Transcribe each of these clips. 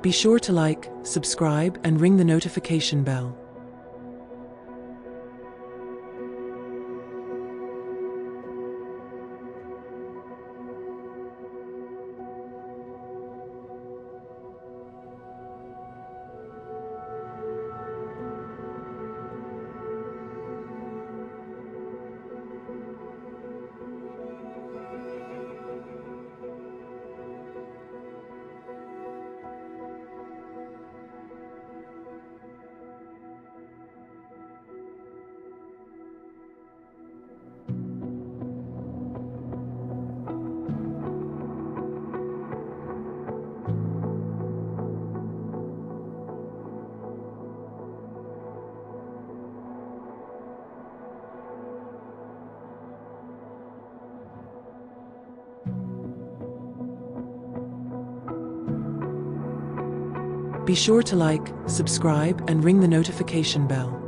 Be sure to like, subscribe, and ring the notification bell. Be sure to like, subscribe, and ring the notification bell.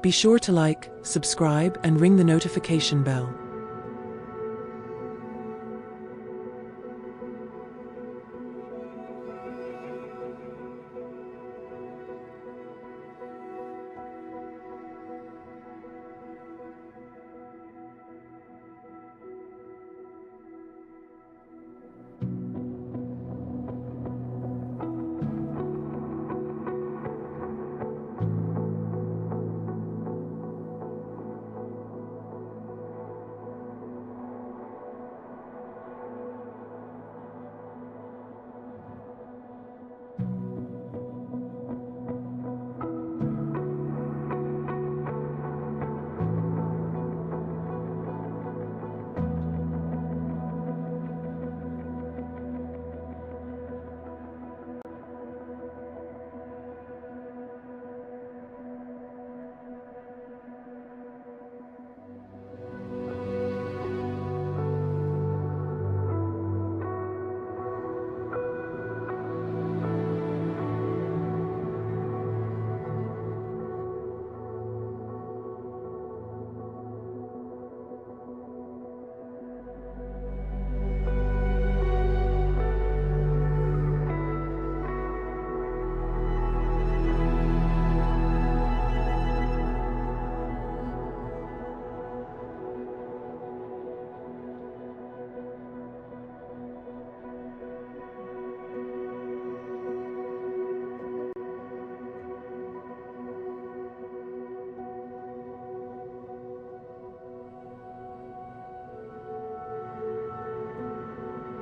Be sure to like, subscribe, and ring the notification bell.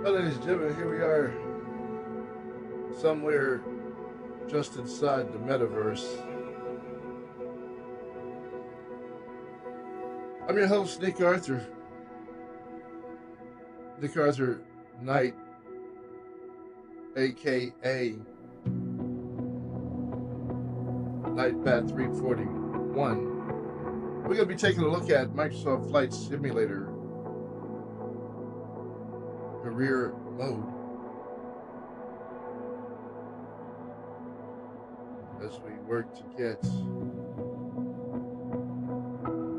Well, ladies and gentlemen, here we are, somewhere just inside the metaverse. I'm your host, Nick Arthur. Nick Arthur Knight, aka NightBat341. We're going to be taking a look at Microsoft Flight Simulator career mode as we work to get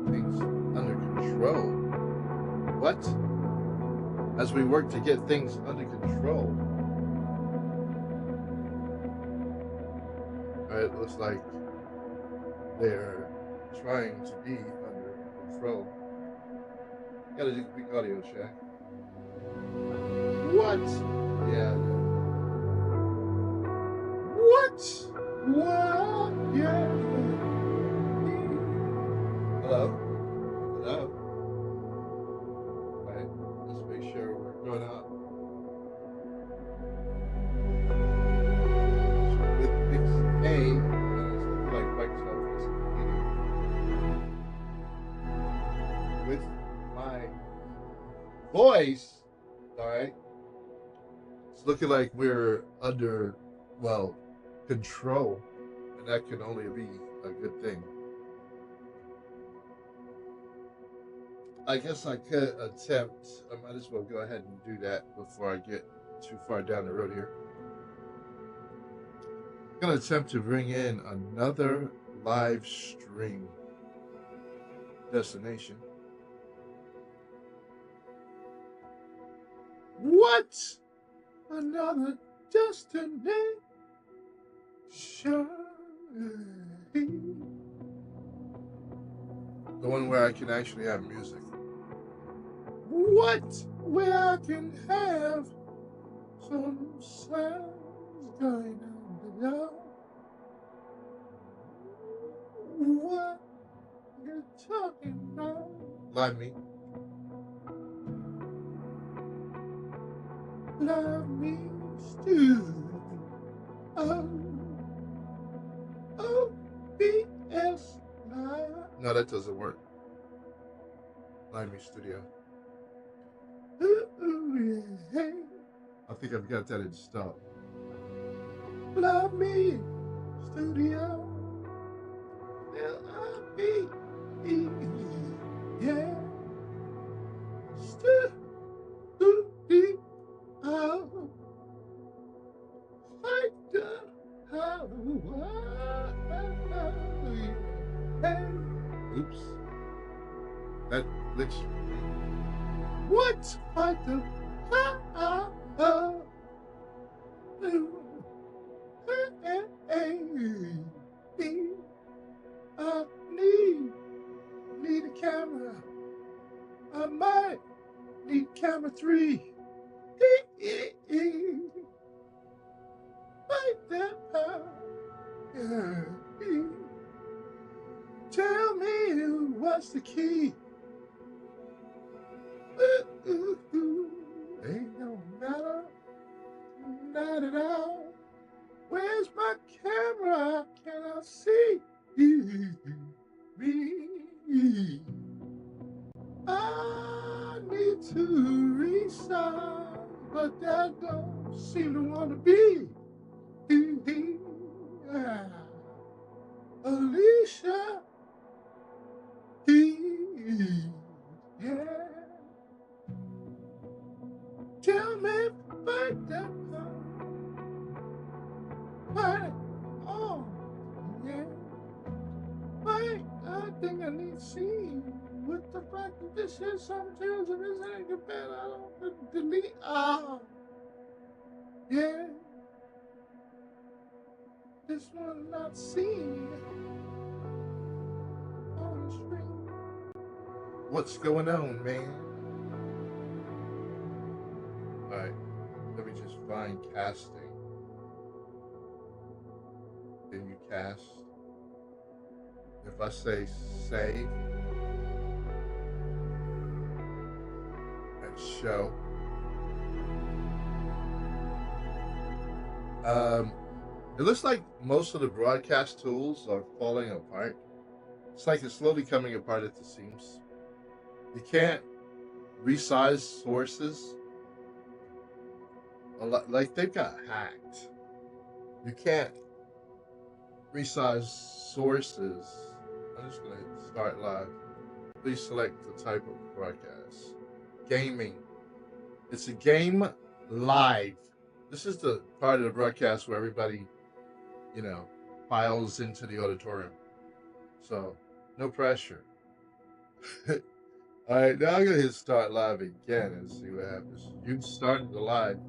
things under control. What? As we work to get things under control. Alright, looks like they're trying to be under control. Gotta do a quick audio check. What? Yeah. What? What? Yeah. Hello? Hello? Alright, let's make sure we're going out with Mix A. It's looking like Microsoft is competing with my voice. Alright. It's looking like we're under, well, control. And that can only be a good thing. I guess I could attempt, I might as well go ahead and do that before I get too far down the road here. I'm going to attempt to bring in another live stream destination. What? Another destination? The one where I can actually have music. What? Where I can have some sounds going on below. What you talking about? Live me. Love me still. O-B-S. No, that doesn't work. Live me studio. I think I've got that installed. Love me studio. L-I-V-E. Yeah. Studio. Like the oops. That glitched. What? Like the I need a camera. I might need camera 3. Like that tell me what's the key. Ain't no matter, not at all. Where's my camera? Can I see me? I need to restart, but that don't seem to want to be. Alicia, yeah. Tell me about that. Right. Oh, yeah. Right. I think I need to see what the fuck is this shit. Sometimes if this ain't good bad, I don't delete. Oh, yeah. This one not seen on the screen. What's going on, man? Alright, let me just find casting. Can you cast? If I say save and show, it looks like most of the broadcast tools are falling apart. It's like it's slowly coming apart at the seams. You can't resize sources. Like they've got hacked. You can't resize sources. I'm just gonna hit start live. Please select the type of broadcast. Gaming. It's a game live. This is the part of the broadcast where everybody, you know, files into the auditorium. So, no pressure. All right, now I'm going to hit start live again and see what happens. You started the live.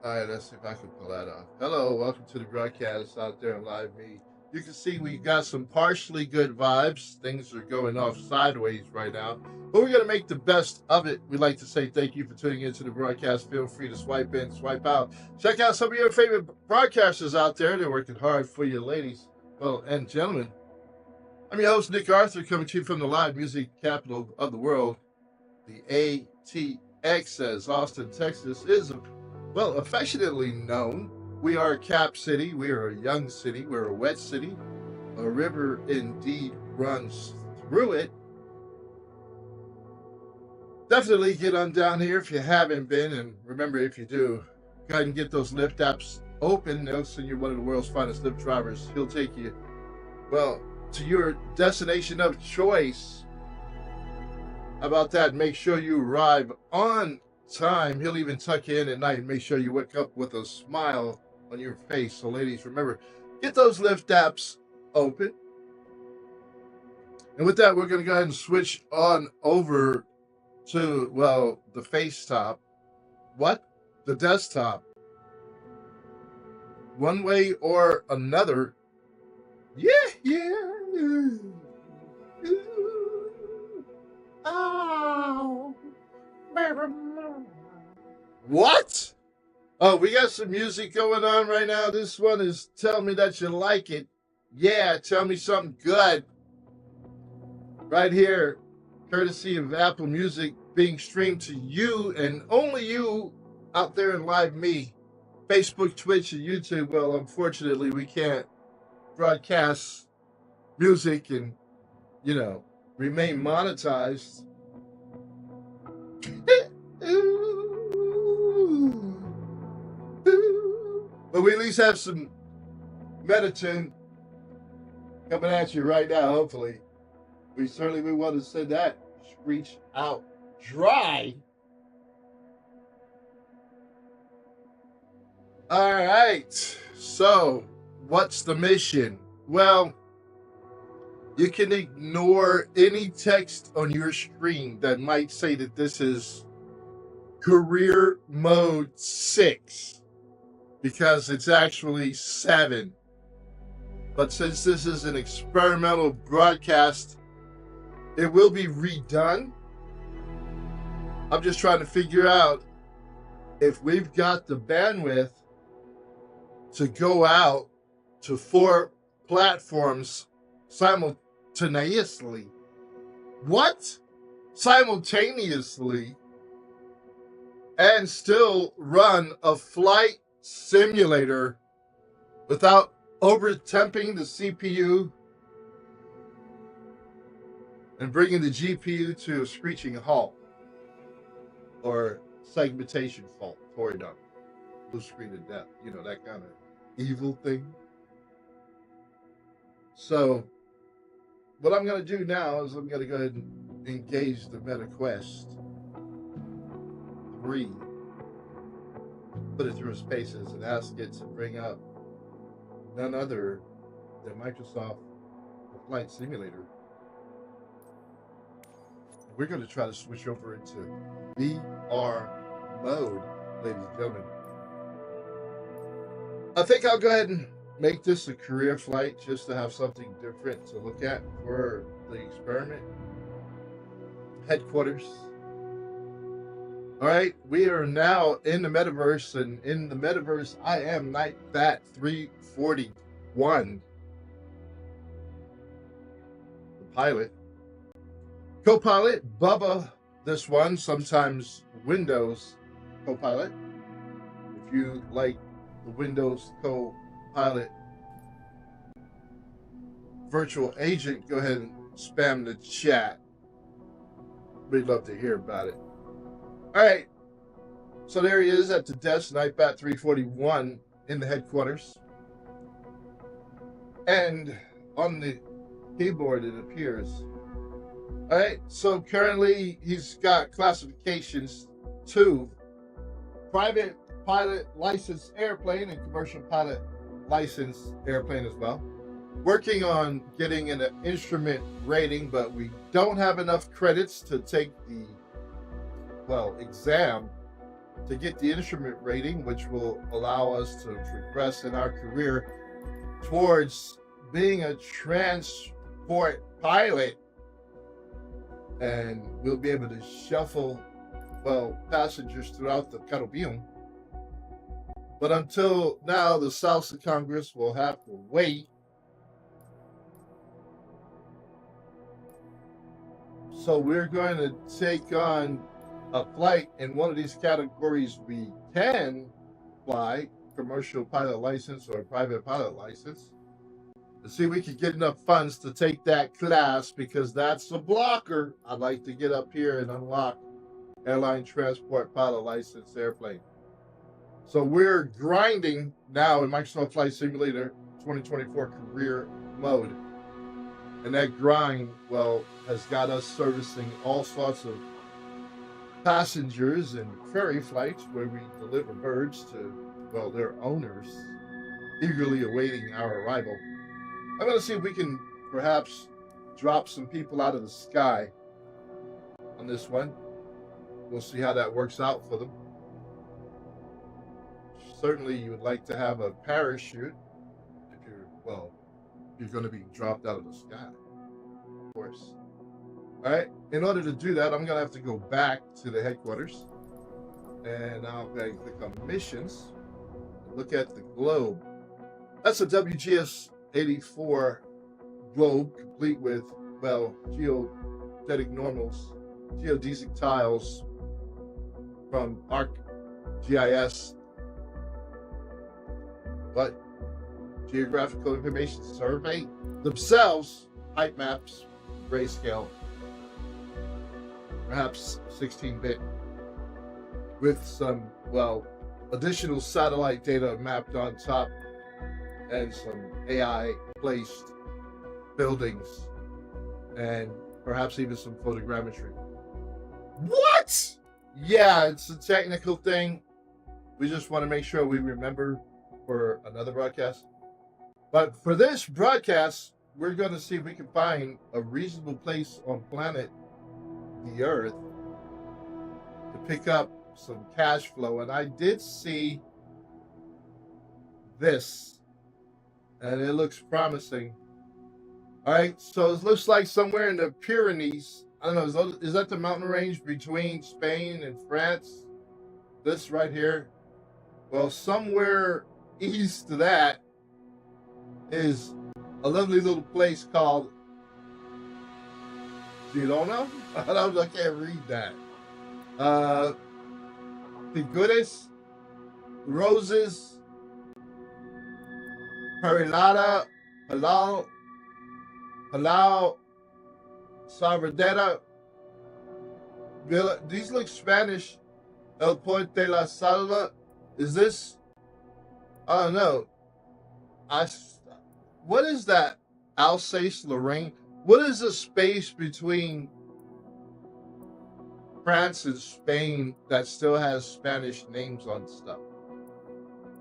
All right, let's see if I can pull that off. Hello, welcome to the broadcast out there on Live Me. You can see we got some partially good vibes. Things are going off sideways right now, but we're going to make the best of it. We'd like to say thank you for tuning into the broadcast. Feel free to swipe in, swipe out. Check out some of your favorite broadcasters out there. They're working hard for you, ladies, well, and gentlemen. I'm your host, Nick Arthur, coming to you from the live music capital of the world, the ATX, as Austin, Texas is, well, affectionately known. We are a cap city, we are a young city, we're a wet city. A river indeed runs through it. Definitely get on down here if you haven't been, and remember, if you do, go ahead and get those Lyft apps open. They'll send you one of the world's finest Lyft drivers. He'll take you, well, to your destination of choice. How about that? Make sure you arrive on time. He'll even tuck you in at night and make sure you wake up with a smile on your face. So ladies, remember, get those Lyft apps open. And with that, we're going to go ahead and switch on over to, well, the FaceTop. What? The desktop. One way or another. Yeah. Oh. What? Oh, we got some music going on right now. This one is Tell Me That You Like It. Yeah, tell me something good. Right here, courtesy of Apple Music, being streamed to you and only you out there in Live Me, Facebook, Twitch, and YouTube. Well, unfortunately, we can't broadcast music and, remain monetized. But we at least have some Meditune coming at you right now, hopefully. We certainly would want to send that screech out dry. All right. So, what's the mission? Well, you can ignore any text on your screen that might say that this is career mode 6. Because it's actually 7. But since this is an experimental broadcast, it will be redone. I'm just trying to figure out if we've got the bandwidth to go out to 4 platforms simultaneously. What? Simultaneously? And still run a flight simulator without over-temping the CPU and bringing the GPU to a screeching halt or segmentation fault, Toridon, blue screen of death, that kind of evil thing. So what I'm going to do now is I'm going to go ahead and engage the MetaQuest 3. Put it through spaces and ask it to bring up none other than Microsoft Flight Simulator. We're going to try to switch over into VR mode, ladies and gentlemen. I think I'll go ahead and make this a career flight just to have something different to look at for the experiment. Headquarters. All right, we are now in the metaverse, and in the metaverse, I am NightBat341, the pilot. Co-pilot, Bubba, this one, sometimes Windows co-pilot. If you like the Windows co-pilot virtual agent, go ahead and spam the chat. We'd love to hear about it. All right, so there he is at the desk, NightBat341 in the headquarters. And on the keyboard, it appears. All right, so currently he's got classifications 2, private pilot licensed airplane and commercial pilot licensed airplane as well. Working on getting an instrument rating, but we don't have enough credits to take the exam to get the instrument rating, which will allow us to progress in our career towards being a transport pilot, and we'll be able to shuffle, well, passengers throughout the Caribbean. But until now, the South of Congress will have to wait. So we're going to take on a flight in one of these categories we can fly, commercial pilot license or private pilot license, to see if we can get enough funds to take that class, because that's a blocker. I'd like to get up here and unlock airline transport pilot license airplane. So we're grinding now in Microsoft Flight Simulator 2024 career mode. And that grind, well, has got us servicing all sorts of passengers in ferry flights where we deliver birds to, well, their owners, eagerly awaiting our arrival. I'm going to see if we can perhaps drop some people out of the sky on this one. We'll see how that works out for them. Certainly, you would like to have a parachute if you're going to be dropped out of the sky, of course. All right, in order to do that, I'm going to have to go back to the headquarters, and I'll click on missions and look at the globe. That's a WGS 84 globe, complete with, well, geodetic normals, geodesic tiles from ArcGIS, but Geographical Information Survey themselves, height maps, grayscale, perhaps 16-bit, with some, well, additional satellite data mapped on top, and some AI placed buildings, and perhaps even some photogrammetry. What? Yeah, it's a technical thing. We just want to make sure we remember for another broadcast. But for this broadcast, we're going to see if we can find a reasonable place on planet the Earth to pick up some cash flow. And I did see this, and it looks promising. All right, so it looks like somewhere in the Pyrenees. I don't know, is that the mountain range between Spain and France? This right here? Well, somewhere east of that is a lovely little place called Girona. I can't read that. Figures, Roses, Perilada, Palau, Salvadera. These look Spanish. El Puente La Salva. Is this? I don't know. What is that? Alsace-Lorraine? What is the space between France and Spain that still has Spanish names on stuff?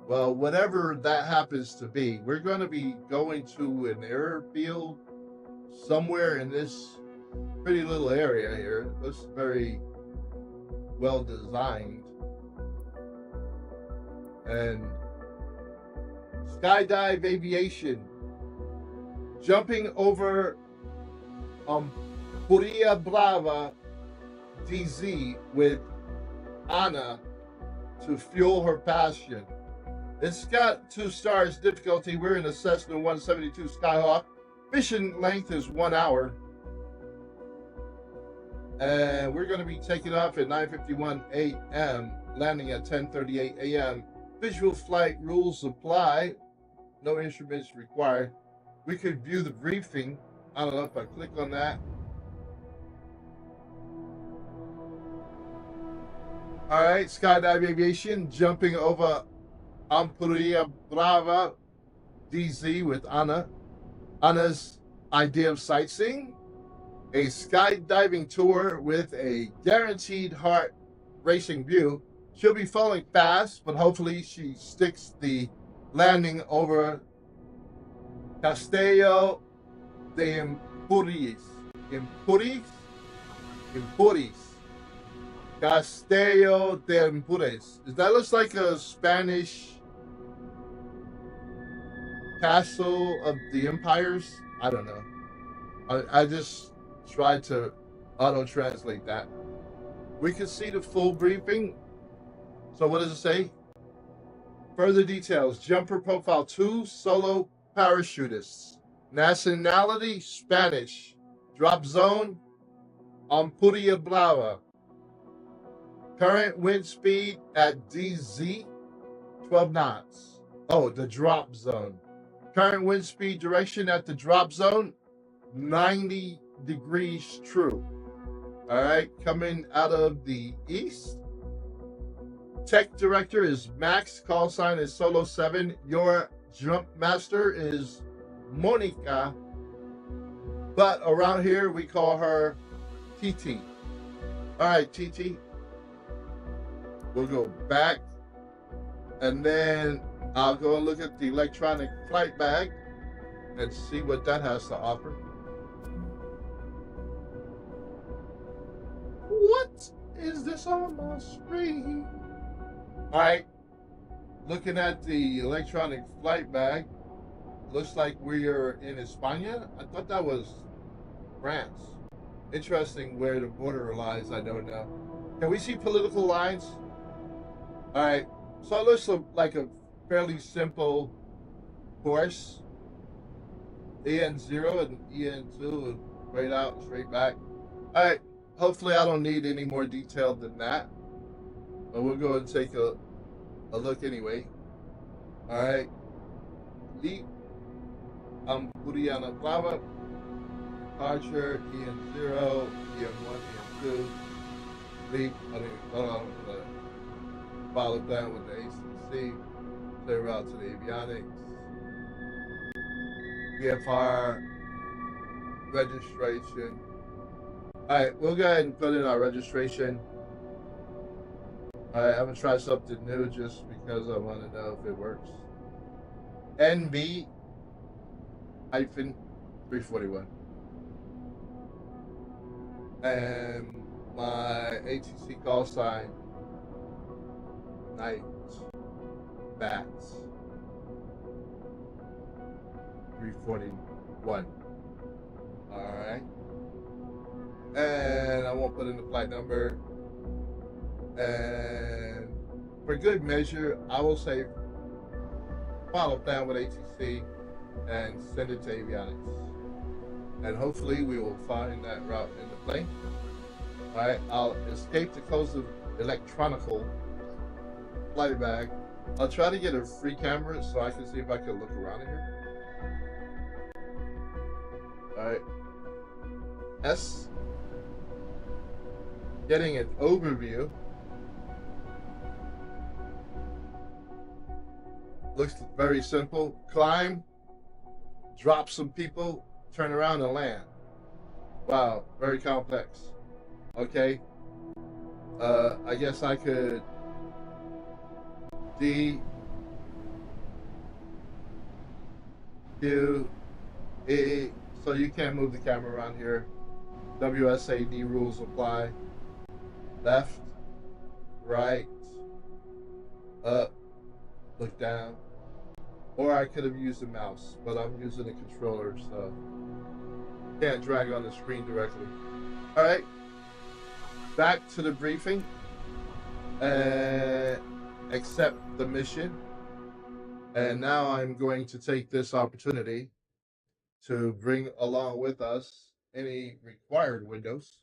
Well, whatever that happens to be, we're going to be going to an airfield somewhere in this pretty little area here. It looks very well designed. And skydive aviation, jumping over Puria Brava DZ with Anna to fuel her passion. It's got 2 stars difficulty. We're in a Cessna 172 Skyhawk. Mission length is 1 hour. And we're going to be taking off at 9:51 a.m., landing at 10:38 a.m. Visual flight rules apply. No instruments required. We could view the briefing. I don't know if I click on that. All right, skydive aviation, jumping over Ampuria Brava DZ with Anna. Anna's idea of sightseeing, a skydiving tour with a guaranteed heart racing view. She'll be falling fast, but hopefully she sticks the landing over Castello de Empúries. Castello de Empúries. That looks like a Spanish Castle of the Empires. I don't know. I just tried to auto translate that. We can see the full briefing. So what does it say? Further details. Jumper profile 2 solo parachutists. Nationality Spanish. Drop zone Ampuria Blava. Current wind speed at DZ 12 knots. Oh, the drop zone. Current wind speed direction at the drop zone 90 degrees true. All right, coming out of the east. Tech director is Max. Call sign is Solo 7. Your jump master is Monica. But around here we call her TT. All right, TT. We'll go back. And then I'll go and look at the electronic flight bag and see what that has to offer. What is this on my screen? All right, looking at the electronic flight bag, looks like we are in España. I thought that was France. Interesting where the border lies, I don't know. Can we see political lines? All right, so it looks like a fairly simple course. EN0 and EN2 and straight out and straight back. All right, hopefully I don't need any more detail than that. But we'll go and take a look anyway. All right. Leap. Puriana Plava. Departure. EN0. EN1. EN2. Leap. I'm gonna follow down with the ACC. Clear route to the avionics. VFR. Registration. All right, we'll go ahead and put in our registration. All right, I'm gonna try something new just because I want to know if it works. NB-341. And my ATC call sign, NightBat341. All right. And I won't put in the flight number. And for good measure, I will say follow down with ATC and send it to avionics. And hopefully we will find that route in the plane. All right, I'll escape the coast of electronical flight bag. I'll try to get a free camera so I can see if I can look around here. All right. S. Getting an overview. Looks very simple. Climb, drop some people, turn around and land. Wow, very complex. Okay. I guess I could D Q E, so you can't move the camera around here. WSAD rules apply. Left, right, up, look down. Or I could have used a mouse, but I'm using a controller, so can't drag on the screen directly. All right, back to the briefing. Accept the mission. And now I'm going to take this opportunity to bring along with us any required windows.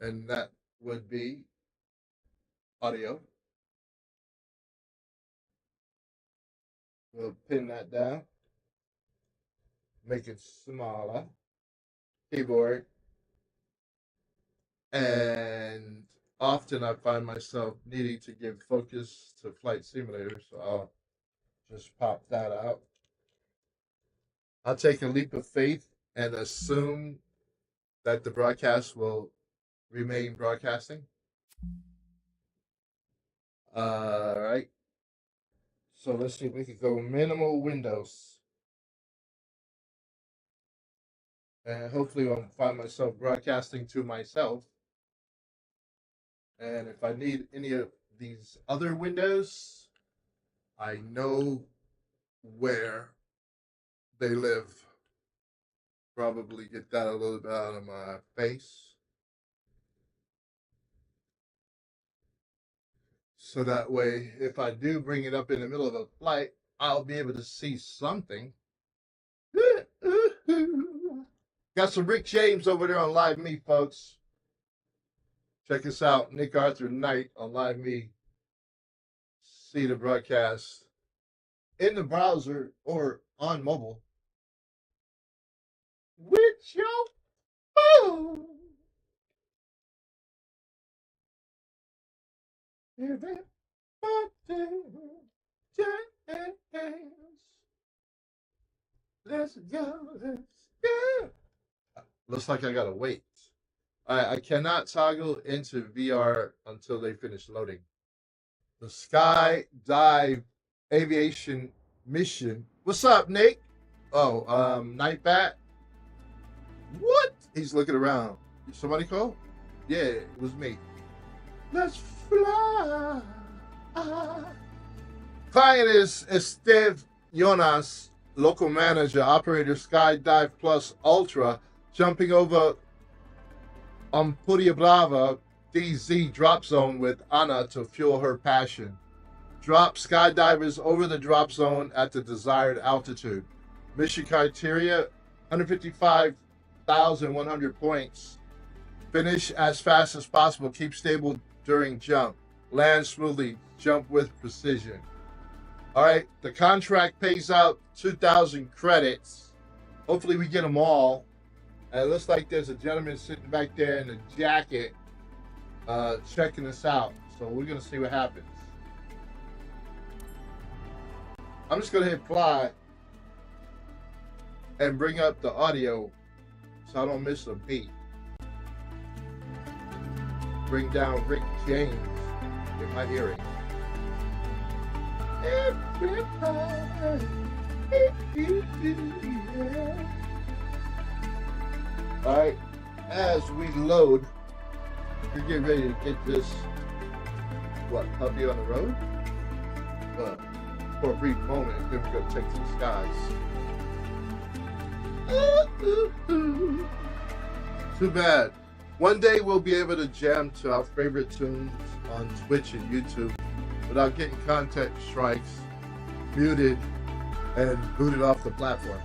And that would be audio. We'll pin that down, make it smaller. Keyboard. And often I find myself needing to give focus to Flight Simulator, so I'll just pop that out. I'll take a leap of faith and assume that the broadcast will remain broadcasting. All right. So let's see if we can go minimal windows. And hopefully I'll find myself broadcasting to myself. And if I need any of these other windows, I know where they live. Probably get that a little bit out of my face. So that way, if I do bring it up in the middle of a flight, I'll be able to see something. Got some Rick James over there on Live Me, folks. Check us out, Nick Arthur Knight on Live Me. See the broadcast in the browser or on mobile with your phone. Everybody dance. Let's go. Let's go. Looks like I gotta wait. I cannot toggle into VR until they finish loading. The Skydive Aviation Mission. What's up, Nick? Oh, NightBat. What? He's looking around. Somebody call? Yeah, it was me. Let's fly. Client is Steve Jonas, local manager, operator Skydive Plus Ultra, jumping over Ampuria Brava DZ drop zone with Anna to fuel her passion. Drop skydivers over the drop zone at the desired altitude. Mission criteria, 155,100 points. Finish as fast as possible. Keep stable during jump. Land smoothly. Jump with precision. All right, the contract pays out 2,000 credits. Hopefully we get them all. And it looks like there's a gentleman sitting back there in a jacket checking us out. So we're going to see what happens. I'm just going to hit fly and bring up the audio so I don't miss a beat. Bring down Rick James in my hearing. All right, as we load, we're getting ready to get this, puppy on the road? For a brief moment, and then we're going to take to the skies. Too bad. One day we'll be able to jam to our favorite tunes on Twitch and YouTube without getting content strikes, muted, and booted off the platform.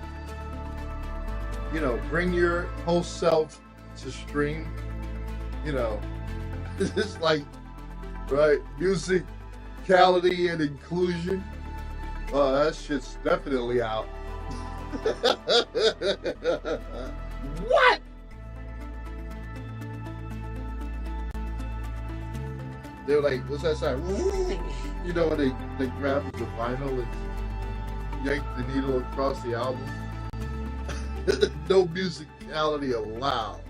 You know, bring your whole self to stream. You know, it's like, right, musicality and inclusion. Oh, that shit's definitely out. What? They're like, what's that sound? You know when they grab the vinyl and yank the needle across the album? No musicality allowed.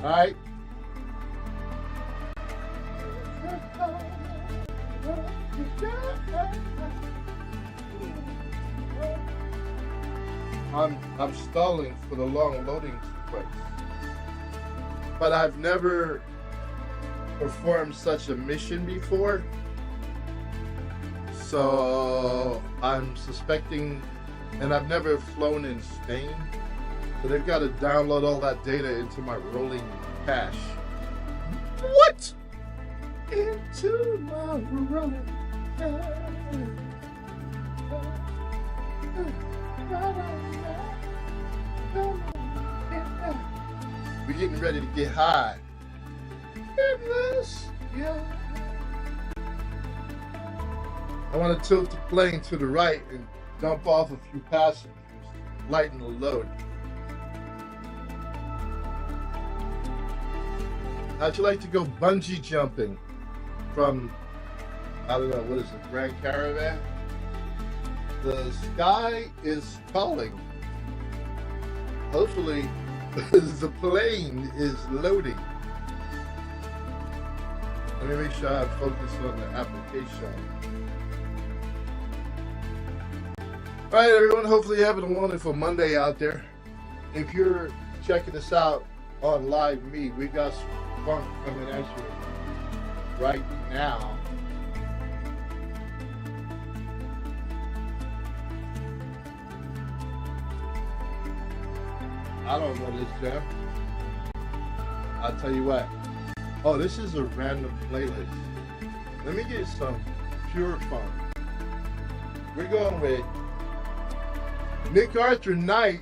All right. I'm stalling for the long loading sequence, but I've never performed such a mission before, so I'm suspecting, and I've never flown in Spain, so they've got to download all that data into my rolling cache. What? Into my rolling cache. We're getting ready to get high. I want to tilt the plane to the right and dump off a few passengers, lighten the load. How'd you like to go bungee jumping from, I don't know, what is it, Grand Caravan? The sky is calling. Hopefully, the plane is loading. Let me make sure I focus on the application. All right, everyone. Hopefully, you're having a wonderful Monday out there. If you're checking us out on Live Me, we got some funk coming at you right now. I don't know this jam. I'll tell you what. Oh, this is a random playlist. Let me get some pure funk. We're going with Nick Arthur Night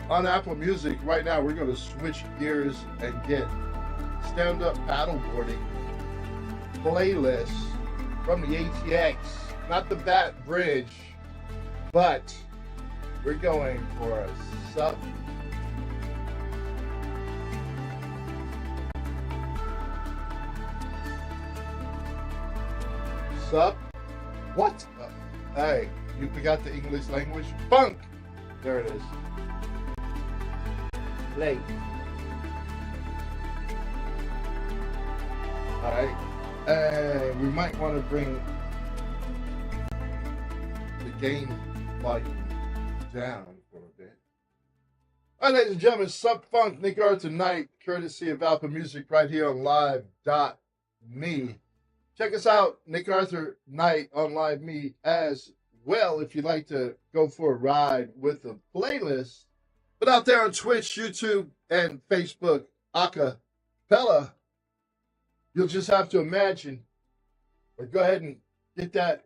on Apple Music. Right now, we're going to switch gears and get stand-up paddleboarding playlist from the ATX. Not the Bat Bridge, but we're going for a sup. Sup? What? Hey, you forgot the English language? Funk! There it is. Play. Alright. And we might want to bring the game volume down for a bit. Alright, ladies and gentlemen, Sup Funk, Nick Arthur Night, courtesy of Alpha Music right here on live.me. Check us out, Nick Arthur Night on Live Me as well if you'd like to go for a ride with the playlist. But out there on Twitch, YouTube, and Facebook, acapella, you'll just have to imagine or go ahead and get that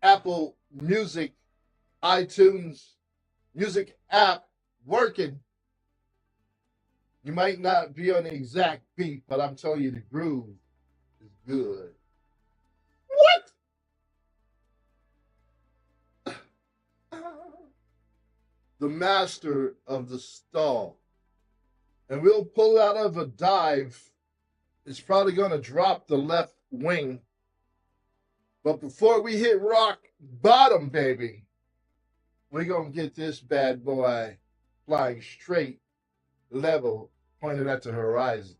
Apple Music, iTunes Music app working. You might not be on the exact beat, but I'm telling you the groove is good. What? The master of the stall. And we'll pull out of a dive. It's probably going to drop the left wing. But before we hit rock bottom, baby, we're going to get this bad boy flying straight, level, pointed at the horizon.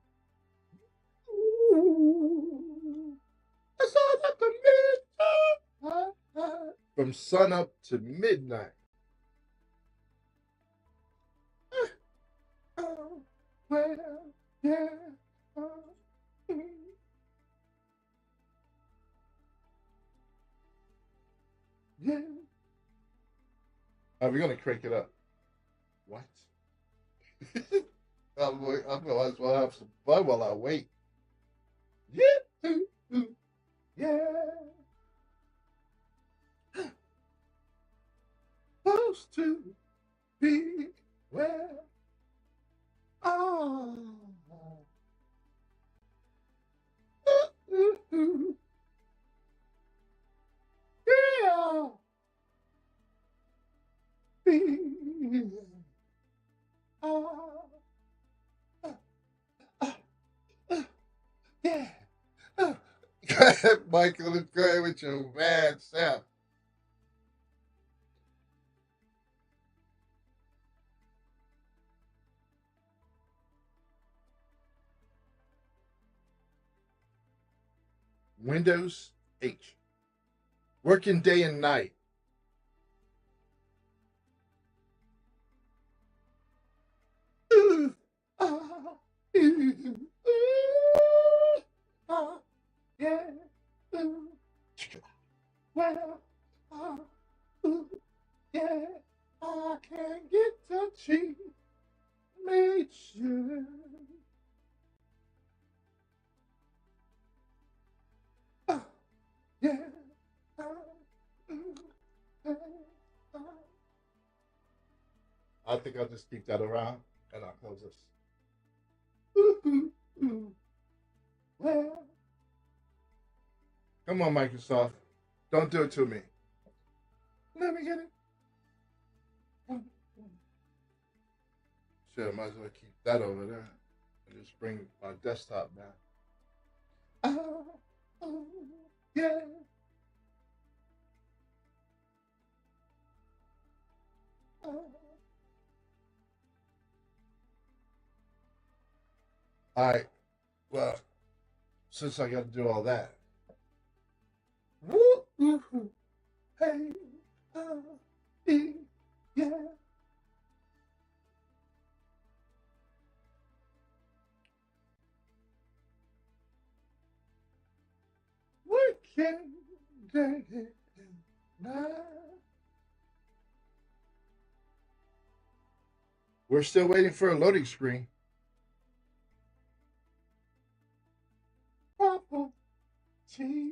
From sun up to midnight. Well, yeah. Yeah. We're gonna crank it up. What? I might as well have some fun while I wait. Yeah. Yeah. Supposed to be where oh. Yeah. Yeah. Go ahead, Michael. Let's go ahead with your bad self. Windows H. Working day and night. Yeah. Well, yeah, I can't get touchy. Made sure. Yeah. I think I'll just keep that around and I'll close this. Well. Come on, Microsoft. Don't do it to me. Let me get it. Sure, might as well keep that over there and just bring my desktop down. Yeah. All right. Well, since I got to do all that. Hey, day and night. We're still waiting for a loading screen. Papa T.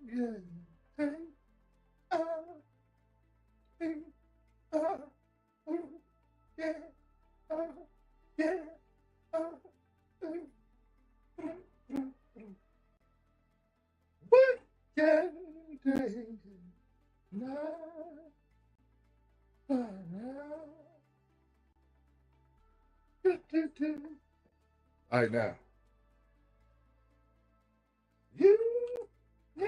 Yeah. Yeah. Yeah. What can day night? All right, now. You, yeah,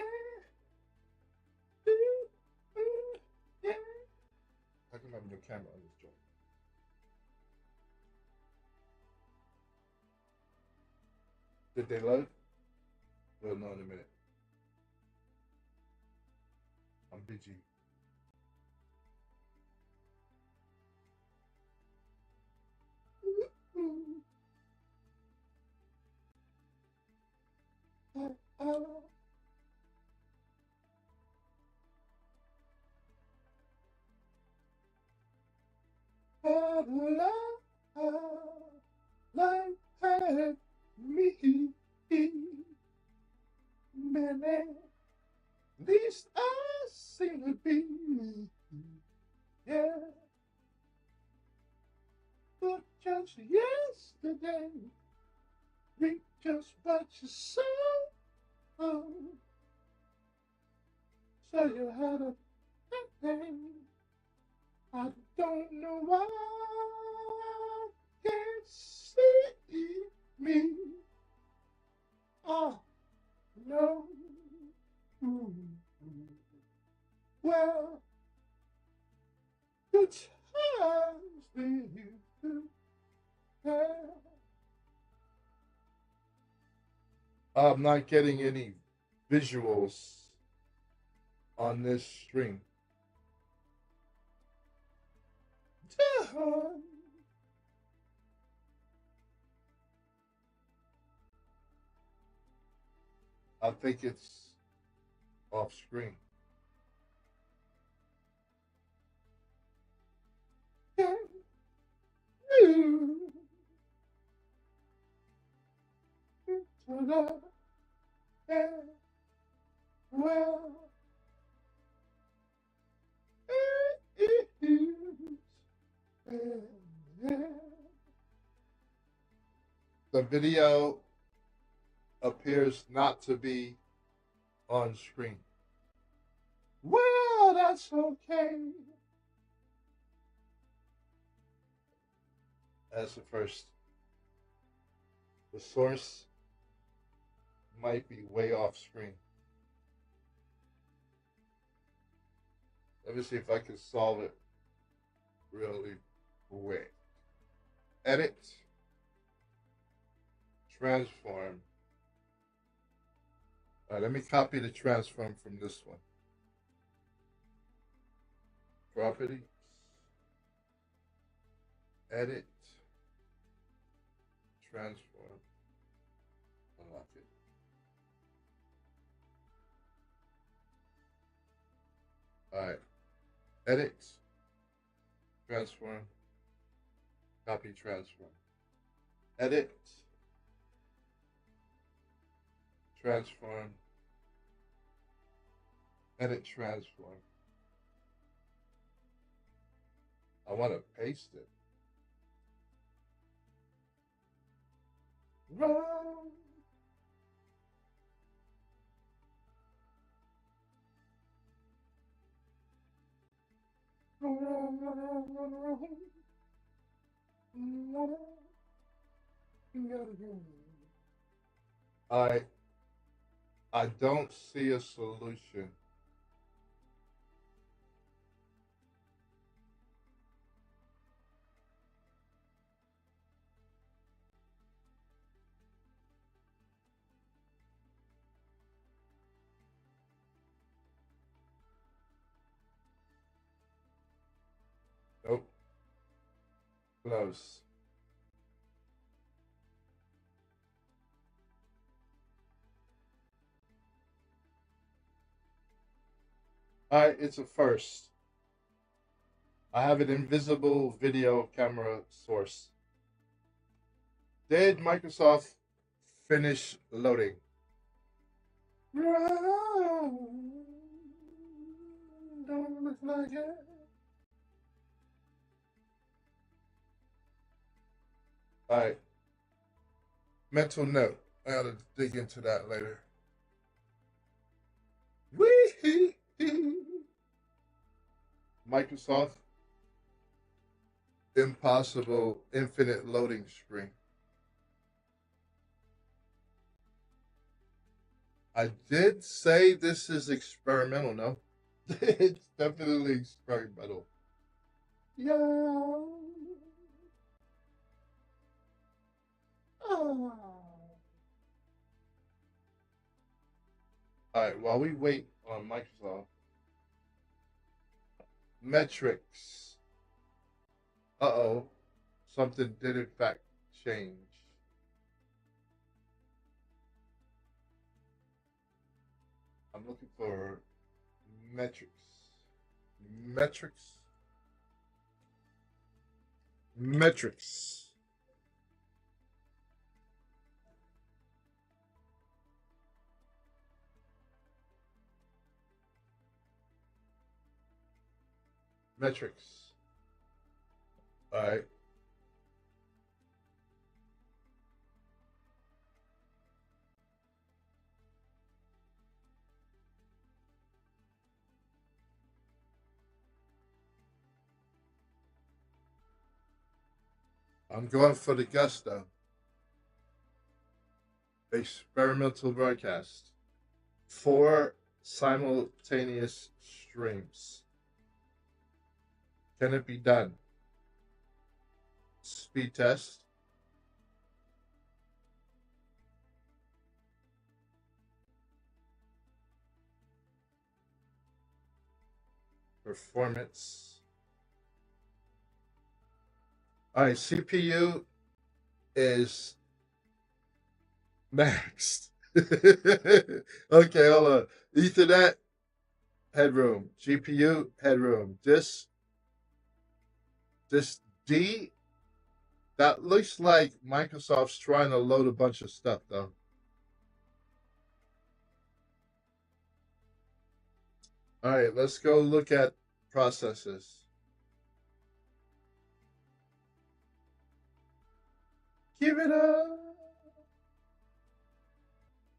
yeah. How come I have no camera on this joint? Did they load? We'll know in a minute. I'm BG. Life had me, man. At least I seem to be, yeah. But just yesterday, we just what you saw. So you had a thing. I don't know why you can't see me. Oh no. Well, the times we used to have. I'm not getting any visuals on this stream. I think it's off screen. Well, the video appears not to be on screen. Well, that's okay. That's the first. The source might be way off screen. Let me see if I can solve it really quick. Edit, transform. All right, let me copy the transform from this one. Properties, edit, transform, unlock it. All right, edit, transform, copy, transform, edit, transform, edit, transform. I want to paste it. Run. I don't see a solution. Close. Alright, it's a first. I have an invisible video camera source. Did Microsoft finish loading? Don't look like it. Alright. Mental note. I gotta dig into that later. Wee! Microsoft impossible infinite loading screen. I did say this is experimental, no? It's definitely experimental. Yeah. Oh. All right, while we wait on Microsoft, metrics. Uh-oh. Something did in fact change. I'm looking for metrics. Metrics. Metrics. Metrics. All right. I'm going for the gusto. Experimental broadcast. 4 simultaneous streams. Can it be done? Speed test. Performance. All right, CPU is maxed. Okay, hold on. Ethernet, headroom. GPU, headroom. This D, that looks like Microsoft's trying to load a bunch of stuff, though. All right, let's go look at processes. Give it up.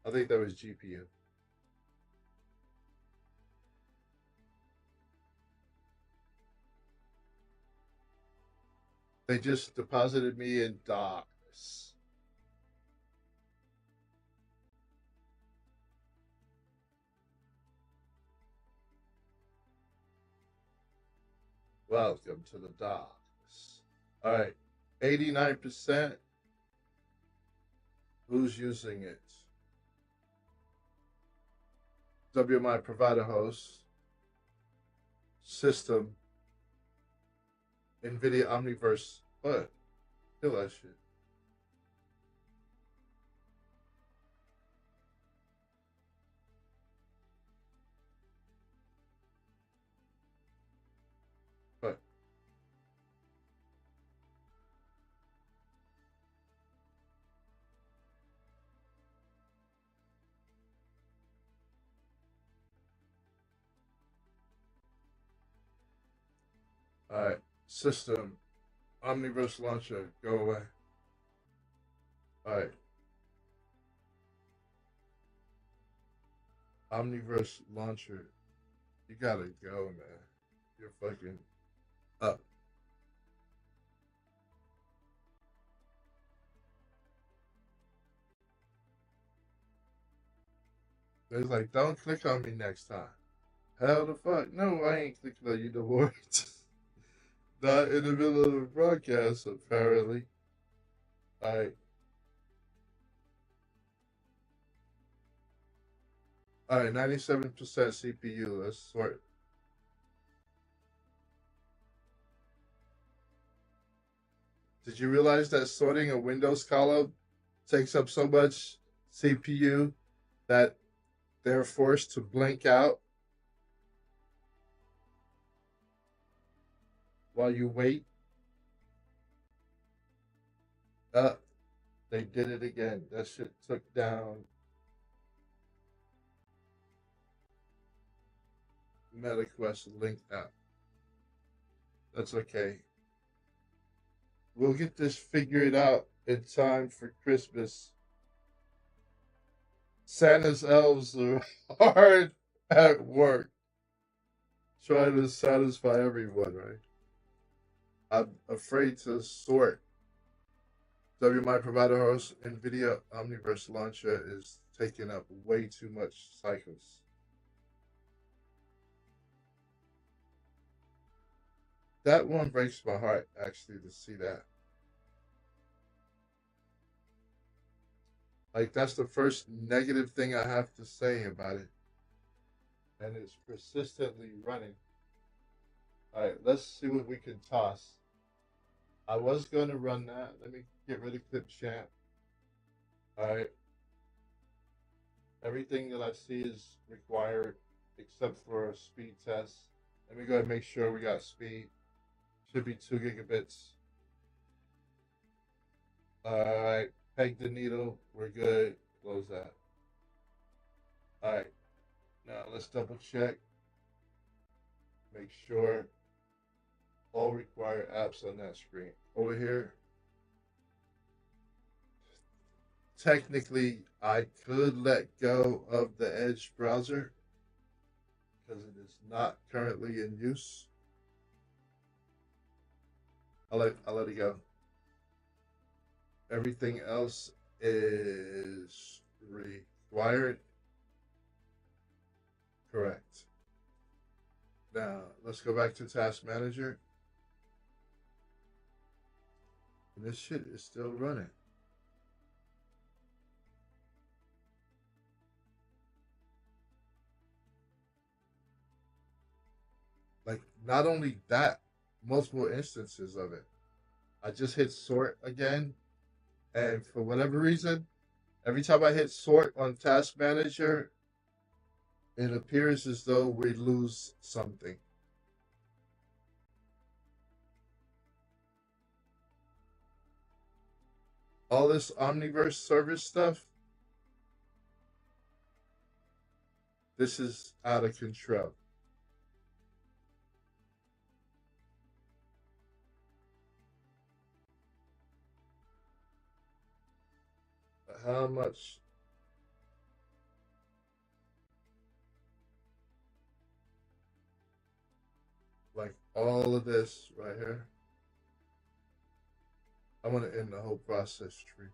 I think that was GPU. They just deposited me in darkness. Welcome to the darkness. All right, 89%. Who's using it? WMI provider host, system, NVIDIA Omniverse. What? Kill that shit. What? All right, system, Omniverse launcher, go away. All right. Omniverse launcher, you gotta go, man. You're fucking up. They're like, don't click on me next time. Hell the fuck? No, I ain't clicking on you no more. Not in the middle of a broadcast, apparently. Alright. Alright, 97% CPU. Let's sort. Did you realize that sorting a Windows column takes up so much CPU that they're forced to blank out while you wait? They did it again. That shit took down MetaQuest link app. That's okay. We'll get this figured out in time for Christmas. Santa's elves are hard at work trying to satisfy everyone, right? I'm afraid to sort. WMI provider host NVIDIA Omniverse launcher is taking up way too much cycles. That one breaks my heart, actually, to see that. Like, that's the first negative thing I have to say about it. And it's persistently running. All right, let's see what we can toss. I was going to run that. Let me get rid of Clipchamp. All right. Everything that I see is required except for a speed test. Let me go ahead and make sure we got speed. Should be 2 gigabits. All right. Peg the needle. We're good. Close that. All right. Now let's double check. Make sure all required apps on that screen. Over here, technically, I could let go of the Edge browser because it is not currently in use. I'll let it go. Everything else is required. Correct. Now, let's go back to Task Manager. And this shit is still running. Like, not only that, multiple instances of it. I just hit sort again, and for whatever reason, every time I hit sort on Task Manager, it appears as though we lose something. All this Omniverse service stuff, this is out of control. How much? Like all of this right here. I want to end the whole process tree.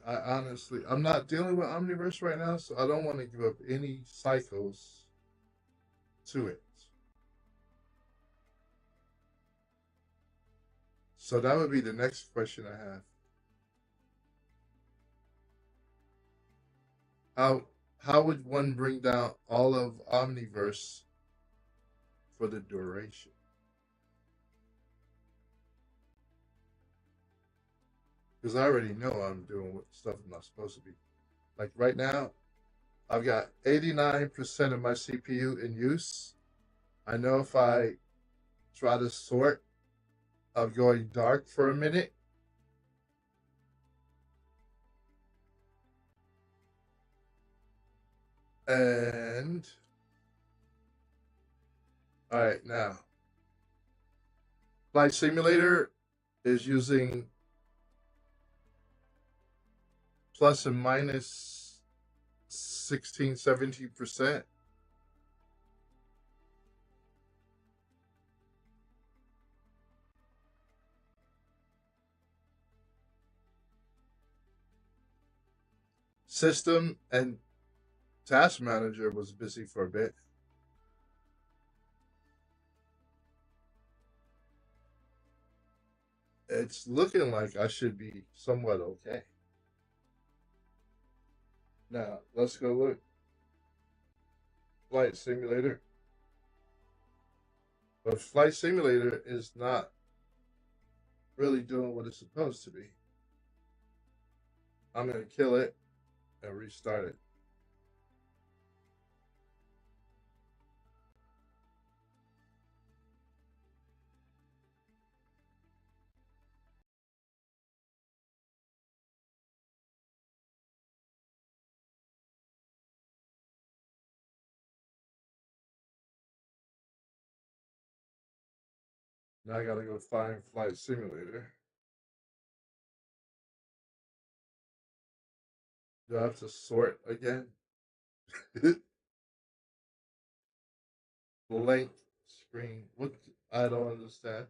I honestly, I'm not dealing with Omniverse right now, so I don't want to give up any cycles to it. So that would be the next question I have. How would one bring down all of Omniverse for the duration? Because I already know I'm doing what stuff I'm not supposed to be. Like right now, I've got 89% of my CPU in use. I know if I try to sort of going dark for a minute, and all right, now Flight Simulator is using plus and minus 16, 17%. System and Task Manager was busy for a bit. It's looking like I should be somewhat okay. Now, let's go look. Flight Simulator. But Flight Simulator is not really doing what it's supposed to be. I'm going to kill it and restart it. Now I got to go find Flight Simulator. Do I have to sort again? Blank screen. What? I don't understand.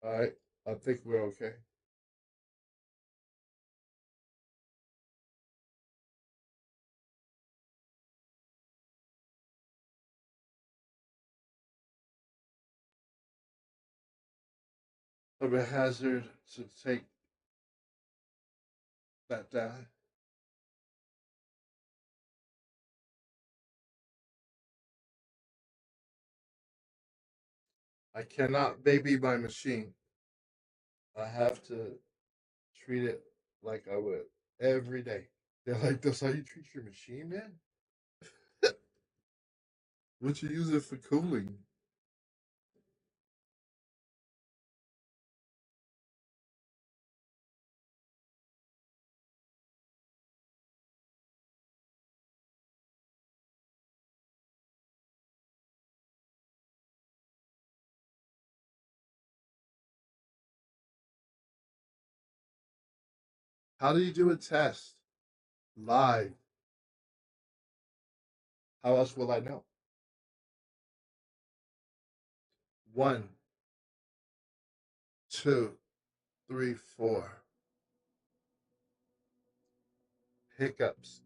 All right. I think we're okay. Of a hazard to take that down. I cannot baby my machine. I have to treat it like I would every day. They're like, that's how you treat your machine, man? What you use it for cooling? How do you do a test live? How else will I know? One, two, three, four. Hiccups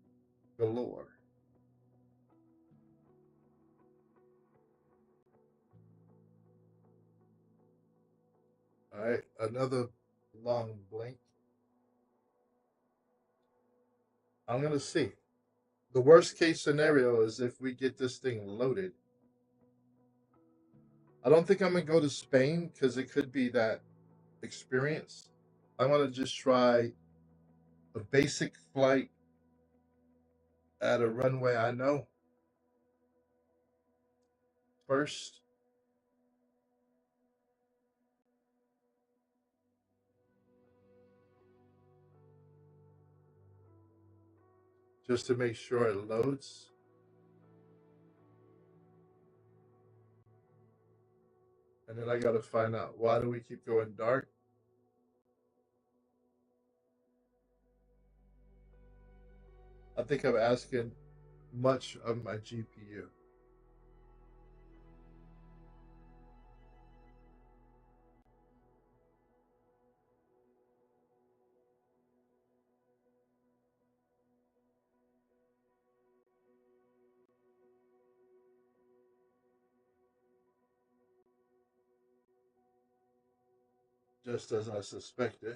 galore. All right, another long blink. I'm gonna see. The worst case scenario is if we get this thing loaded. I don't think I'm gonna go to Spain because it could be that experience. I want to just try a basic flight at a runway I know first, just to make sure it loads. And then I got to find out, why do we keep going dark? I think I'm asking much of my GPU. Just as I suspected.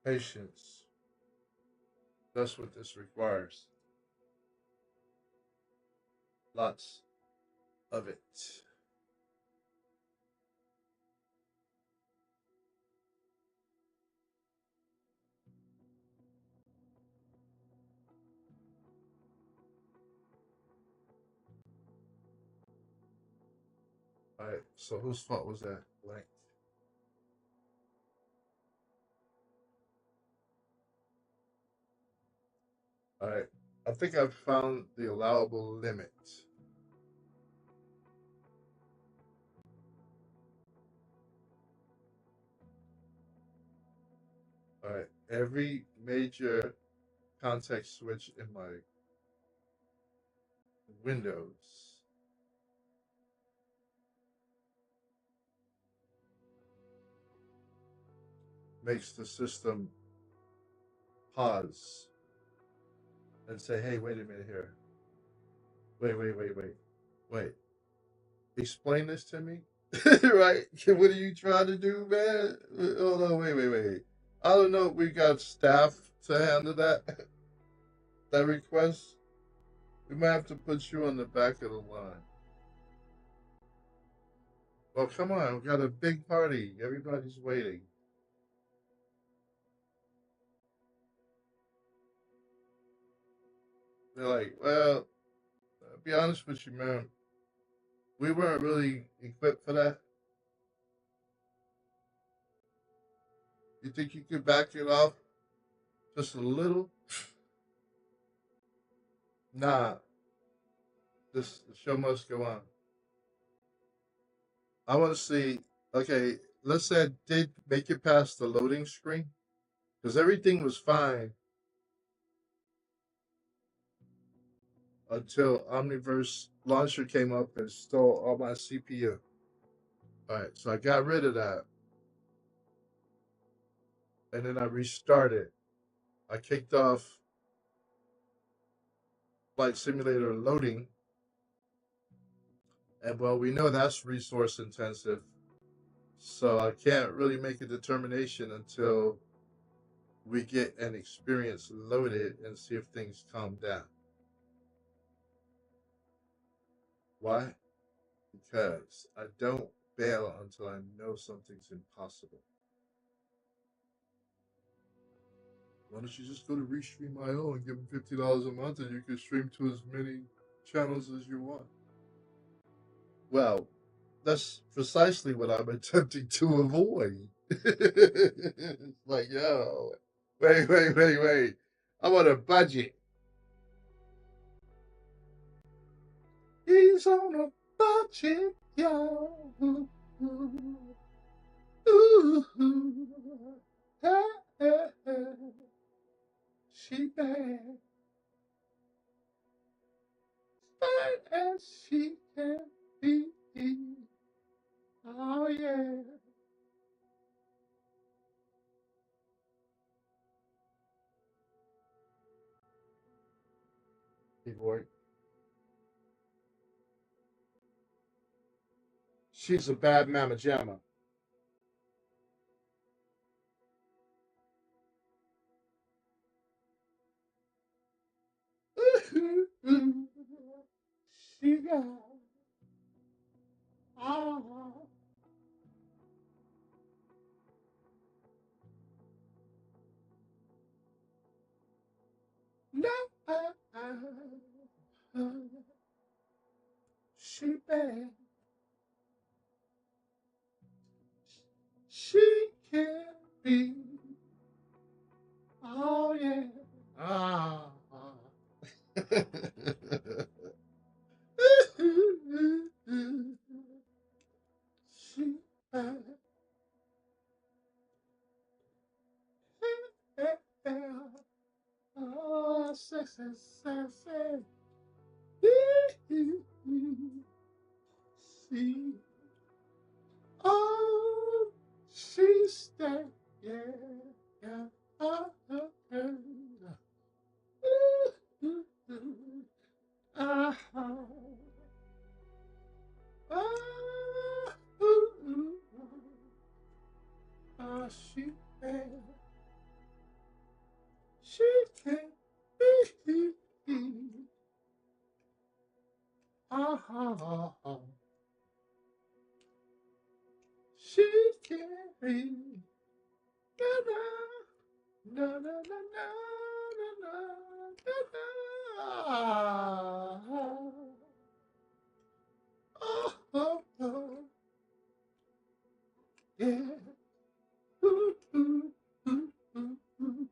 Patience. That's what this requires. Lots of it. All right, so whose fault was that? Blank. All right, I think I've found the allowable limit. every major context switch in my Windows makes the system pause and say, hey, wait a minute here. Wait. Explain this to me. Right? What are you trying to do, man? Hold on, wait. I don't know if we got staff to handle that request. We might have to put you on the back of the line. Well, come on, we got a big party. Everybody's waiting. They're like, well, I'll be honest with you, man. We weren't really equipped for that. You think you could back it off just a little? Nah, the show must go on. I want to see. Okay, let's say I did make it past the loading screen because everything was fine until Omniverse Launcher came up and stole all my CPU. All right, so I got rid of that, and then I restarted. I kicked off Flight Simulator loading, and well, we know that's resource intensive, so I can't really make a determination until we get an experience loaded and see if things calm down. Why? Because I don't bail until I know something's impossible. Why don't you just go to Restream.io and give them $50 a month and you can stream to as many channels as you want? Well, that's precisely what I'm attempting to avoid. It's like, yo, wait. I'm on a budget. He's on a budget, yo. Ooh, she bad as she can be. Oh yeah. Keyboard. She's a bad mama jamma. She got oh. No, she bad. She can be. Oh yeah. Ah. She bad. Oh, sexy. See, oh, she's there, yeah. Oh, oh, oh. Uh-huh. Oh, she there. She can be. Uh-huh. She can be. Na na na na na na na na. Oh, yeah. Ooh, ooh, ooh, ooh, ooh.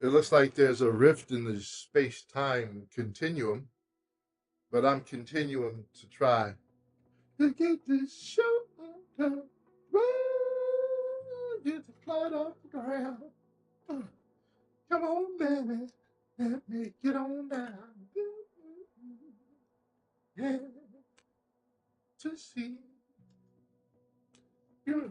It looks like there's a rift in the space-time continuum, but I'm continuing to try to get this show done. mud off the ground. Come on, baby, let me get on down. Yeah, to see you.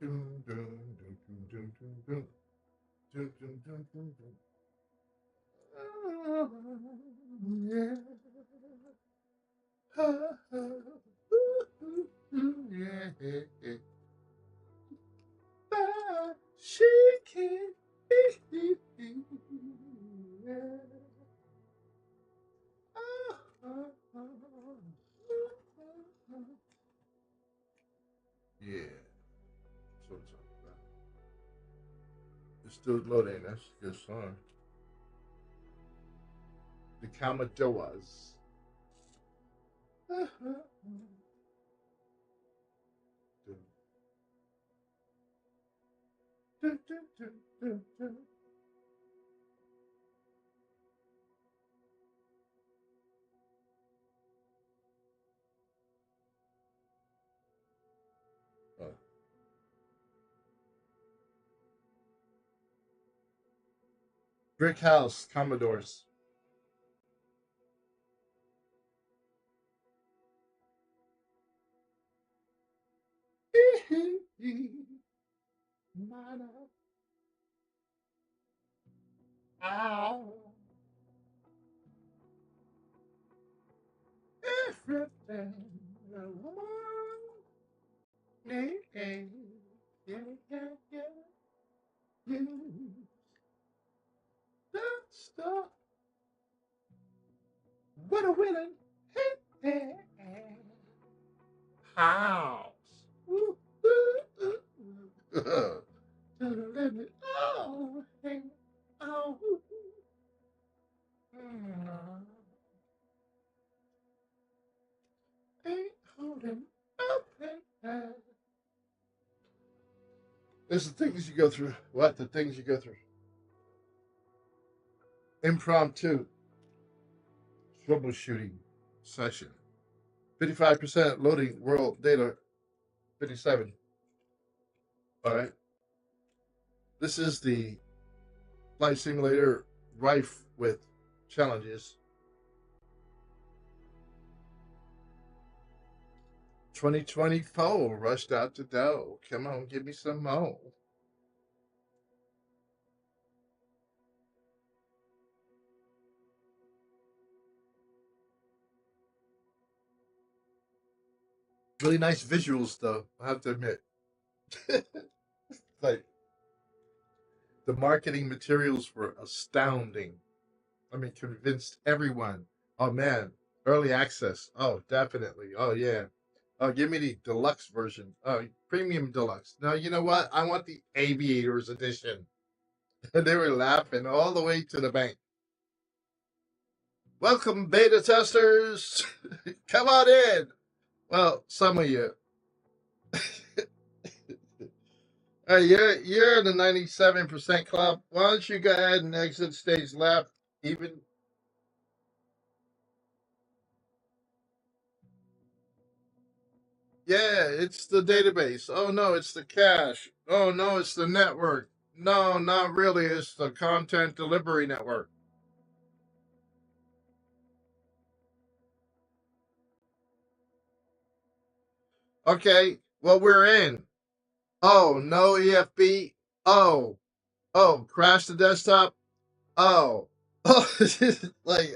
Dun, dun, dun, dun, dun, dun, dun. Dun, dun, dun, dun, dun. Oh, yeah. Yeah. But she can't. Yeah. Yeah. That's what I'm talking about. It's still loading. That's a good song. The Commodores. Brick House, Commodores. Everything I want. Yeah, yeah, yeah, yeah. That's the what a winning house. Ooh, ooh, ooh. Let me oh, hey, oh. Mm. Ain't holding nothing. There's the things you go through. What? The things you go through. Impromptu troubleshooting session. 55% loading world data. 57. All right. This is the flight simulator rife with challenges. 2024 rushed out the door. Come on, give me some more. Really nice visuals, though, I have to admit. Like, the marketing materials were astounding. I mean, convinced everyone. Oh, man. Early access. Oh, definitely. Oh, yeah. Oh, give me the deluxe version. Oh, premium deluxe. No, you know what? I want the aviators edition. And they were laughing all the way to the bank. Welcome, beta testers. Come on in. Well, some of you. Hey, you're in the 97% club. Why don't you go ahead and exit stage left? Even yeah, it's the database. Oh no, it's the cache. Oh no, it's the network. No, not really. It's the content delivery network. Okay, well we're in. Oh no EFB. Oh, crash the desktop. Oh, oh, like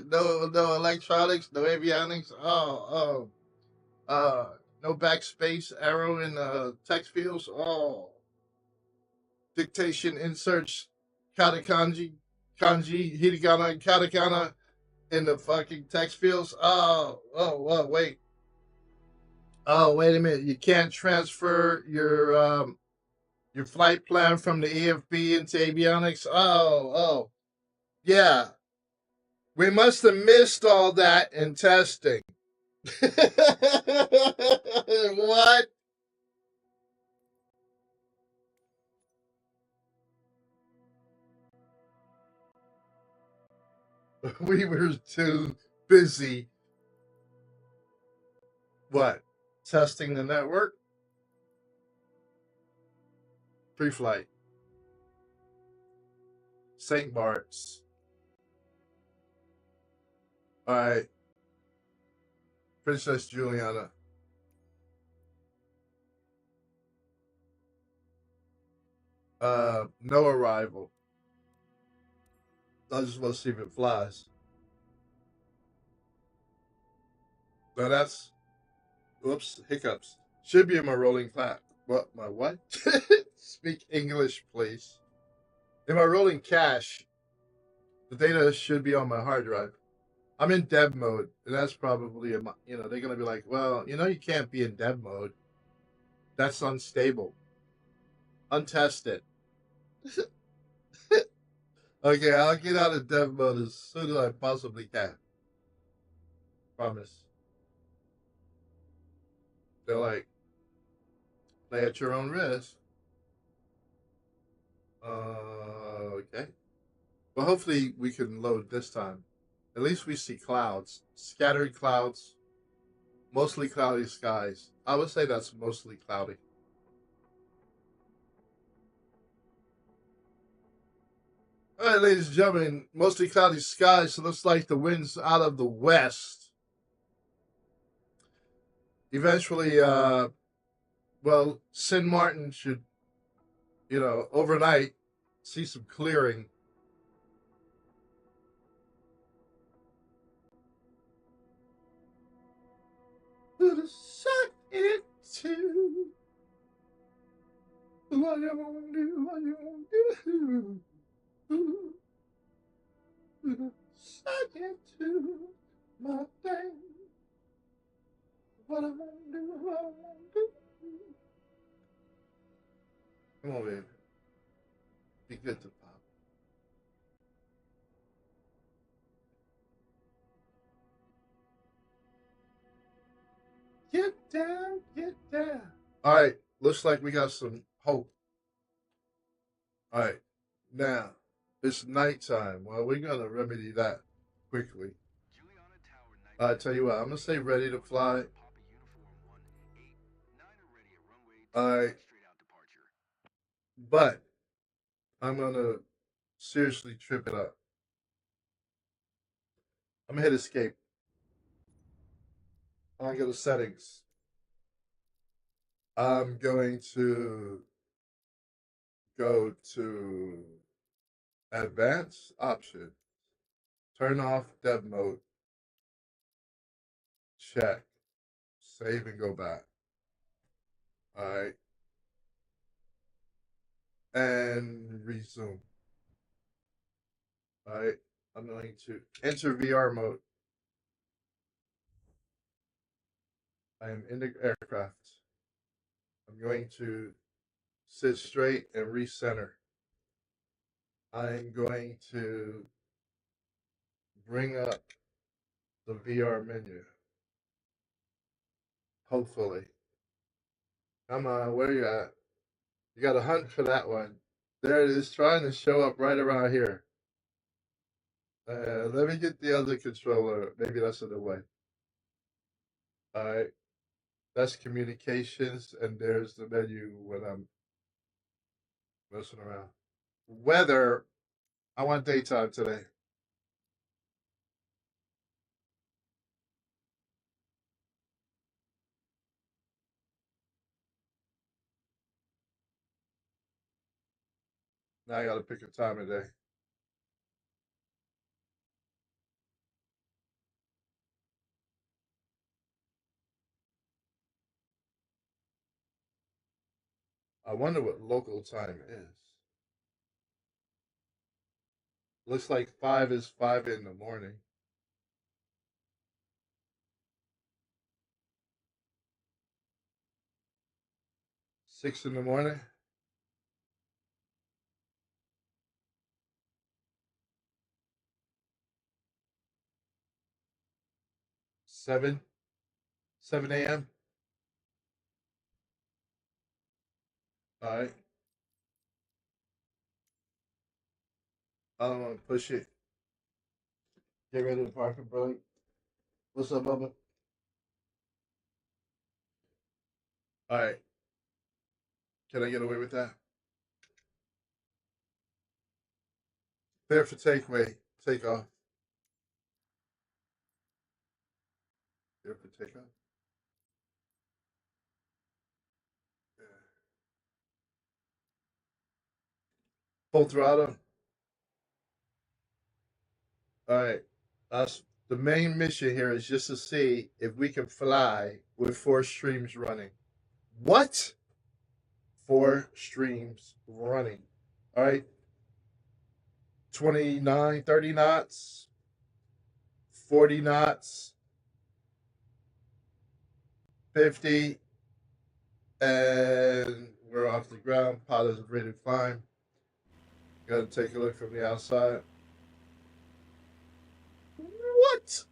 no electronics, no avionics. No backspace arrow in text fields. Oh, dictation inserts, kanji, hiragana, and katakana in the fucking text fields. Wait. Oh, wait a minute. You can't transfer your flight plan from the EFB into avionics. Yeah. We must have missed all that in testing. What? We were too busy, what? Testing the network? Pre flight. St. Bart's. All right. Princess Juliana. No arrival. I just want to see if it flies. Now that's, whoops, hiccups. Should be in my rolling flat. What? My what? Speak English, please. In my rolling cache, the data should be on my hard drive. I'm in dev mode, and that's probably they're gonna be like, well, you can't be in dev mode. That's unstable, untested. Okay, I'll get out of dev mode as soon as I possibly can. Promise. They're like, play at your own risk. Okay. But hopefully we can load this time. At least we see clouds, scattered clouds, mostly cloudy skies. I would say that's mostly cloudy. All right, ladies and gentlemen, mostly cloudy skies. So it looks like the wind's out of the west. Eventually, well, Sin Martin should, overnight see some clearing. Put a suck into what you want to do, what you want to do. Put a suck into my thing. What I want to do, what I want to do. Come on, baby. Be good to Pop. Get down, get down. All right, looks like we got some hope. All right, now it's nighttime. Well, we're gonna remedy that quickly. I tell you what, I'm gonna say ready to fly. All right, but I'm gonna seriously trip it up. I'm gonna hit escape. I'm gonna go to settings. I'm going to go to advanced option. Turn off dev mode. Check. Save and go back. All right. And resume. All right. I'm going to enter VR mode. I am in the aircraft. I'm going to sit straight and recenter. I'm going to bring up the VR menu. Hopefully. Come on, where you at? You got to hunt for that one. There it is, trying to show up right around here. Let me get the other controller. Maybe that's in the way. All right. That's communications, and there's the menu when I'm messing around. Weather. I want daytime today. Now I got to pick a time of day. I wonder what local time is. Looks like 5 is 5 in the morning. 6 in the morning. 7. 7 a.m. All right. I don't want to push it. Get ready to park it, bro. What's up, Bubba? All right. Can I get away with that? There for takeaway. Take off. There for takeoff. Full throttle. All right. Us. The main mission here is just to see if we can fly with 4 streams running. What? 4 streams running. All right. 29, 30 knots, 40 knots, 50, and we're off the ground. Pilot is ready to climb. Got to take a look from the outside. What?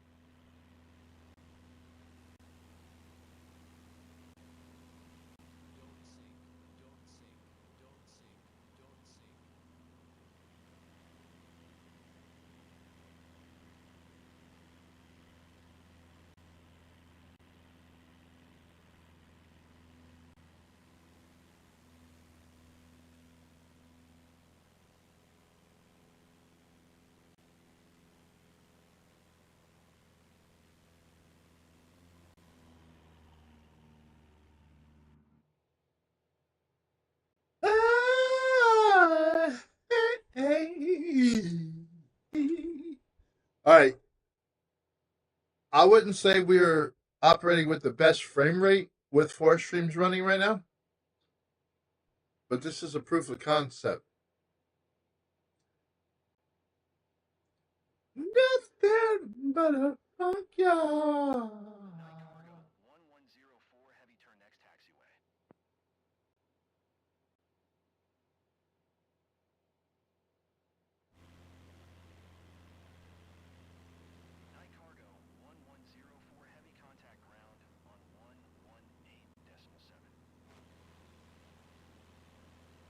All right. I wouldn't say we're operating with the best frame rate with 4 streams running right now, but this is a proof of concept. Nothing but a funk y'all.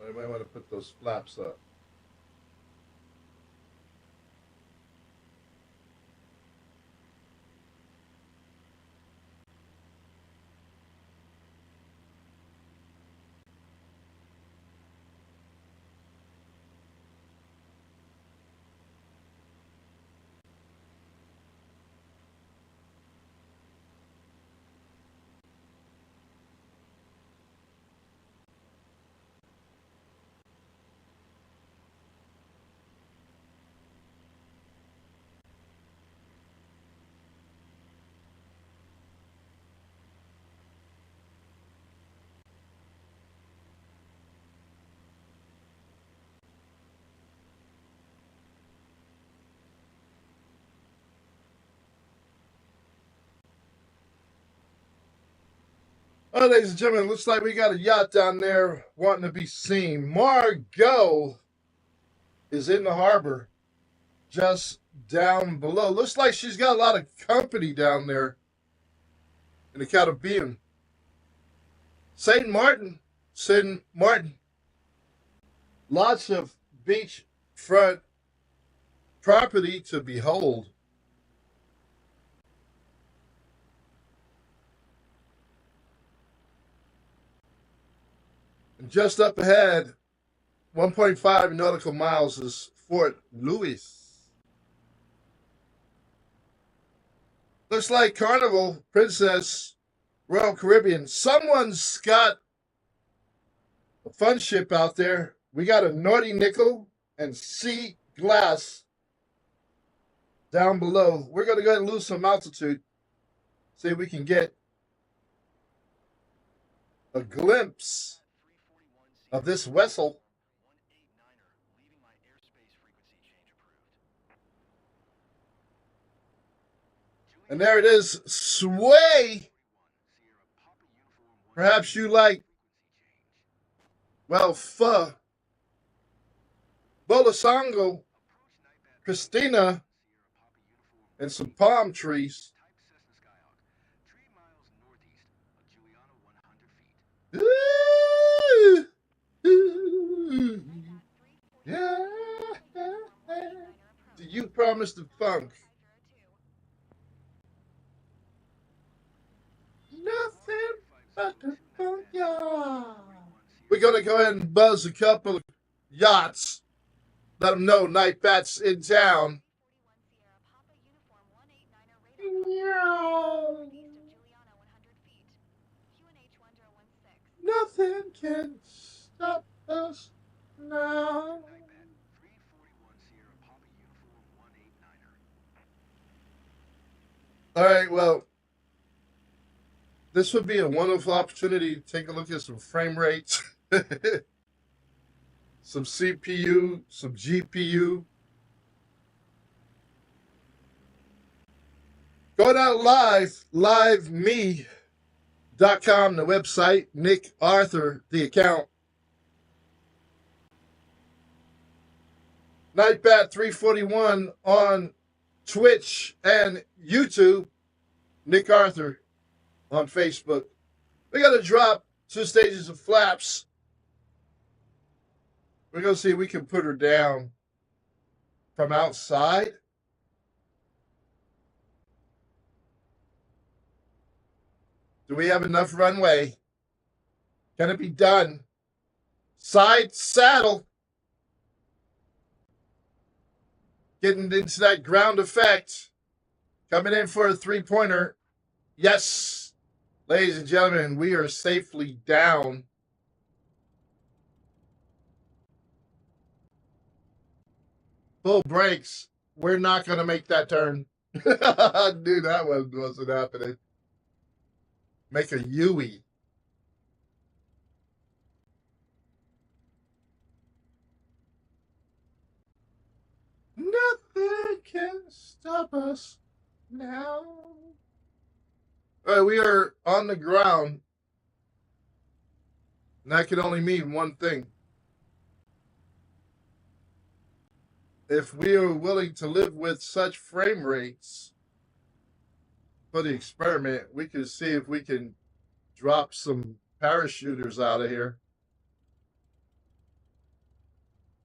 I might want to put those flaps up. Oh, ladies and gentlemen, looks like we got a yacht down there wanting to be seen. Margot is in the harbor just down below. Looks like she's got a lot of company down there in the Caribbean. St. Martin. Lots of beachfront property to behold. And just up ahead, 1.5 nautical miles, is Fort Lewis. Looks like Carnival, Princess, Royal Caribbean. Someone's got a fun ship out there. We got a Naughty Nickel and Sea Glass down below. We're going to go ahead and lose some altitude. See if we can get a glimpse of this vessel. And there it is, Sway. Perhaps you like, well, pho, Bolasango, Christina, and some palm trees. Ooh, ooh, yeah. Do you promise the funk? Nothing but the booyah. We're going to go ahead and buzz a couple of yachts. Let them know NightBat's in town. Nothing can stop us now. All right, well, this would be a wonderful opportunity to take a look at some frame rates, some CPU, some GPU. Go down liveme.com, the website, Nick Arthur, the account. NightBat341 on Twitch and YouTube. Nick Arthur on Facebook. We got to drop 2 stages of flaps. We're going to see if we can put her down from outside. Do we have enough runway? Can it be done? Side saddle. Getting into that ground effect. Coming in for a 3-pointer. Yes. Ladies and gentlemen, we are safely down. Full brakes. We're not going to make that turn. I knew that one wasn't happening. Make a Yui. Nothing can stop us now. All right, we are on the ground. And that can only mean one thing. If we are willing to live with such frame rates for the experiment, we can see if we can drop some parachuters out of here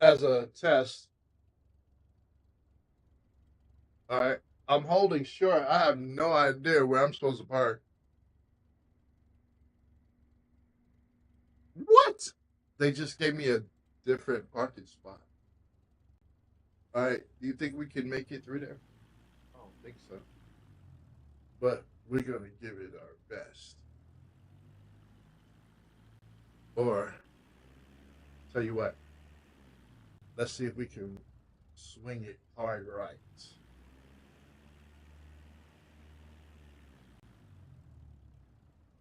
as a test. All right, I'm holding short. I have no idea where I'm supposed to park. What? They just gave me a different parking spot. All right, do you think we can make it through there? I don't think so. But we're going to give it our best. Or, tell you what, let's see if we can swing it hard right.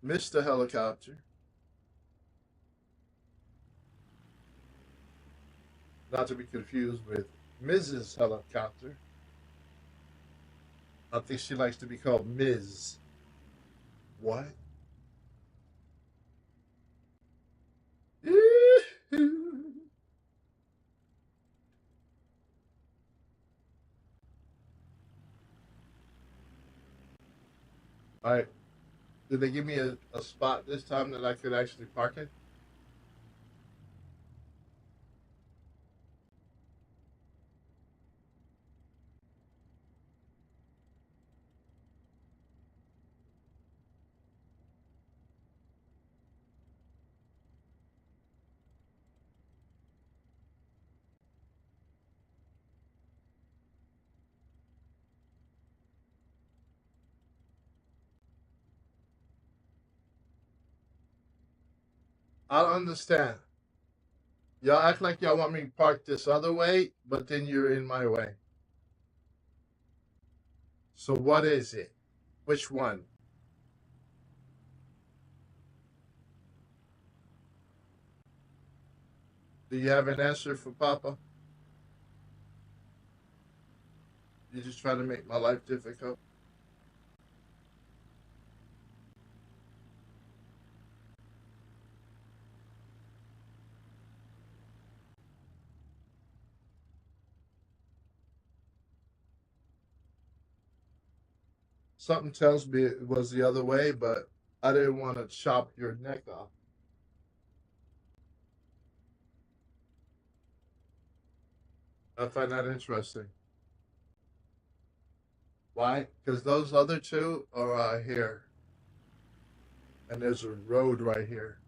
Mr. Helicopter. Not to be confused with Mrs. Helicopter. I think she likes to be called Ms. What? All right. Did they give me a spot this time that I could actually park it? I don't understand. Y'all act like y'all want me to park this other way, but then you're in my way. So what is it? Which one? Do you have an answer for Papa? You're just trying to make my life difficult? Something tells me it was the other way, but I didn't want to chop your neck off. I find that interesting. Why? Because those other two are here. and there's a road right here.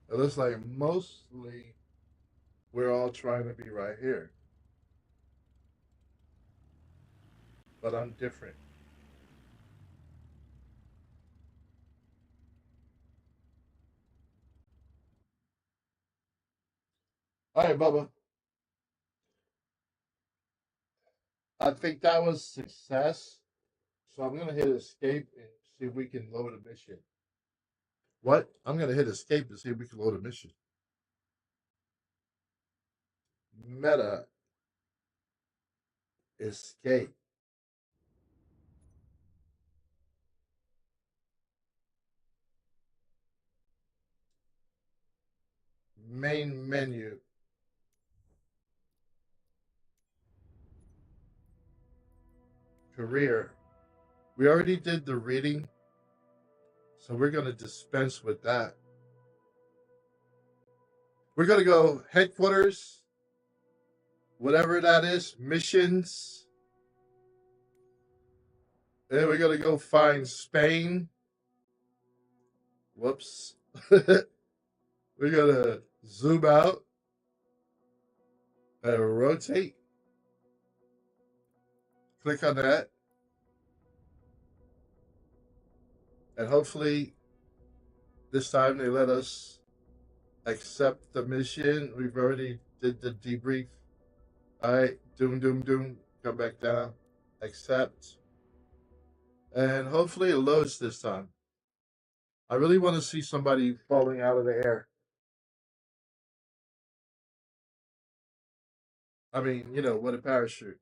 It looks like mostly we're all trying to be right here, but I'm different. All right, Bubba. I think that was success. So I'm gonna hit escape and see if we can load a mission. What? I'm gonna hit escape and see if we can load a mission. Meta escape. Main menu. Career. We already did the reading, so we're gonna dispense with that. We're gonna go headquarters, whatever that is, missions. Then we're gonna go find Spain. Whoops. We're gonna zoom out and rotate. Click on that. And hopefully this time they let us accept the mission. We've already did the debrief. All right, doom. Come back down. Accept. And hopefully it loads this time. I really want to see somebody falling out of the air. I mean, with a parachute.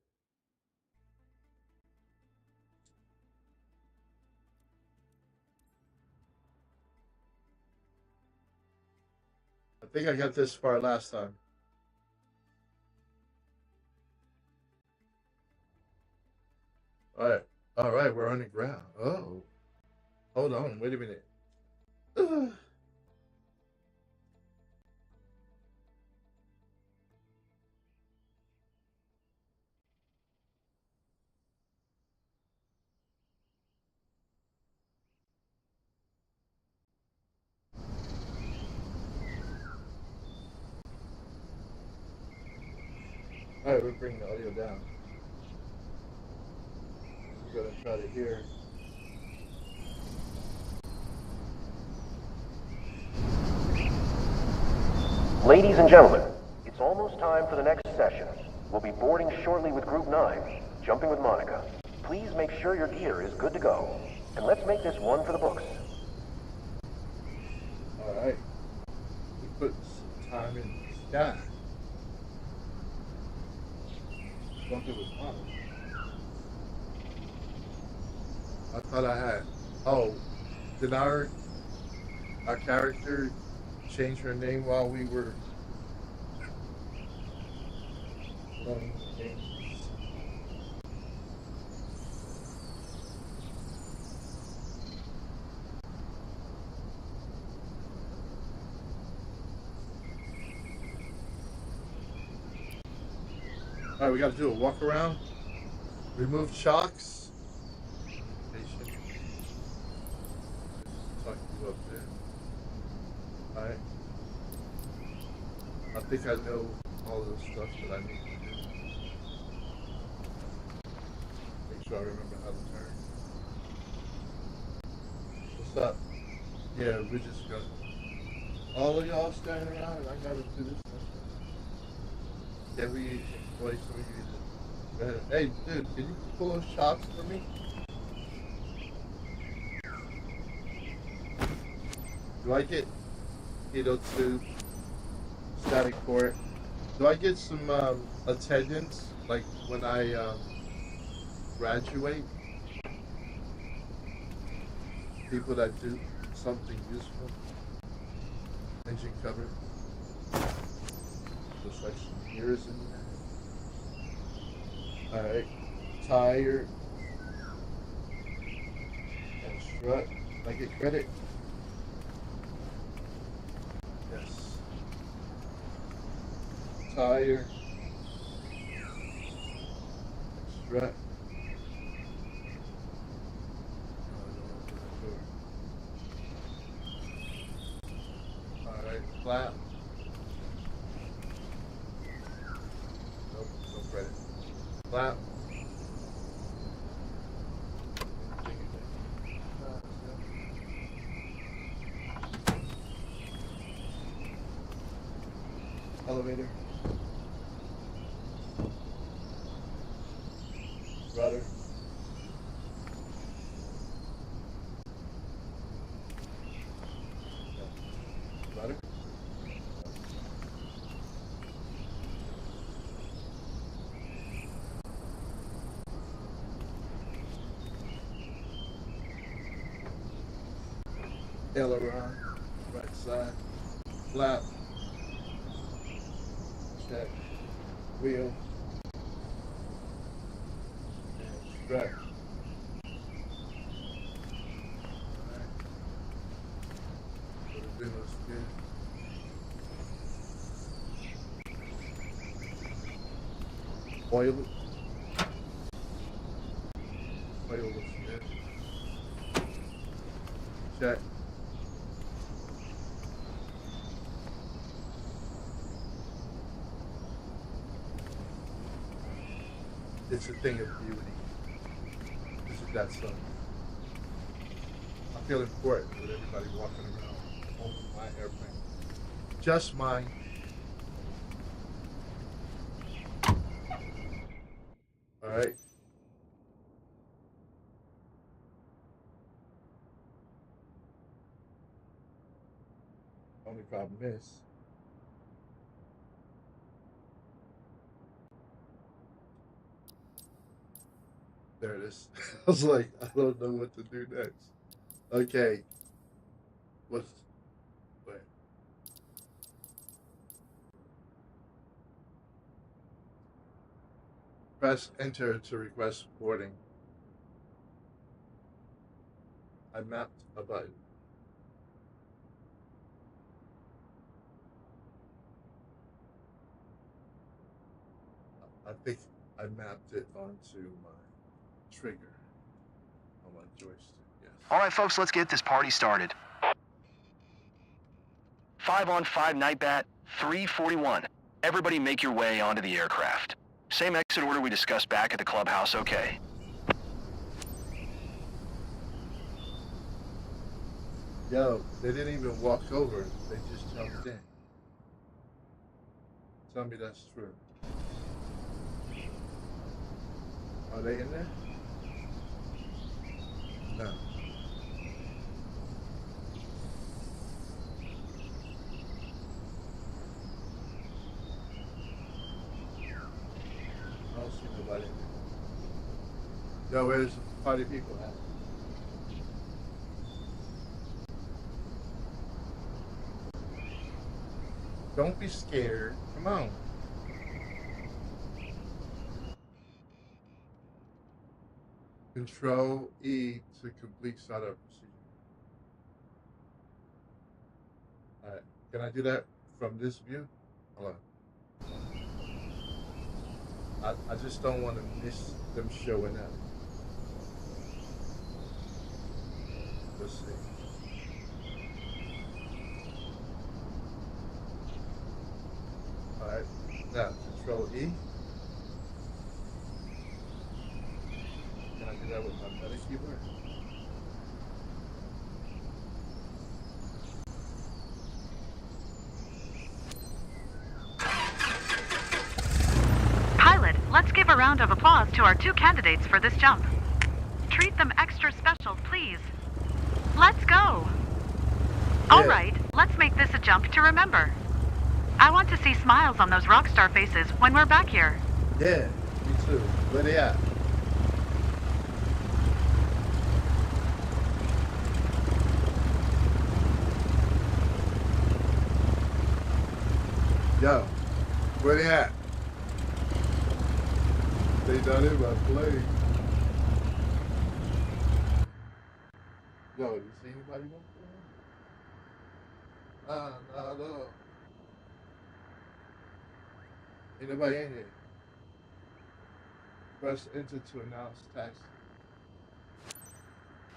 I think I got this far last time. All right, we're on the ground. Oh, hold on, wait a minute. All right, we're bringing the audio down. We're gonna try to hear. Ladies and gentlemen, it's almost time for the next session. We'll be boarding shortly with Group 9, jumping with Monica. Please make sure your gear is good to go. And let's make this one for the books. All right. We put some time in the sky. Jumping with Monica. I thought I had. Oh, did our character change her name while we were playing the game? All right, we got to do a walk around. Remove shocks. Talk to you up there. All right. I think I know all the stuff that I need to do. Make sure I remember how to turn. What's up? Yeah, we're just gonna. All of y'all standing around, and I gotta do this. Can we employ some of you to? Hey, dude, can you pull those shocks for me? Do I get Keto 2, static port? Do I get some attendance, like when I graduate? People that do something useful? Engine cover. Just like some gears in there. Alright. Tire. And strut. I get credit? Yes. Tire. Strut. Clap. Nope, no credit. Clap. Elevator. Rudder. Rudder. Aileron. Right side. Flap. Check. Wheel. And stretch. Oil it. Oil looks good. Check. It's a thing of beauty. This is that song. I feel important with everybody walking around on my airplane. Just mine. All right. Only problem is, there it is. I was like, I don't know what to do next. Okay. Wait. Press enter to request boarding. I mapped a button. I think I mapped it onto my trigger on my joystick. Yes. All right, folks, let's get this party started. 5-on-5 NightBat341. Everybody make your way onto the aircraft. Same exit order we discussed back at the clubhouse, okay? Yo, they didn't even walk over. They just jumped in. Tell me that's true. Are they in there? No. I don't see nobody in there. Yo, where's the party people at? Don't be scared. Come on. Control E to complete startup procedure. All right. Can I do that from this view? Hold on. I just don't want to miss them showing up. Let's see. All right. Now, Control E. Can I do that with my meta keyboard? Pilot, let's give a round of applause to our two candidates for this jump. Treat them extra special, please. Let's go. All right, let's make this a jump to remember. I want to see smiles on those rock star faces when we're back here. Yeah, me too. Where they at? Yo, where they at? They done in my plane. Yo, you see anybody up there? No. Ain't nobody in here. Press enter to announce taxi.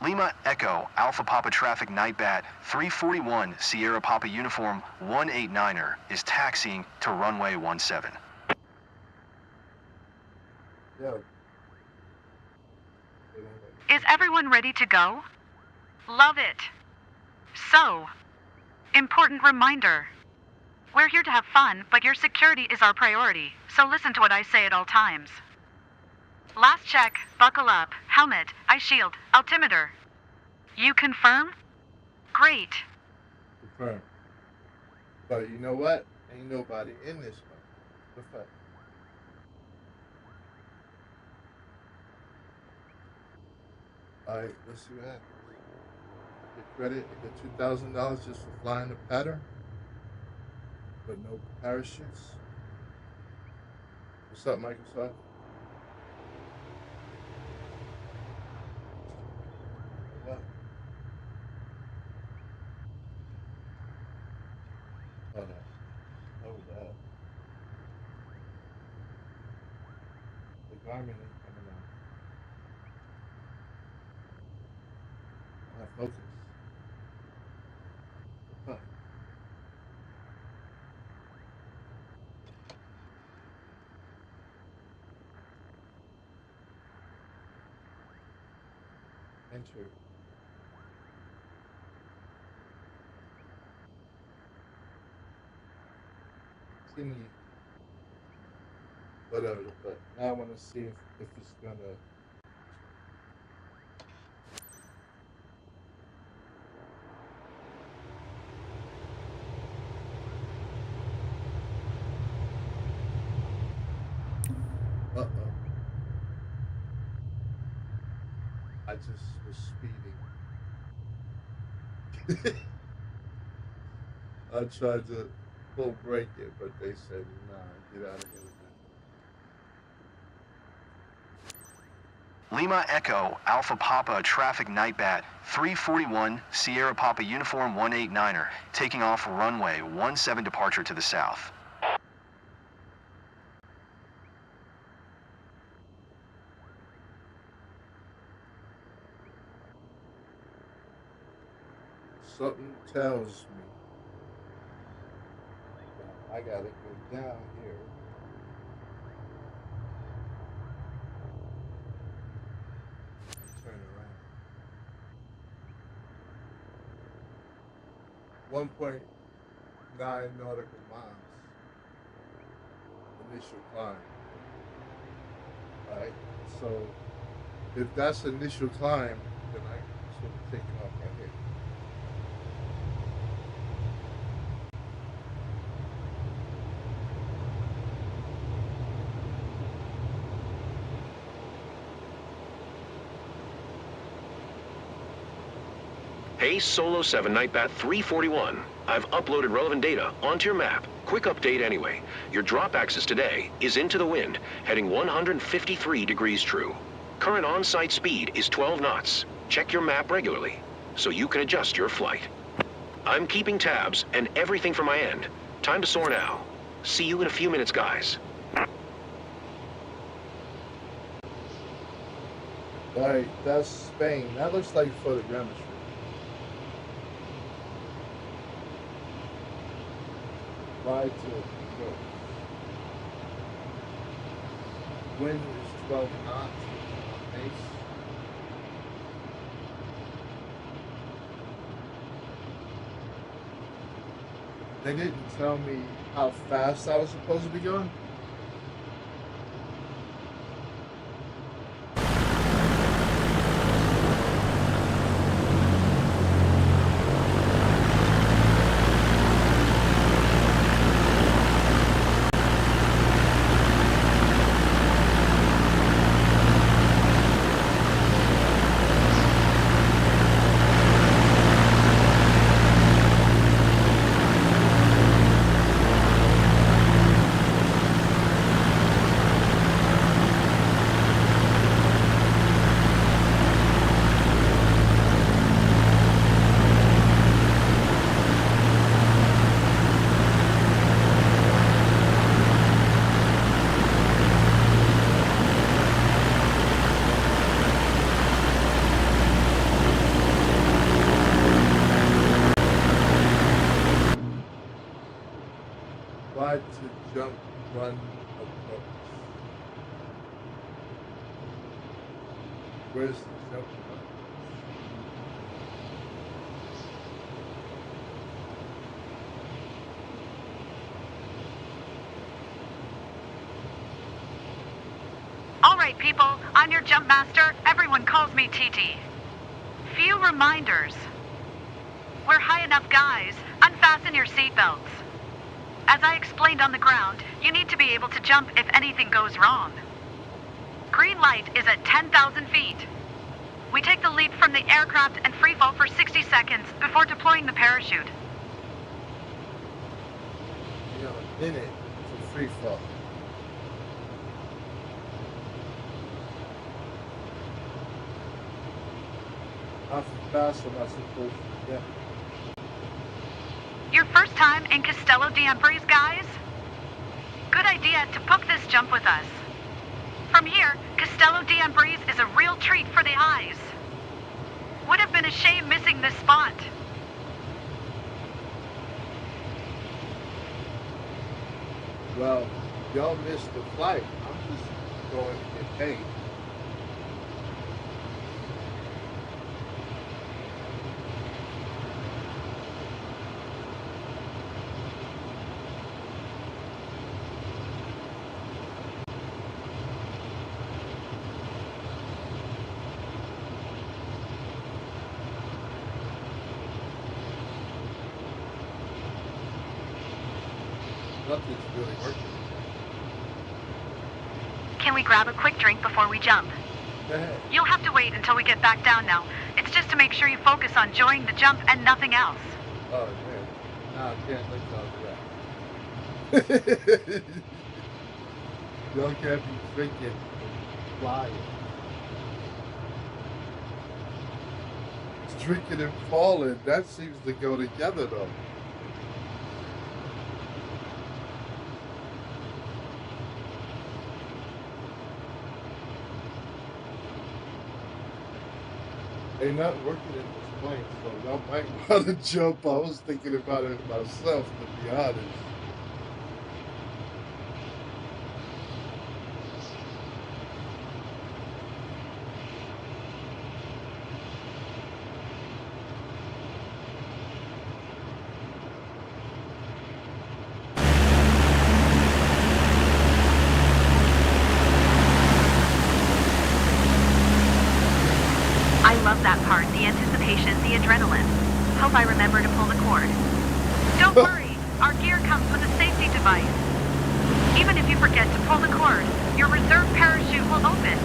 Lima Echo Alpha Papa Traffic NightBat341 Sierra Papa Uniform 189er is taxiing to runway 17. Yeah. Is everyone ready to go? Love it. So, important reminder. We're here to have fun, but your security is our priority, so listen to what I say at all times. Last check, buckle up, helmet, eye shield, altimeter. You confirm? Great. Confirm. But you know what? Ain't nobody in this one. The fuck? Alright, let's see what happens. Get credit, get $2,000 just for flying the pattern, but no parachutes. What's up, Microsoft? What? Hold on. Hold up. The Garmin ain't coming on. Focus. Huh. Enter. Continue. Whatever, but now I want to see if it's gonna. Uh-oh. I just was speeding. I tried to full break it, but they said, nah, get out of here with that. Lima Echo Alpha Papa Traffic NightBat341 Sierra Papa Uniform 189er taking off runway 17 departure to the south. Something tells me I gotta go down here. Turn around. 1.9 nautical miles. Initial climb. Alright, so if that's initial climb, then I sort of taking off right here. Hey, Solo 7 NightBat341. I've uploaded relevant data onto your map. Quick update anyway. Your drop axis today is into the wind, heading 153 degrees true. Current on-site speed is 12 knots. Check your map regularly so you can adjust your flight. I'm keeping tabs and everything from my end. Time to soar now. See you in a few minutes, guys. Alright, that's Spain. That looks like photogrammetry. Fly to go. Wind is 12 knots on base. They didn't tell me how fast I was supposed to be going. run approach. Where's the jump run? All right, people, I'm your jump master. Everyone calls me TT. Few reminders. We're high enough, guys. Unfasten your seatbelts. As I explained on the ground, you need to be able to jump if anything goes wrong. Green light is at 10,000 feet. We take the leap from the aircraft and free fall for 60 seconds before deploying the parachute. You got a minute to free fall. How fast am I supposed to get? Your first time in Castello de Ambris, guys? Good idea to book this jump with us. From here, Castello de Ambris is a real treat for the eyes. Would have been a shame missing this spot. Well, y'all missed the flight. I'm just going to get paid. Nothing's really working. Can we grab a quick drink before we jump? Go ahead. You'll have to wait until we get back down now. It's just to make sure you focus on enjoying the jump and nothing else. Oh, man. Nah, I can't let y'all do that. Y'all can't be drinking and flying. Drinking and falling, that seems to go together, though. Ain't not working in this plane, so y'all might want to jump. I was thinking about it myself, to be honest. I love that part, the anticipation, the adrenaline. Hope I remember to pull the cord. Don't worry, our gear comes with a safety device. Even if you forget to pull the cord, your reserve parachute will open.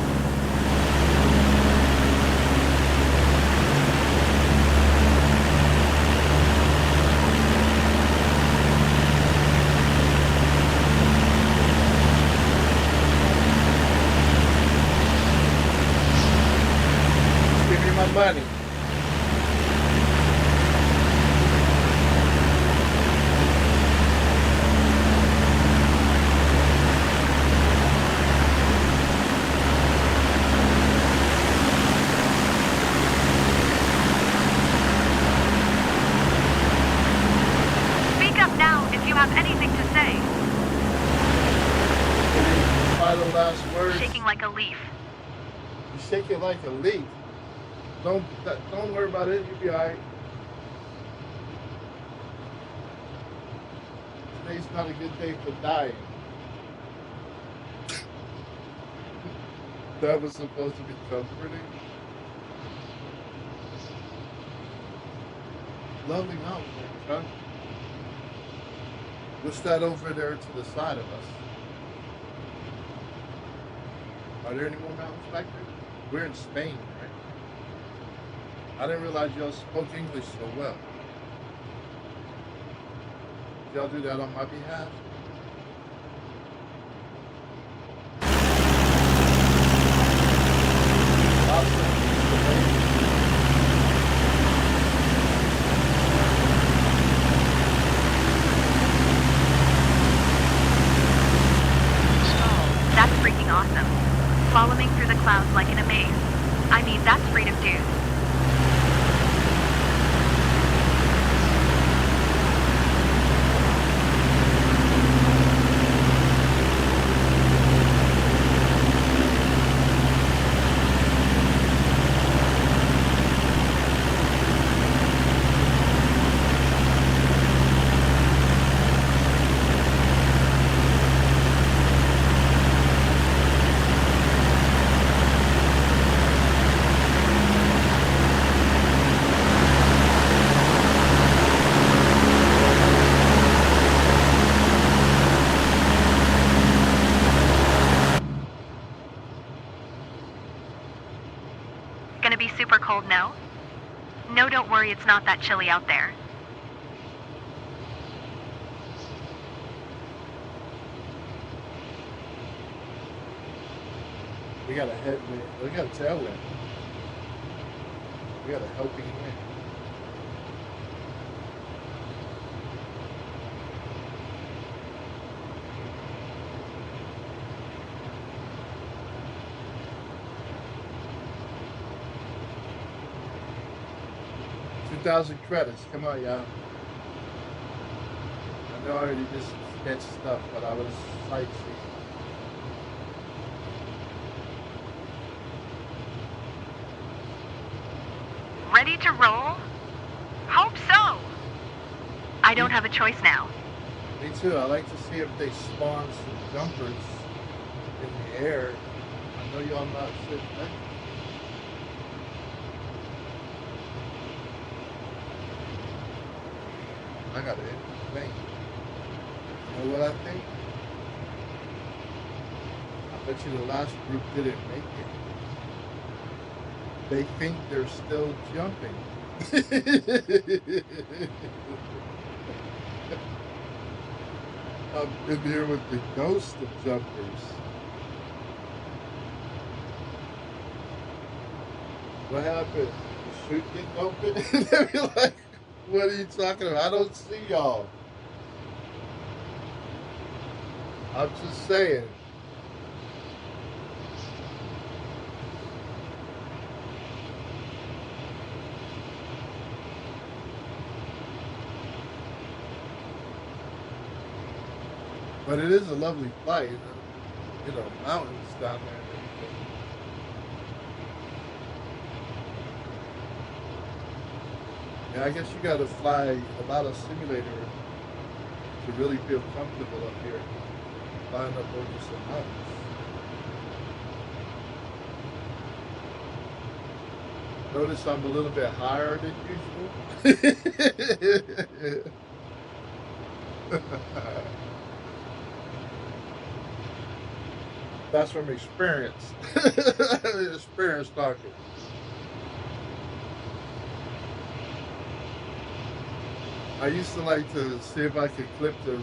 Give me my money. Speak up now if you have anything to say. Final last words. Shaking like a leaf. You shake it like a leaf. Don't worry about it. You'll be alright. Today's not a good day for dying. That was supposed to be comforting. Lovely mountains, huh? What's that over there to the side of us? Are there any more mountains back there? We're in Spain, right? I didn't realize y'all spoke English so well. Did y'all do that on my behalf? That's freaking awesome. Following through the clouds like in a maze. I mean, that's freedom, dude. gonna be super cold, no? No, don't worry, it's not that chilly out there. We got a headwind. We got a tailwind. We got a helping wind. $2,000 credits. Come on, y'all. I know I already did some sketch stuff, but I was sightseeing. Ready to roll? Hope so. I don't have a choice now. Me too. I like to see if they spawn some jumpers in the air. I know y'all not sitting there. I got it. Think. You know what I think? I bet you the last group didn't make it. They think they're still jumping. I'm in here with the ghost of jumpers. What happened? The chute didn't open? They'd be like, what are you talking about? I don't see y'all. I'm just saying. But it is a lovely flight, you know, mountains down there and everything. Yeah, I guess you got to fly a lot of simulator to really feel comfortable up here, flying up over some mountains. Notice I'm a little bit higher than usual. That's from experience. Experience talking. I used to like to see if I could clip the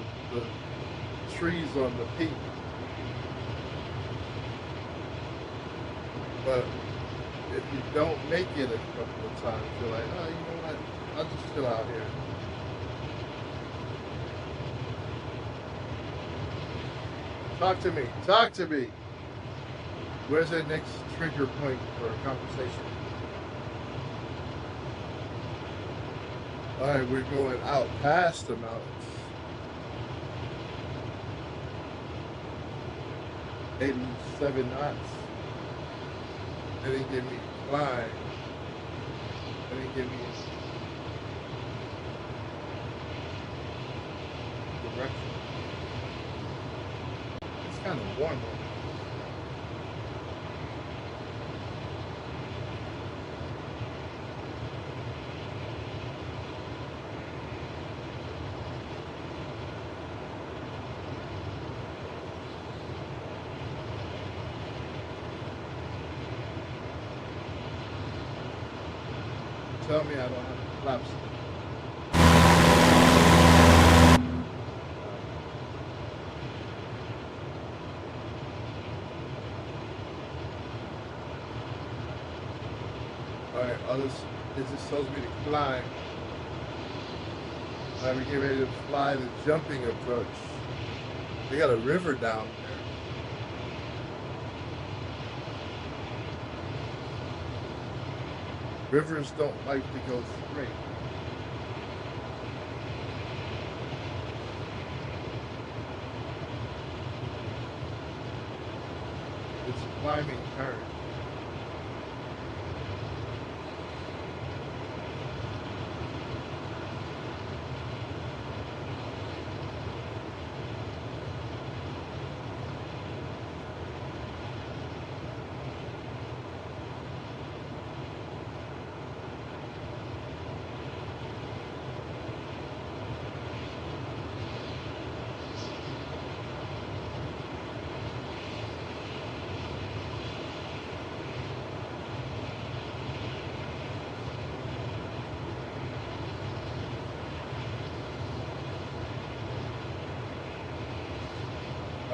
trees on the peak. But if you don't make it a couple of times, you're like, oh, you know what? I'll just chill out here. Talk to me. Talk to me. Where's that next trigger point for a conversation? All right, we're going out past the mountains. 87 knots. They didn't give me flying. They didn't give me direction. It's kind of warm though. Tell me I don't have to collapse. Alright, others, it just tells me to climb. Alright, we get ready to fly the jumping approach. They got a river down there. Rivers don't like to go straight. It's a climbing current.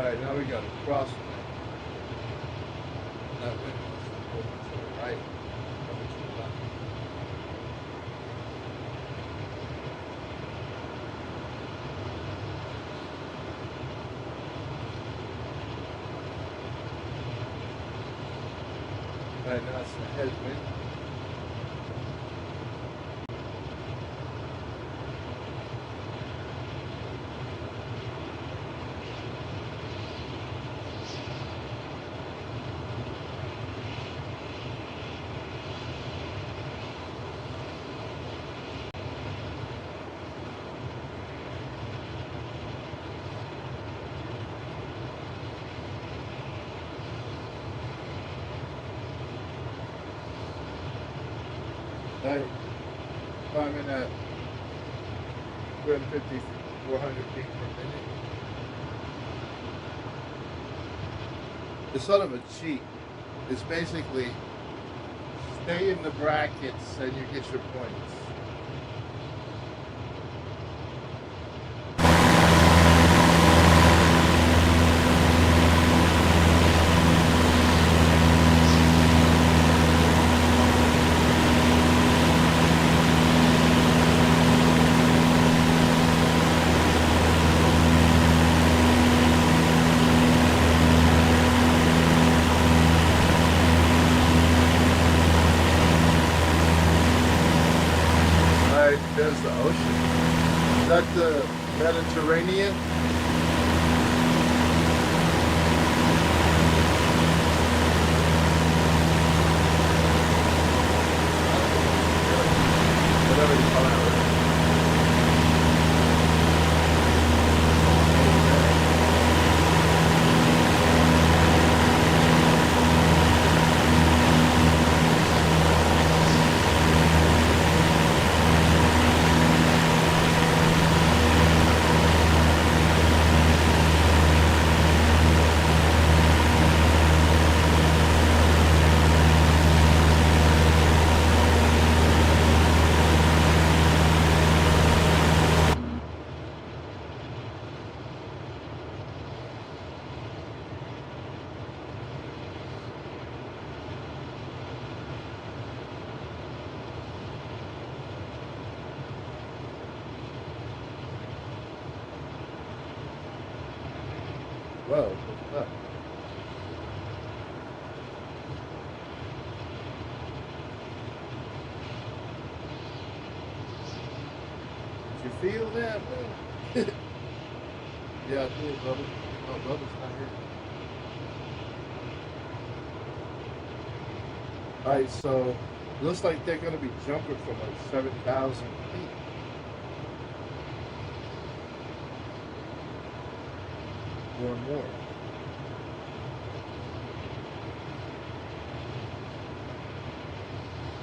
Alright, now we got a crosswind. That wind wants to go to the right, coming to the left. Alright, now it's the headwind. Right, climbing at 250, 400 feet per minute. It's sort of a cheat. It's basically stay in the brackets and you get your points. There's the ocean. Is that the Mediterranean? Whatever you call it. Whoa, what's up? Did you feel that, man? Yeah, I did, brother. My brother's not here. Alright, so looks like they're gonna be jumping from like 7,000 feet. More and more.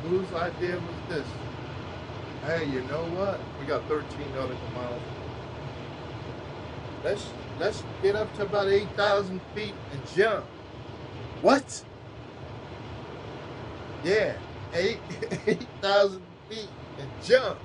Whose idea was this? Hey, you know what? We got 13 nautical miles. Let's get up to about 8,000 feet and jump. What? Yeah, 8,000 feet and jump.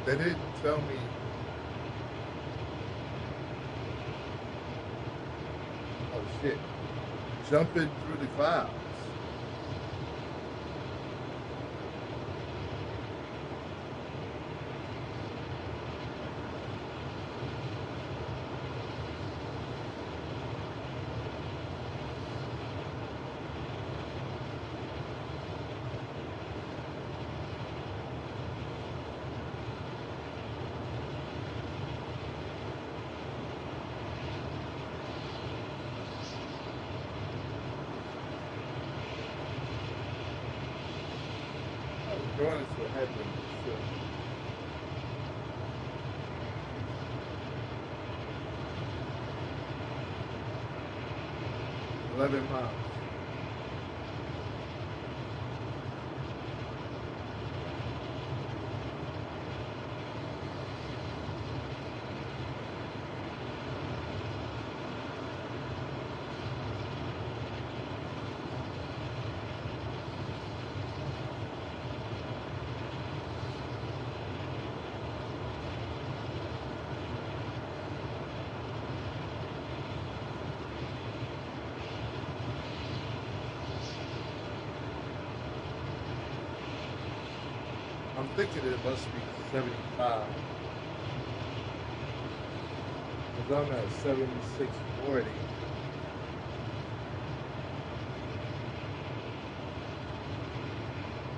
They didn't tell me. Oh shit. Jumping through the clouds. Going into a headwind, sure. $11 miles. I'm thinking it must be 75. Because I'm at 7640.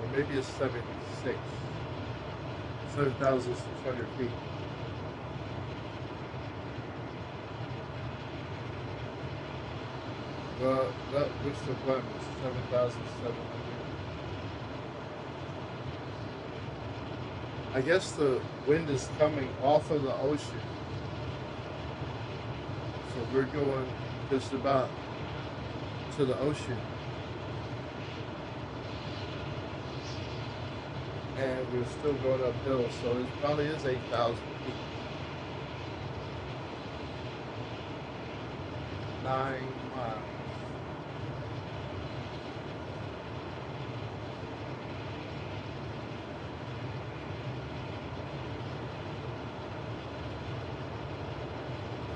Or maybe it's 76. 7,600 feet. Well, that looks the button is 7,700. I guess the wind is coming off of the ocean. So we're going just about to the ocean. And we're still going uphill, so it probably is 8,000 feet. 9 miles.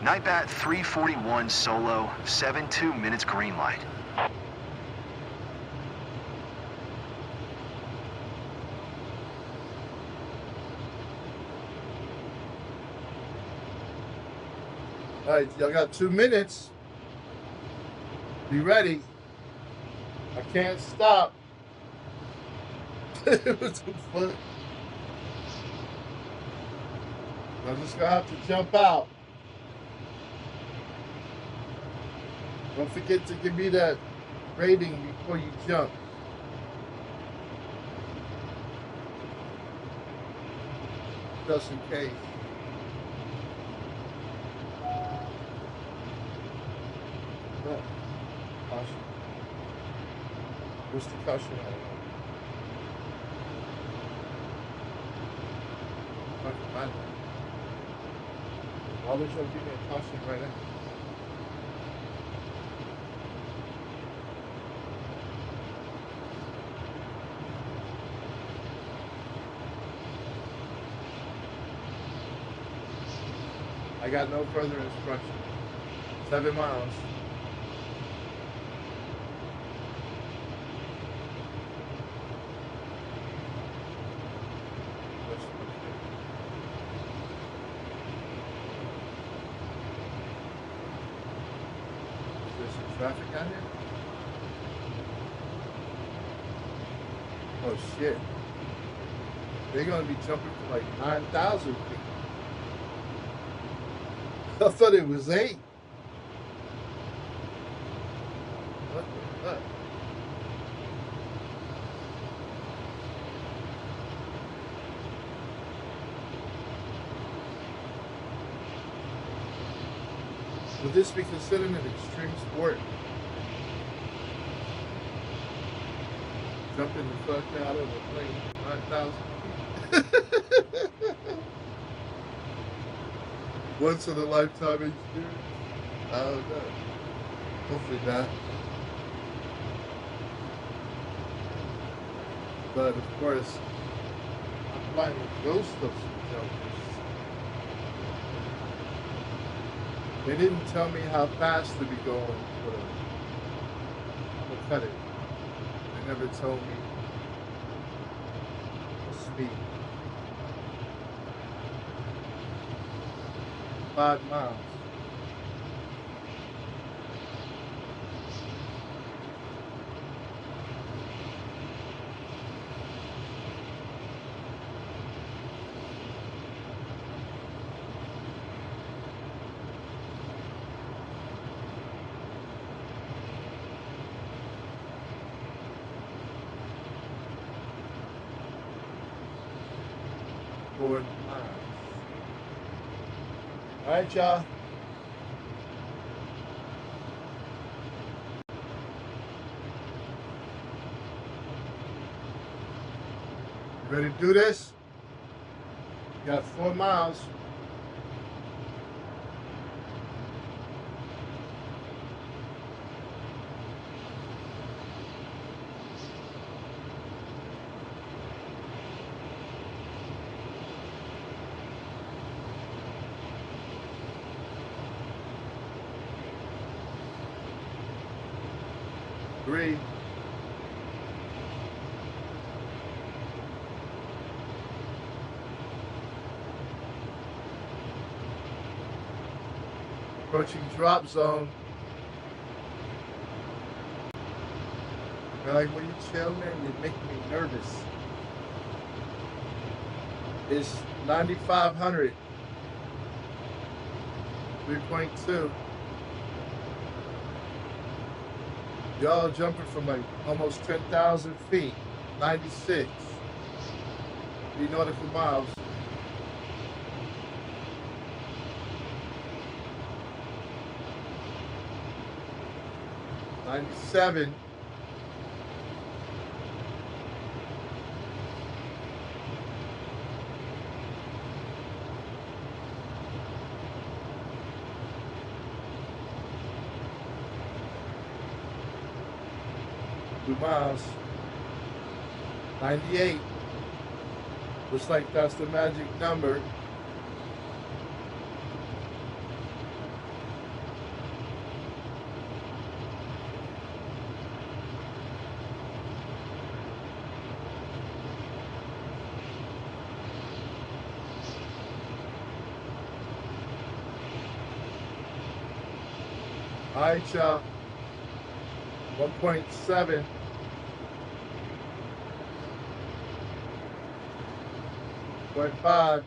NightBat341 solo, 7-2 minutes green light. All right, y'all got 2 minutes. Be ready. I can't stop. What the fuck? I'm just gonna have to jump out. Don't forget to give me that rating before you jump. Just in case. Oh, caution. Where's the caution at? Fucking find that. Why would y'all give me a caution right now? I got no further instruction. 7 miles. Is there some traffic out here? Oh shit. They're gonna be jumping to like 9,000 feet. I thought it was 8. What the fuck? Would this be considered an extreme sport? Jumping the fuck out of a plane 9,000 feet. Once in a lifetime experience? I don't know. Hopefully not. But of course, I'm finding ghost of some jumpers. They didn't tell me how fast to be going for cut it. They never told me the speed. 5 miles. All right, y'all. Ready to do this? You got 4 miles. Approaching drop zone. They're like, will you chill, man? You're making me nervous. It's 9,500. 3.2. Y'all jumping from like almost 10,000 feet. 96. 3 nautical miles. $97. Miles. 98. Looks like that's the magic number. All right, y'all. 1.7. 0.5.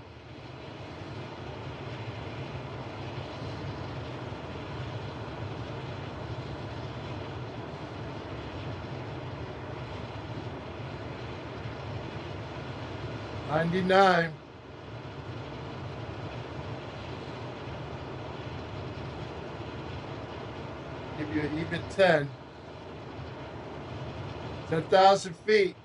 $99. Give you an even 10. 10,000 feet.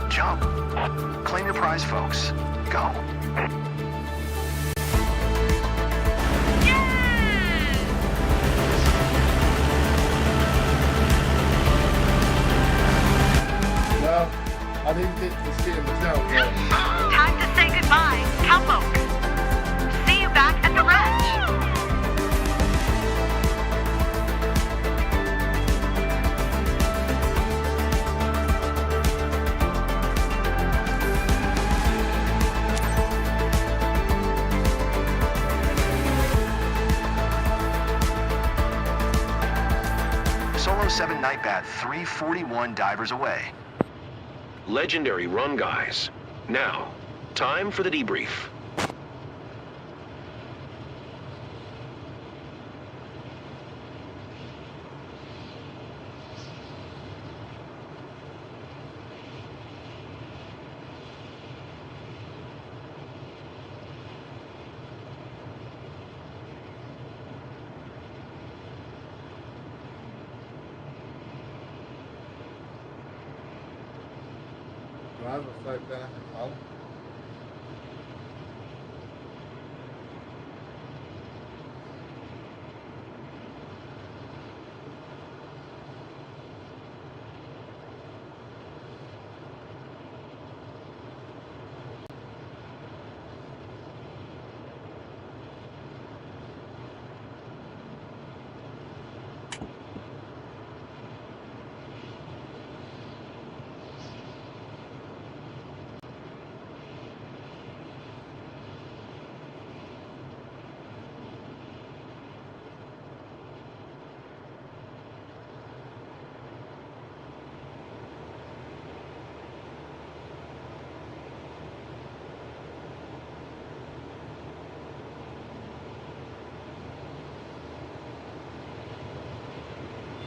Jump. Claim your prize, folks. Go. Well, I didn't get to see him jump yet. Time to say goodbye, cowpoke. See you back at the ranch. Solo 7 NightBat341 divers away. Legendary run, guys. Now, time for the debrief. Do I have a flight back in Holland?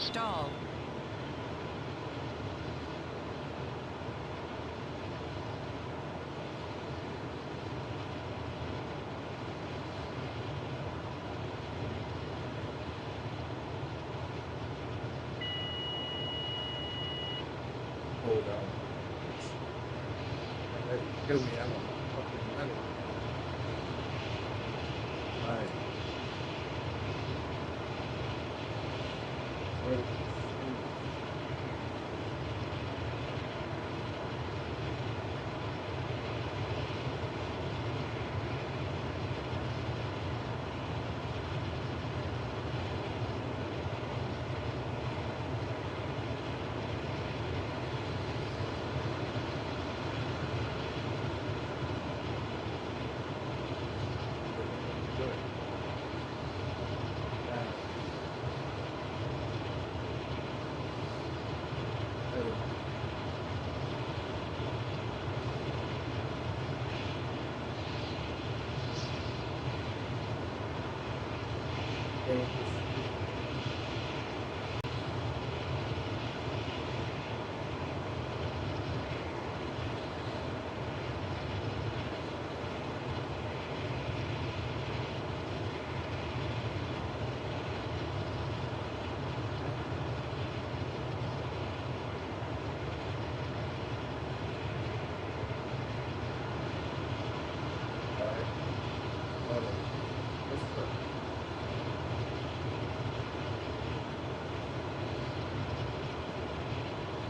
Stall. Hold on. Kill me, I'm a fucking money. Right.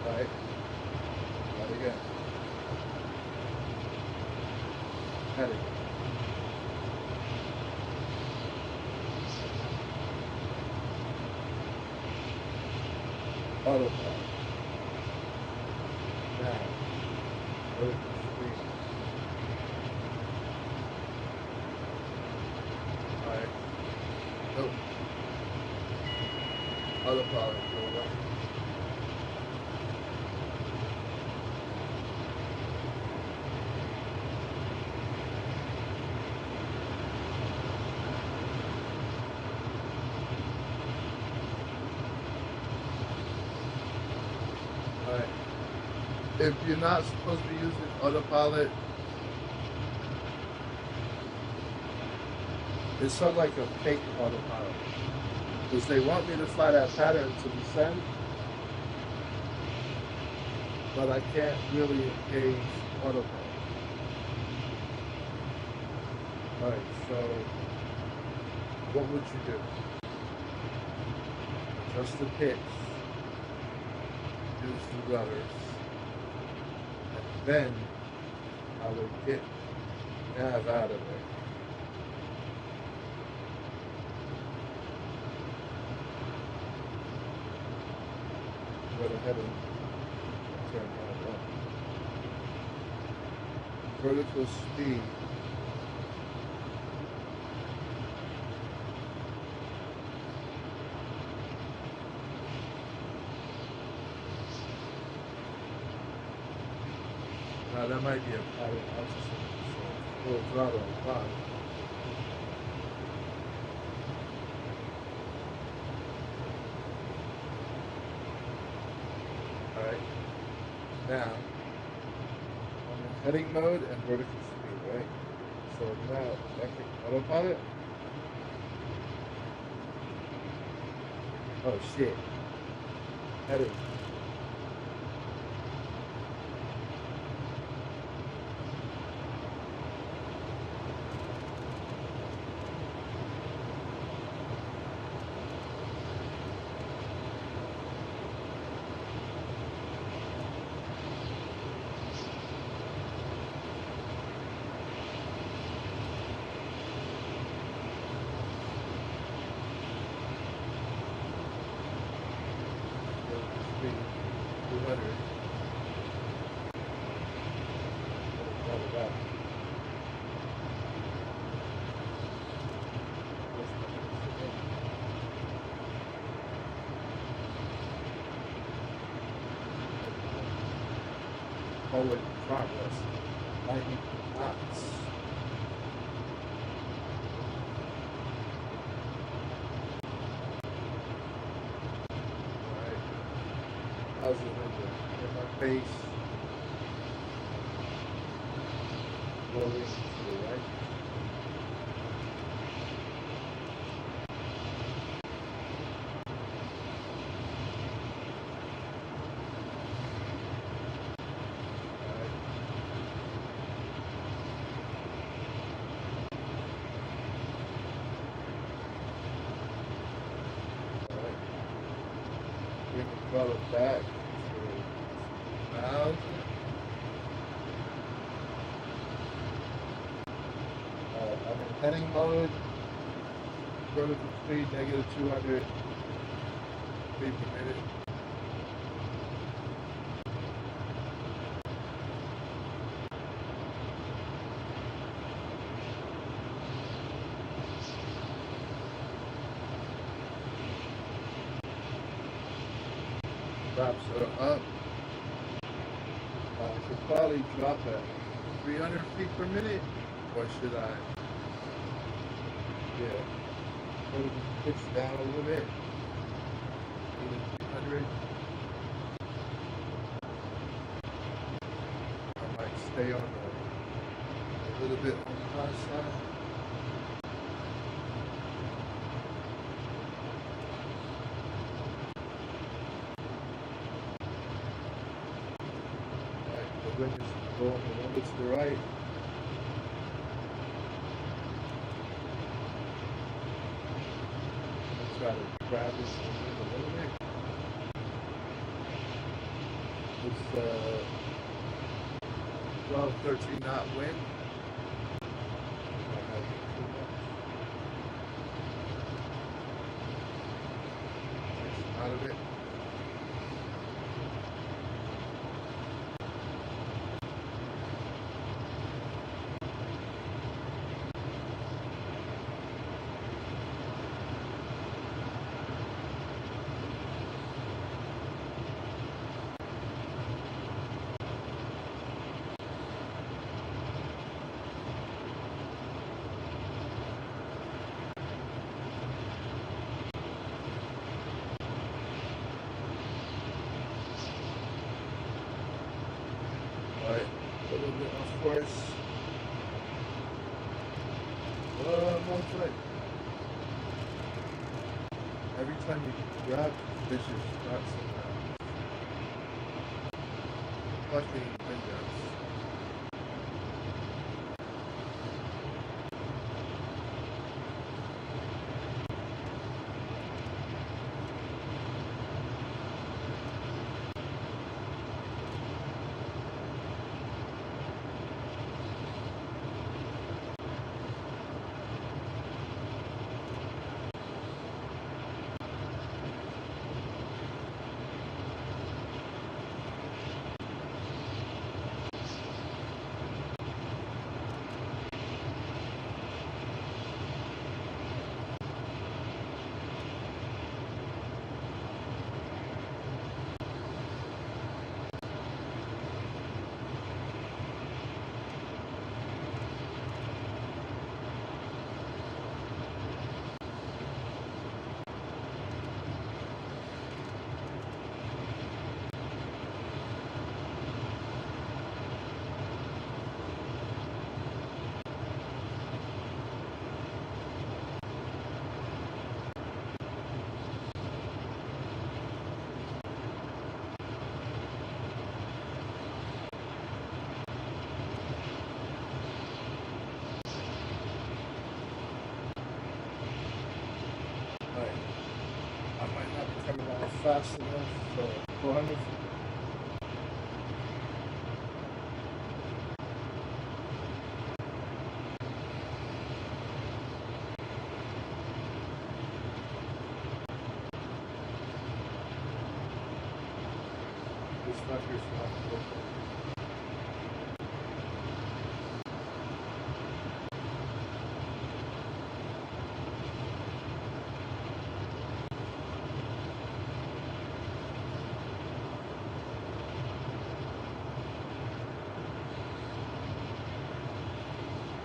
Right. Right again. Heading. Autopilot. Now. Vertical speed. Alright. Nope. Autopilot. Go left. Alright. If you're not supposed to be using autopilot, it's sort of like a fake autopilot. Because they want me to fly that pattern to descend, but I can't really engage autopilot. Alright, so what would you do? Adjust the pitch, use the rudders, and then I would get nav out of it. Go ahead and turn that up. Vertical speed. Now that might be a pattern altitude, so full throttle on 5. Alright. Now I'm in heading mode and vertical speed, right? So now electric autopilot. Oh shit. Heading. Forward progress, 90 knots. pace. Rolling to the right. Throttle back to 1,000. I'm in heading mode. Vertical speed negative 200 feet per minute. Drops are up. I should probably drop at 300 feet per minute, or should I? Yeah. Maybe pitch down a little bit. Maybe 300. I might stay on a little bit on the high side. The wind is blowing a little bit to the right. I'll try to grab this wind a little bit. It's 12, 13 knot wind. Out of it. A little bit off course. 1 foot. Every time you grab the fish, it starts plucking windows. Coming out fast enough for 400. This fucker's not local.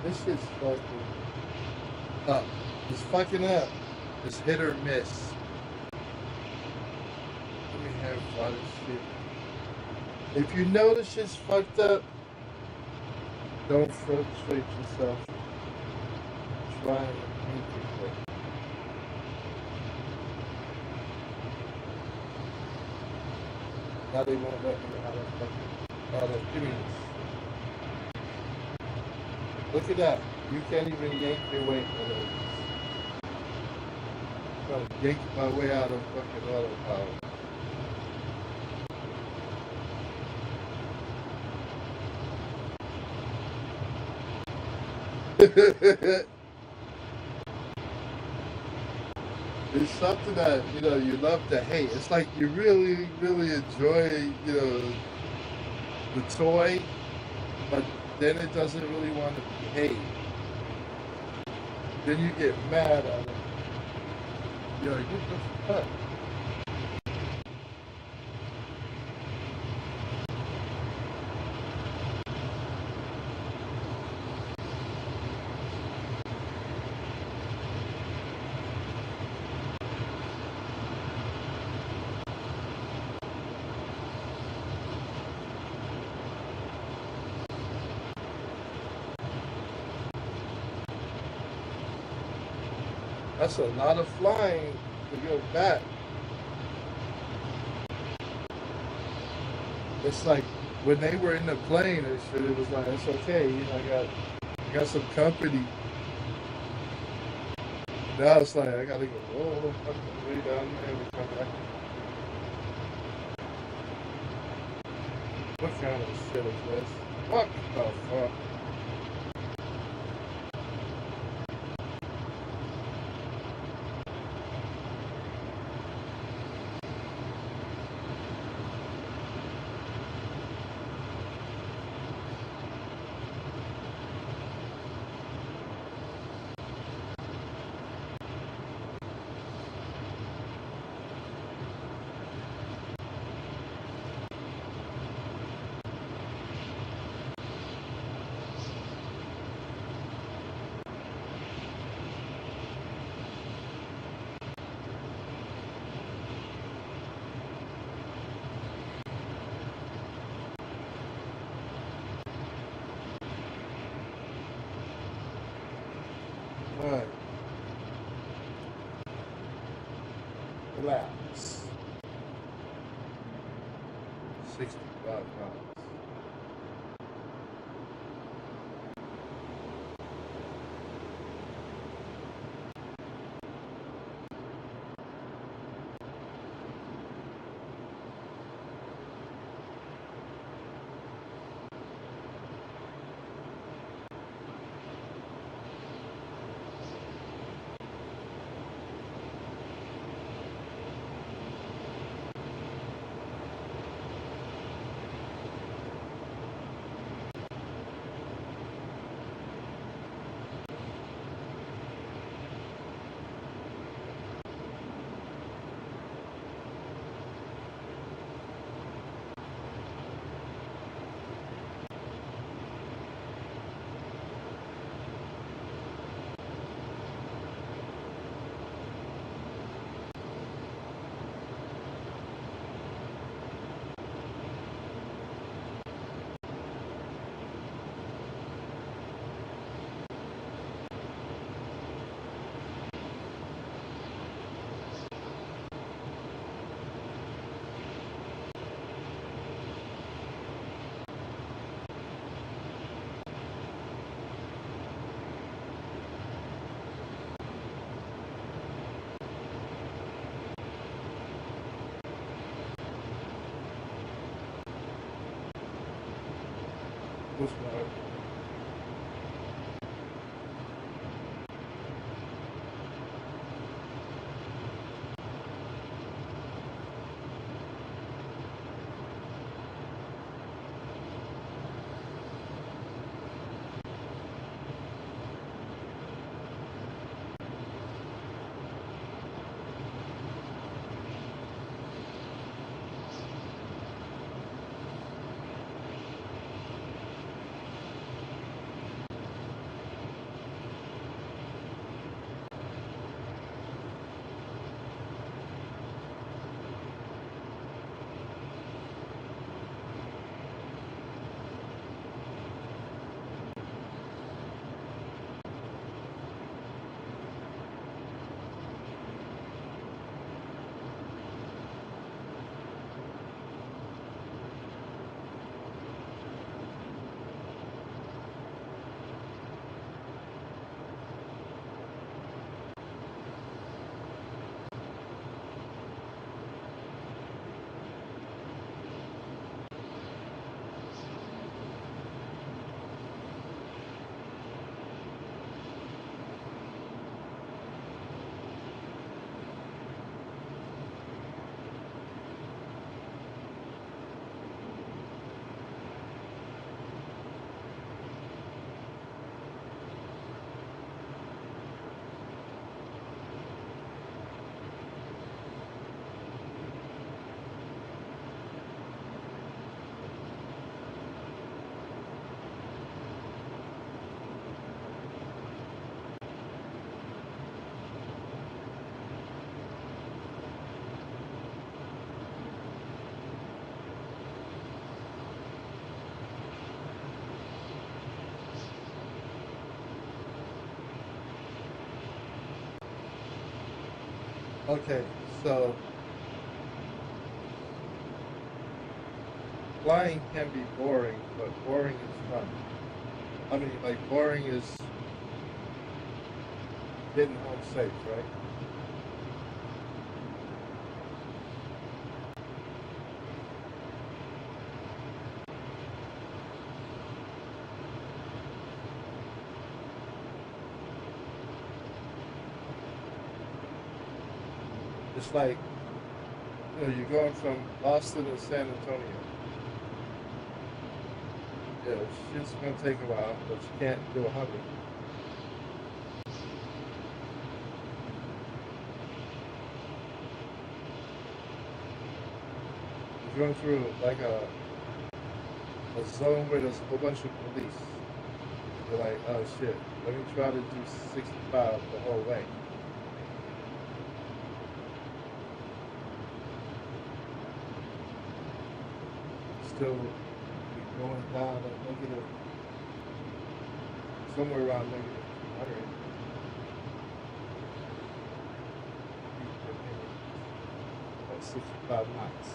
This shit's fucking up. It's fucking up. It's hit or miss. Let me have fun as shit. If you notice shit's fucked up, don't frustrate yourself. Try and make it work. Now they won't let me out of give me this. Look at that. You can't even yank your way out of this. I'm trying to yank my way out of fucking autopilot. It's something that, you know, you love to hate. It's like you really, really enjoy, you know, the toy, but then it doesn't really want to behave. Then you get mad at it. You're like, what the fuck? That's a lot of flying to go back. It's like when they were in the plane and shit, it was like, it's okay, you know, I got some company. Now it's like I gotta go all the fucking way down there and come back. What kind of shit is this? What the fuck? Alright. Relax. 65 pounds. What's my Okay, so flying can be boring, but boring is fun. I mean, like, boring is getting home safe, right? It's like, you know, you're going from Boston to San Antonio. Yeah, shit's gonna take a while, but you can't do 100. You're going through like a zone where there's a whole bunch of police. You're like, oh shit, let me try to do 65 the whole way. Still be going down at negative, somewhere around negative 200. About 65 knots.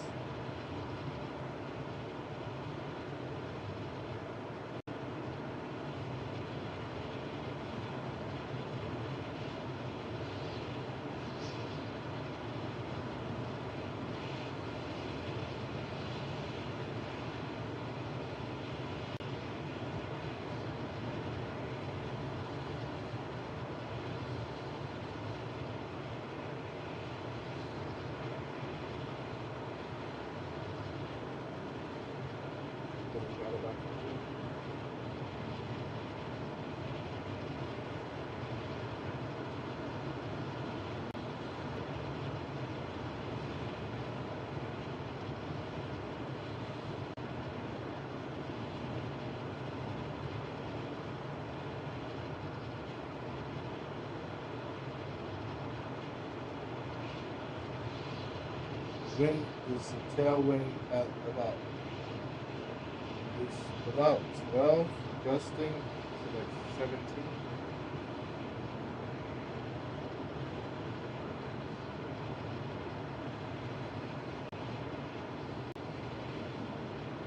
Wind is a tailwind at about, it's about 12, gusting to like 17.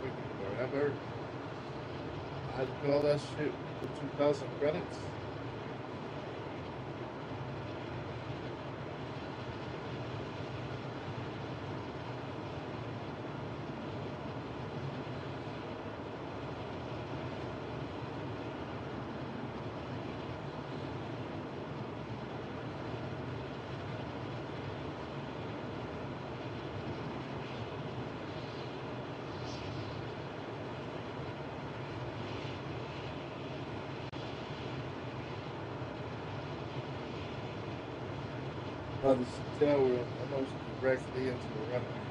Taking forever. I'd call that shit for 2,000 credits. Now this tail wheel almost directly into the runway.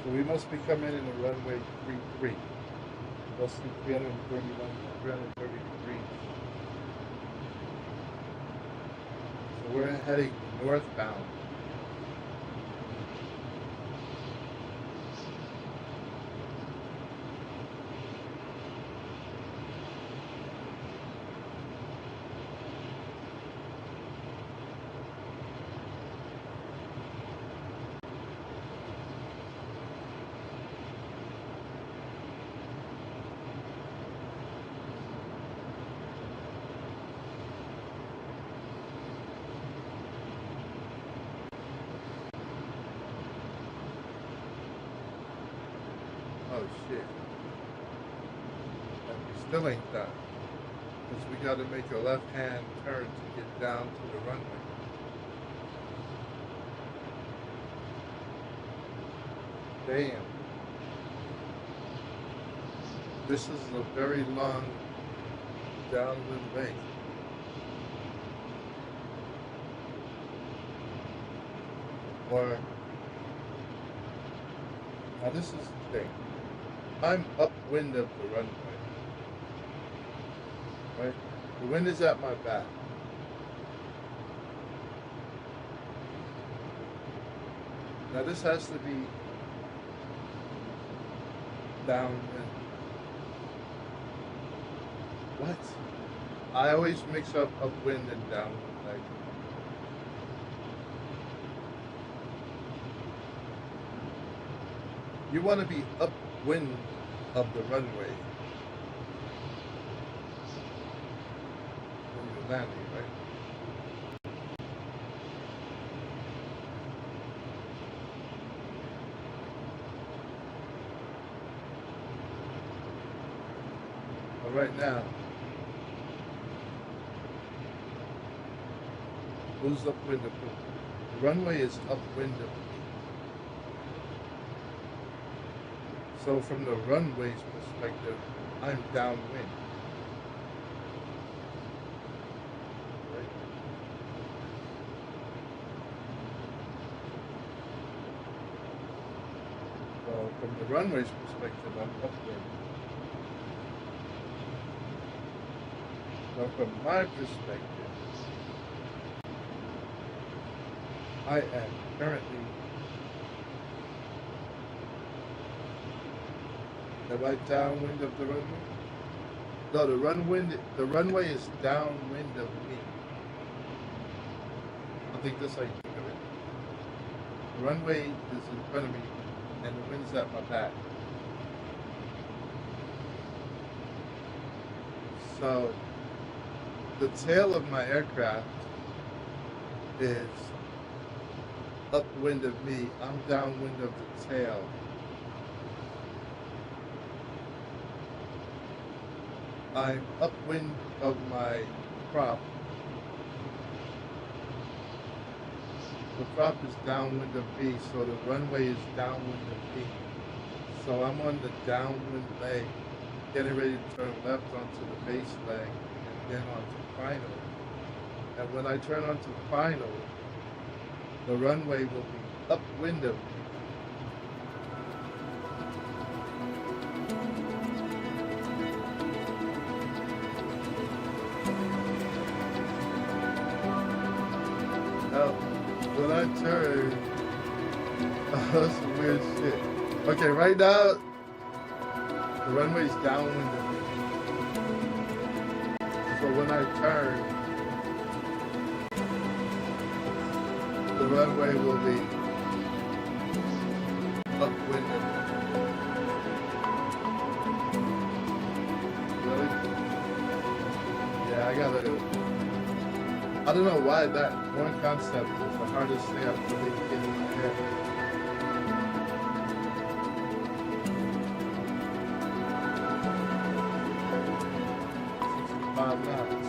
So we must be coming in the runway 33. Must be 331, 330 degrees. So we're heading northbound. Oh shit. And we still ain't done. Because we gotta make a left-hand turn to get down to the runway. Damn. This is a very long downwind bank. Or, now this is the thing. I'm upwind of the runway. Right? The wind is at my back. Now this has to be downwind. What? I always mix up upwind and downwind. Like, you want to be upwind of the runway when you're landing, right? But right now, who's upwind of who? The runway is upwind of me. So from the runway's perspective, I'm downwind. Right? So from the runway's perspective, I'm upwind. So from my perspective, I am currently, am I downwind of the runway? No, the runway is downwind of me. I think that's how you think of it. The runway is in front of me and the wind's at my back. So the tail of my aircraft is upwind of me. I'm downwind of the tail. I'm upwind of my prop. The prop is downwind of me, so the runway is downwind of me. So I'm on the downwind leg, getting ready to turn left onto the base leg and then onto final. And when I turn onto final, the runway will be upwind of me. Now, when I turn, that's some weird shit. Okay, right now, the runway's downwind of me. So when I turn, the runway will be upwind of me. Really? Yeah, I don't know why that one concept is the hardest thing I've really get in my head. 65 knots.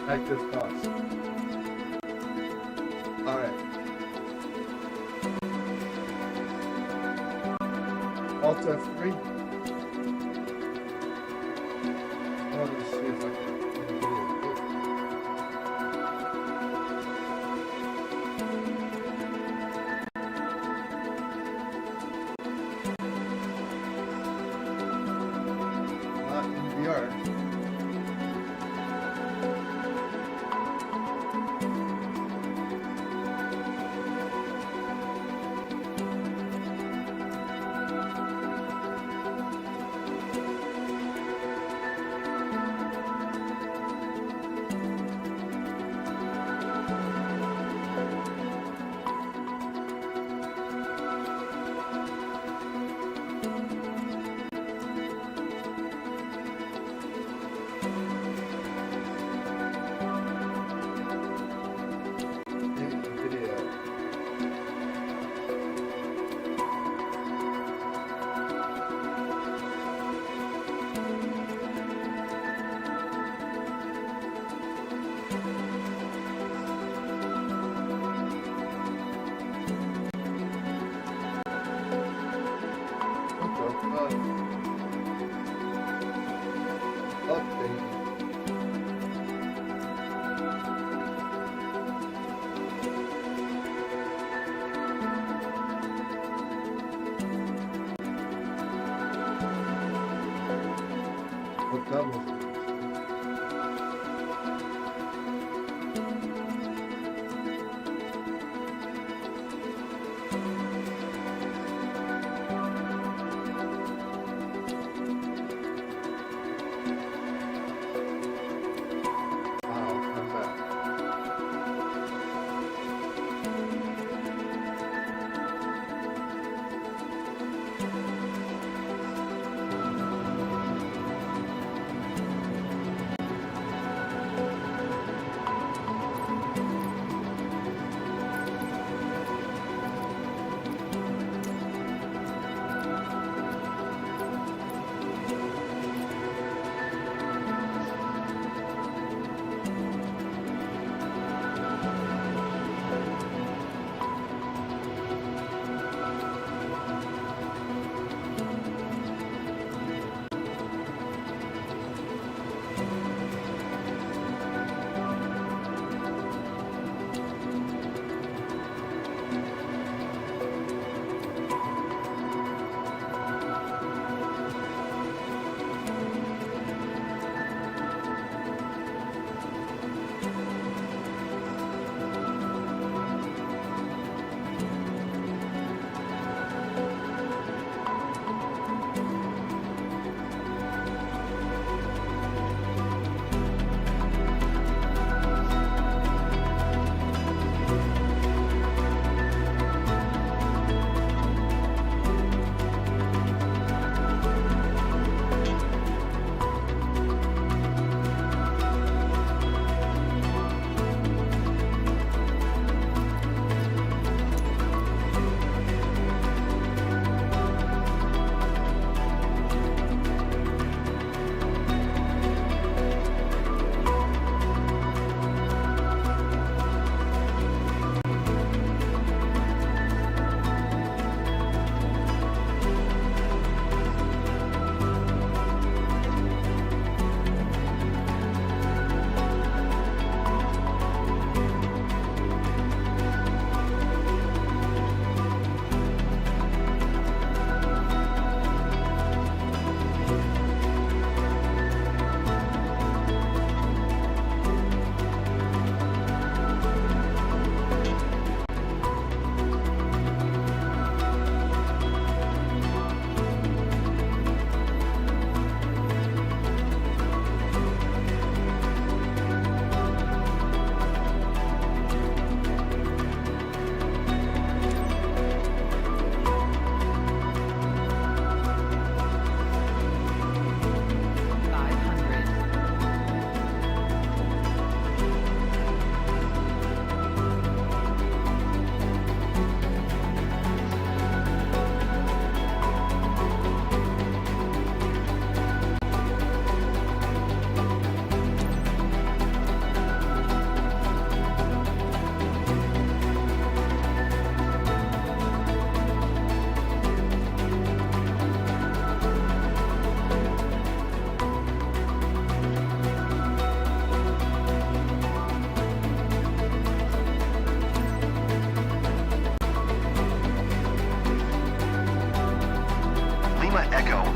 Active cost. All right. Alt F3. I want to see if I can get it. Not in VR. levels.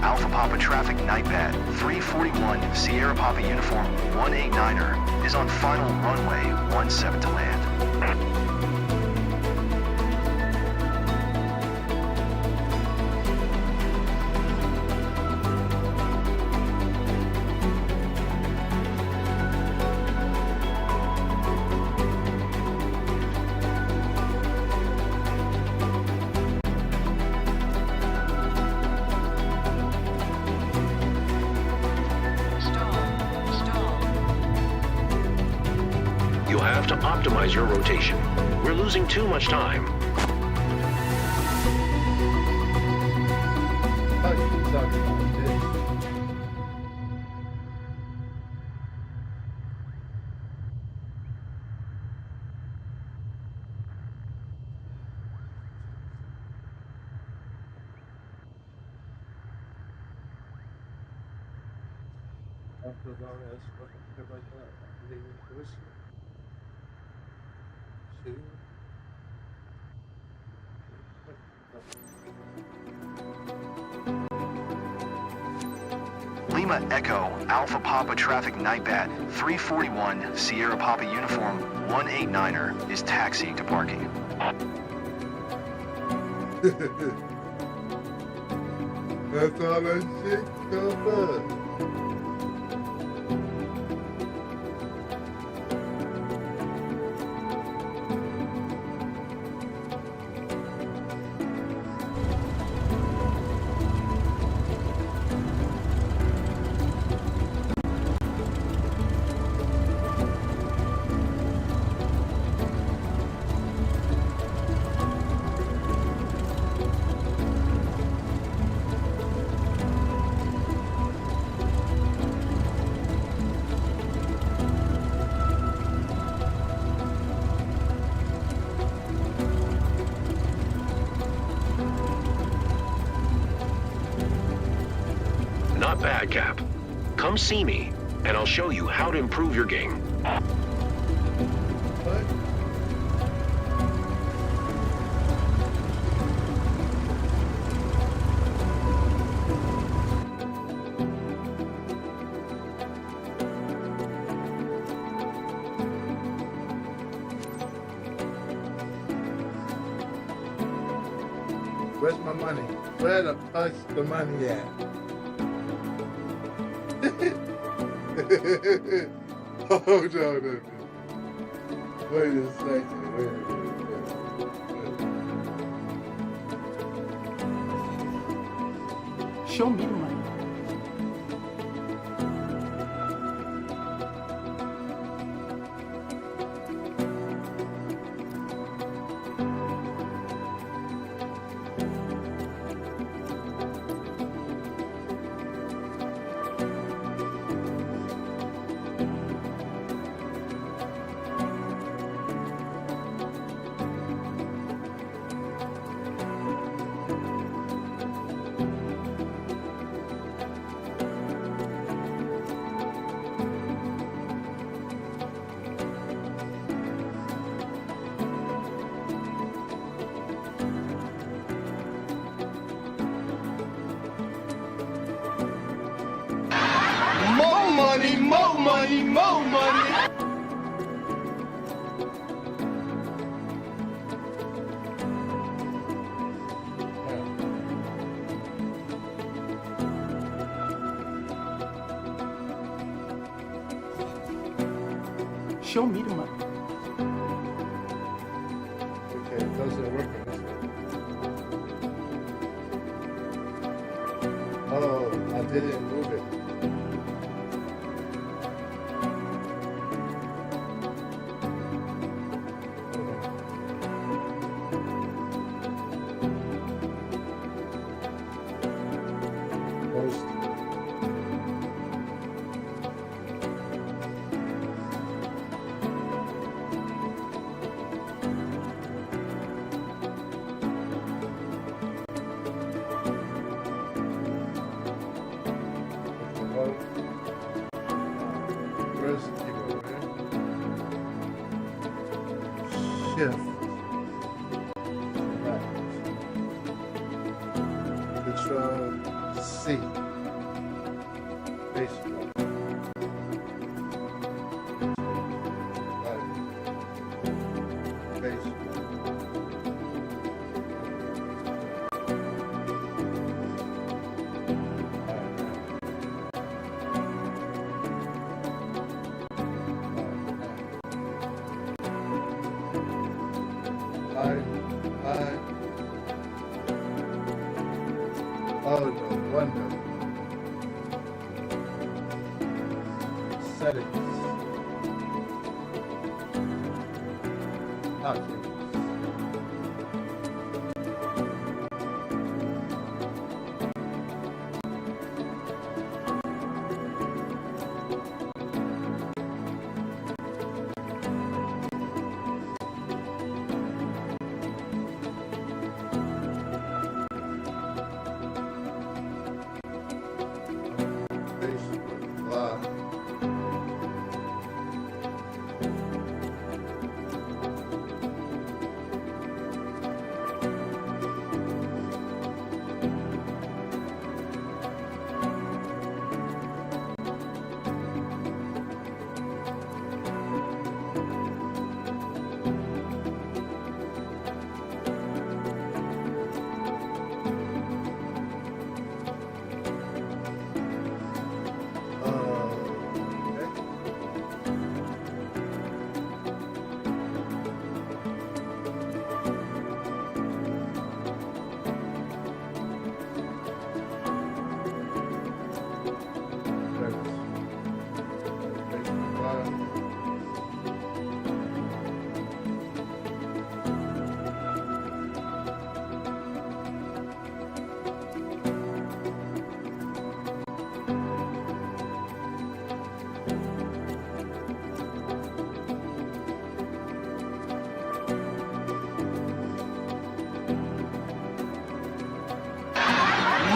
Alpha Papa traffic NightBat 341 Sierra Papa Uniform 189er is on final runway 17 to land. You'll have to optimize your rotation. We're losing too much time. After a long ass fucking trip like that, I didn't even push it. See? Lima Echo Alpha Papa Traffic NightBat 341 Sierra Papa Uniform 189er is taxiing to parking. That's all that shit come up. Not bad, Cap. Come see me, and I'll show you how to improve your game. What? Where's my money? Where the fuck's the money at? Hold on. Wait a second. Wait a minute. Show me the money. More money. Show me the money. Okay, it doesn't work on this one. Oh, I didn't move it. Post. Where's the keyboard? Shift. Right. Control C. Basically. Right. Basically. Oh, no wonder. Settings. Options.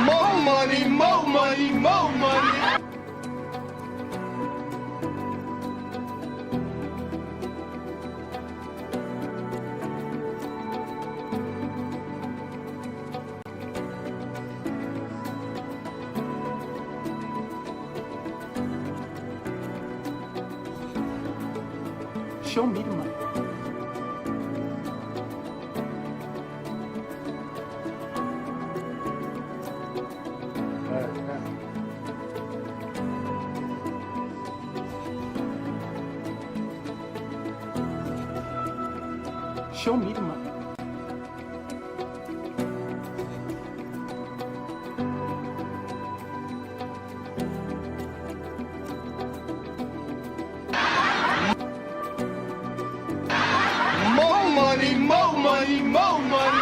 More money, more money, more money. Show me the money. Show me the money. More money, more money, more money.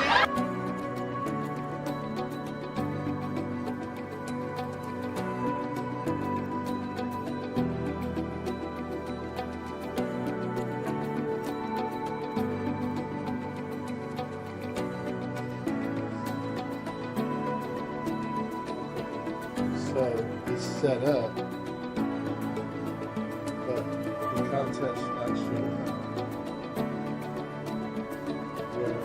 So it's set up, but the content's not showing up. Where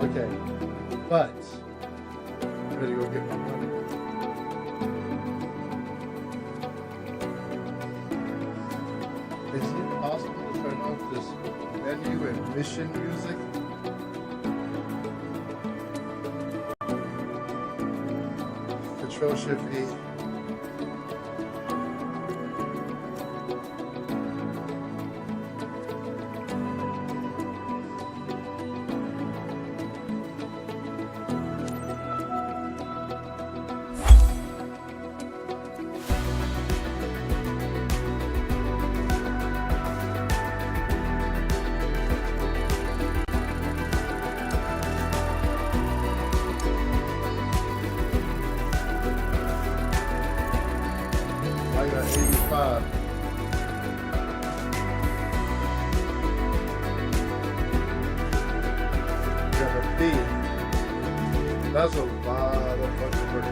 okay, but I'm ready to go get my money. Is it possible to turn off this menu and mission music? Control Shift E. I got 85. Got a B. That's a lot of fucking work.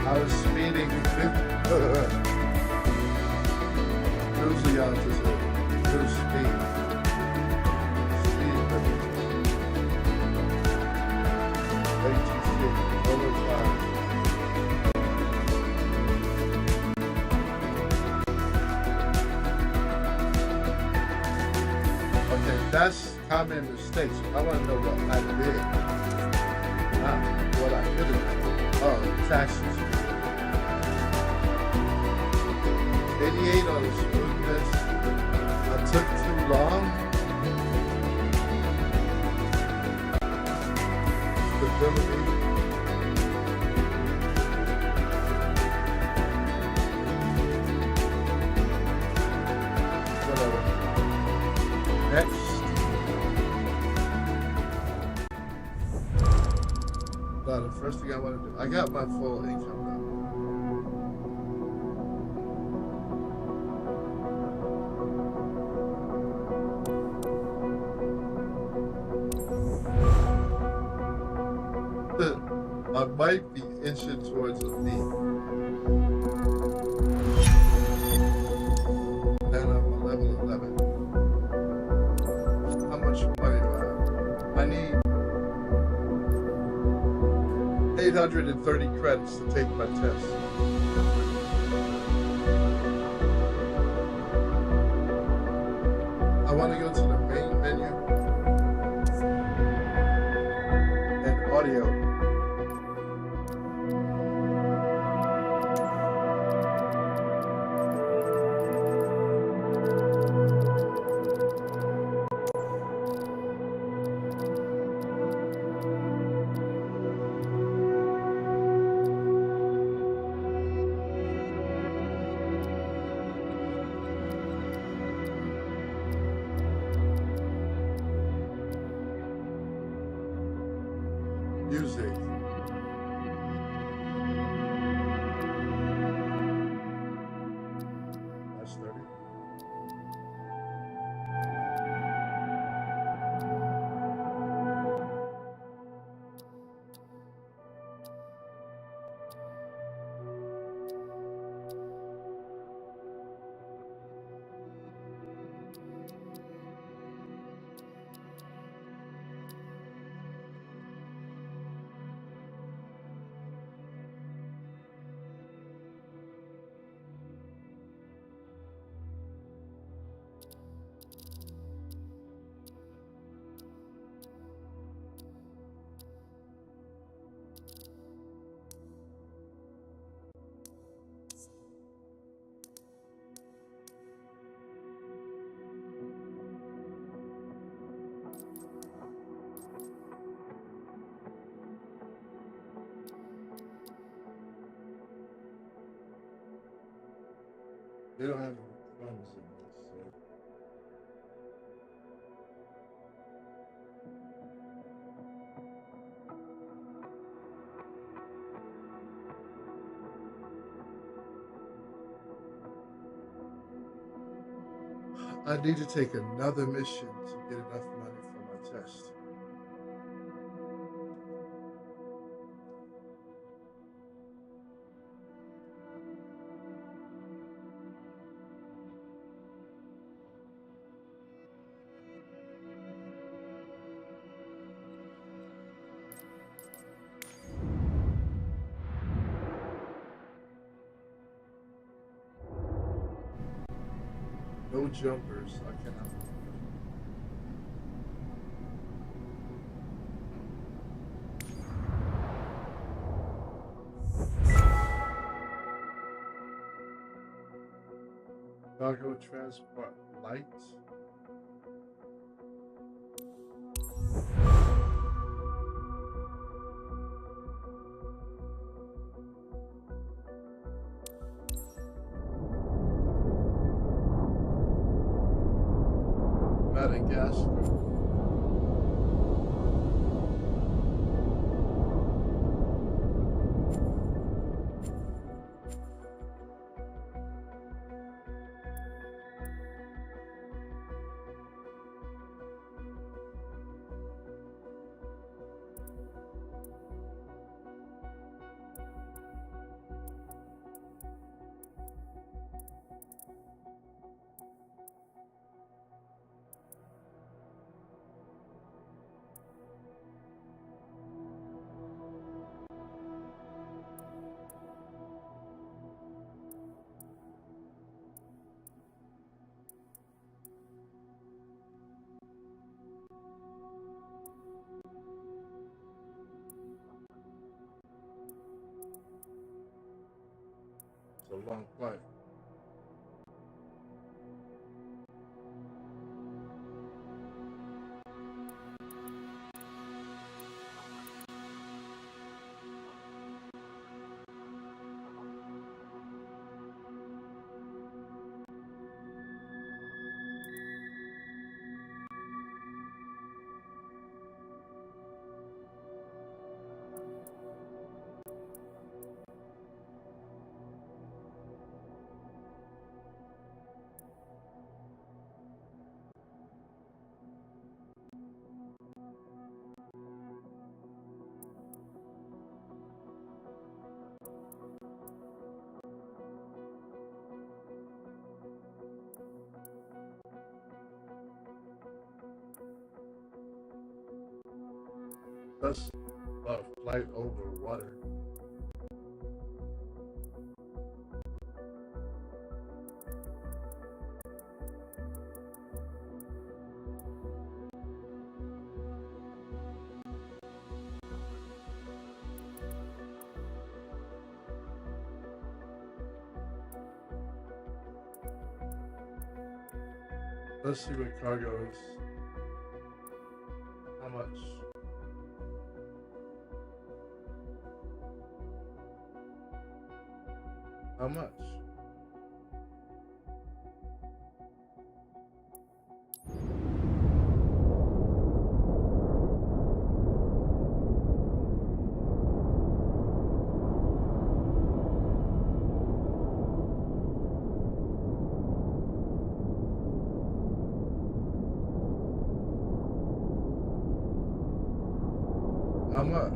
I was speeding. Usually I just do speed. Okay, that's common mistakes. I want to know what I did, not what I could have done. Oh, taxes. 88 on the smoothness. I took too long. Stability. Next. But the first thing I want to do, I got my full income now. I might be inching towards a B. And I'm a level 11. much money do I have? I need 830 credits to take my test. I want to go to the main menu and audio. Music. That's 30. They don't have funds in this, so. I need to take another mission to get enough money for my test. No jumpers, I cannot. Cargo transport light. Madagascar. It's a long flight. That's a flight over water. Let's see what cargo is. How much? How much? How much?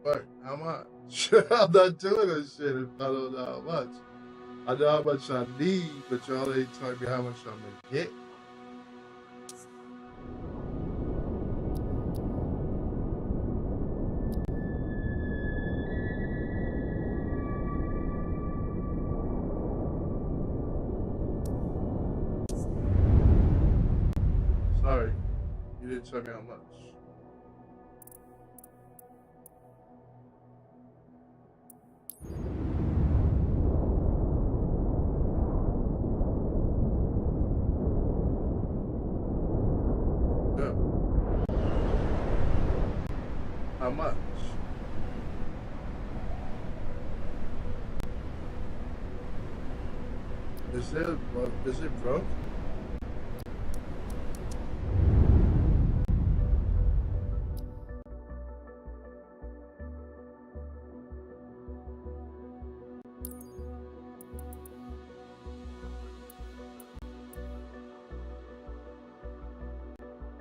What? How much? I'm not doing this shit if I don't know how much. I know how much I need, but y'all ain't telling me how much I'm gonna get. Sorry, you didn't tell me how much. Yeah. How much? Is it broke?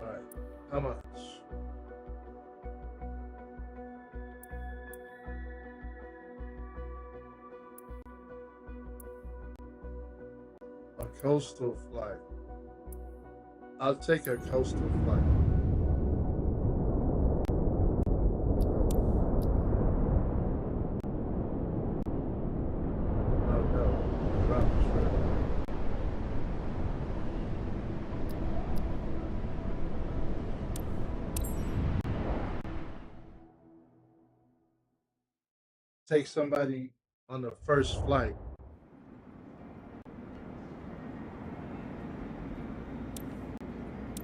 Alright, how much? A coastal flight. I'll take a coastal flight. Oh no, round trip. Take somebody on the first flight.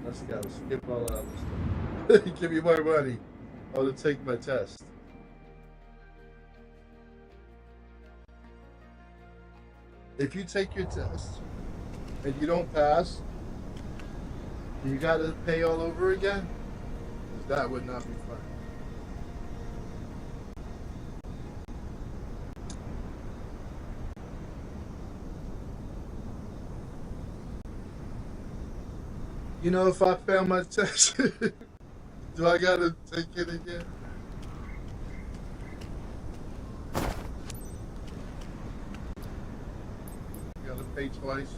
Let's go. Skip all that other stuff. Give me more money. I want to take my test. If you take your test and you don't pass, you got to pay all over again? That would not be fun. You know, if I fail my test, do I gotta take it again? Gotta pay twice.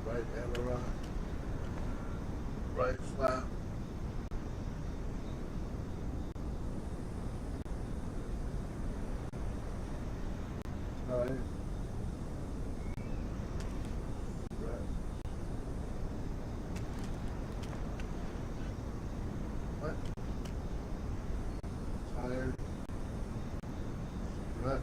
Right aileron, right flap. All right. Right. What? Tired. Right.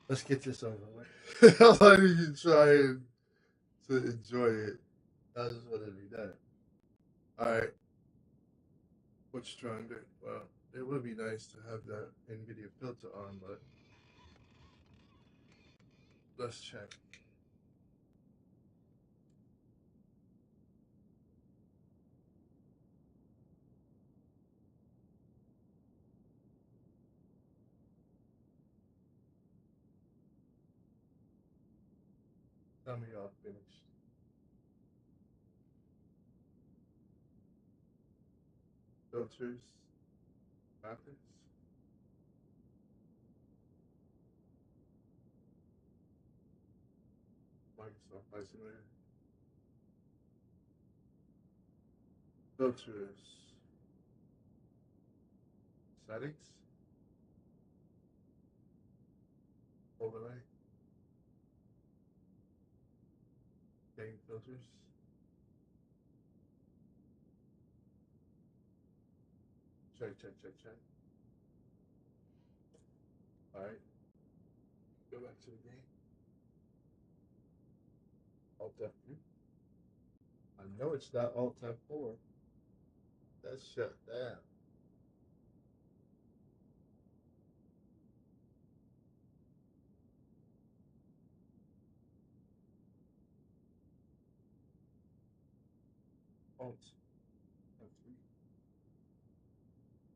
Let's get this over with. I don't even try to enjoy it. I just want to be done. Alright. What you trying to do? Well, it would be nice to have that NVIDIA filter on, but let's check. Tell me y'all finished. Filters, graphics, Microsoft Flight Simulator. Filters, settings, overlay, game filters. Check. Alright. Go back to the game. Alt F3. I know it's not Alt F4. That's shut down. Alt F3.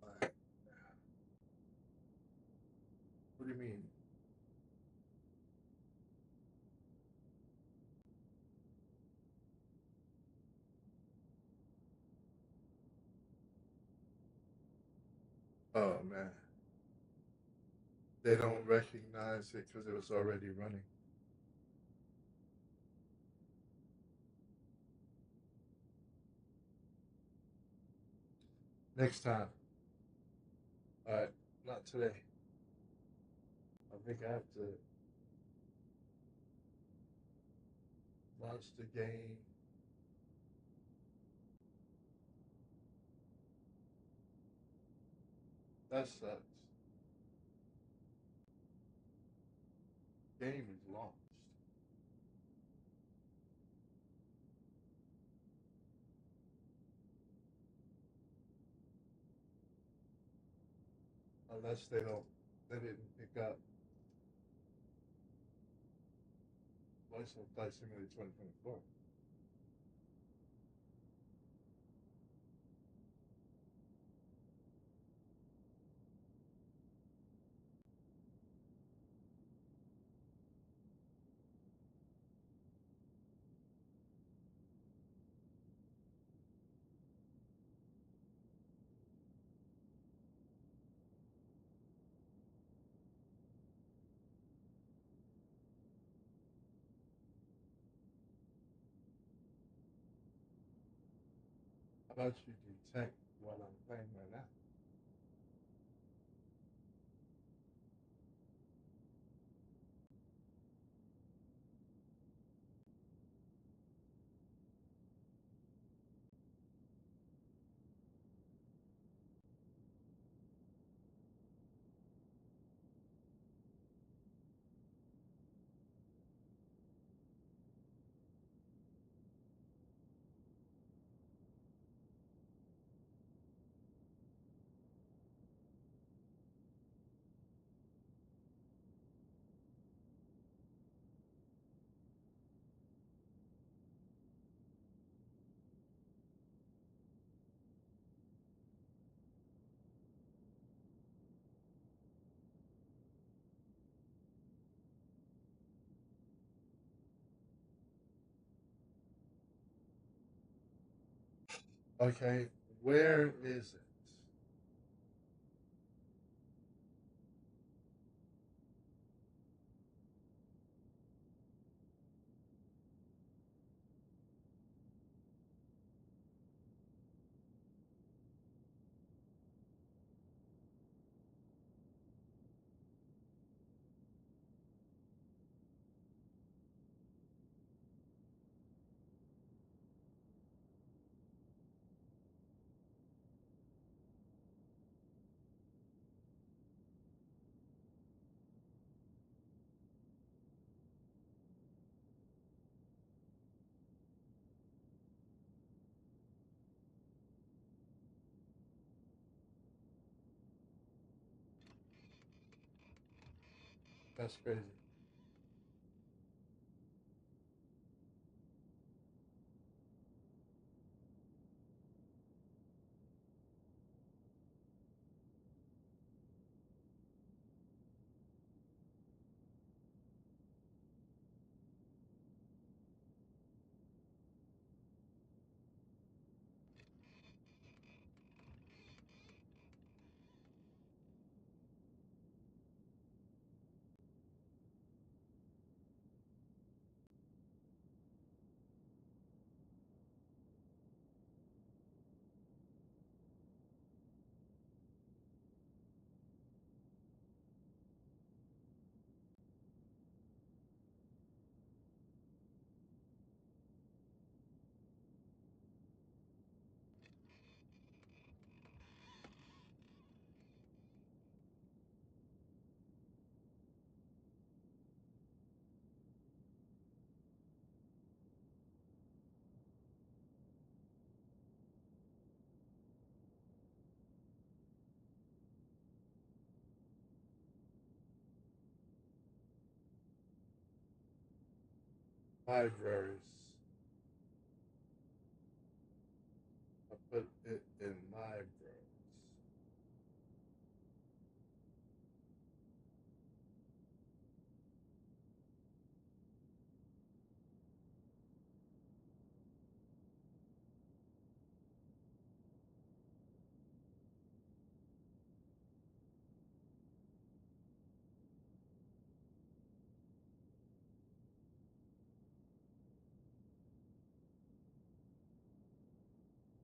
Alright. What do you mean? Oh man. They don't recognize it because it was already running. Next time. Alright, not today. I think I have to launch the game. That sucks. Game is launched. Unless they didn't pick up Microsoft Flight Simulator 2024. How about you detect what I'm playing right now? Okay, where is it? That's crazy. Libraries. I put it in libraries.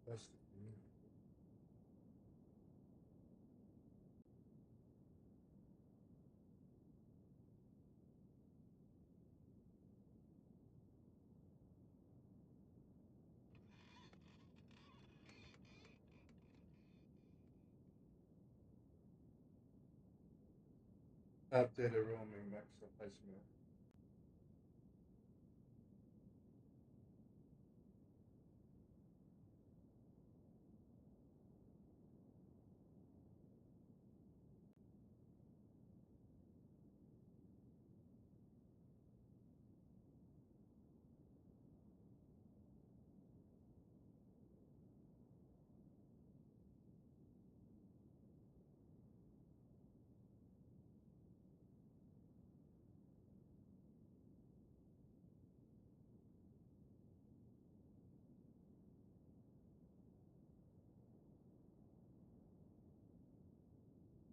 That's the community. Updated roaming max replacement.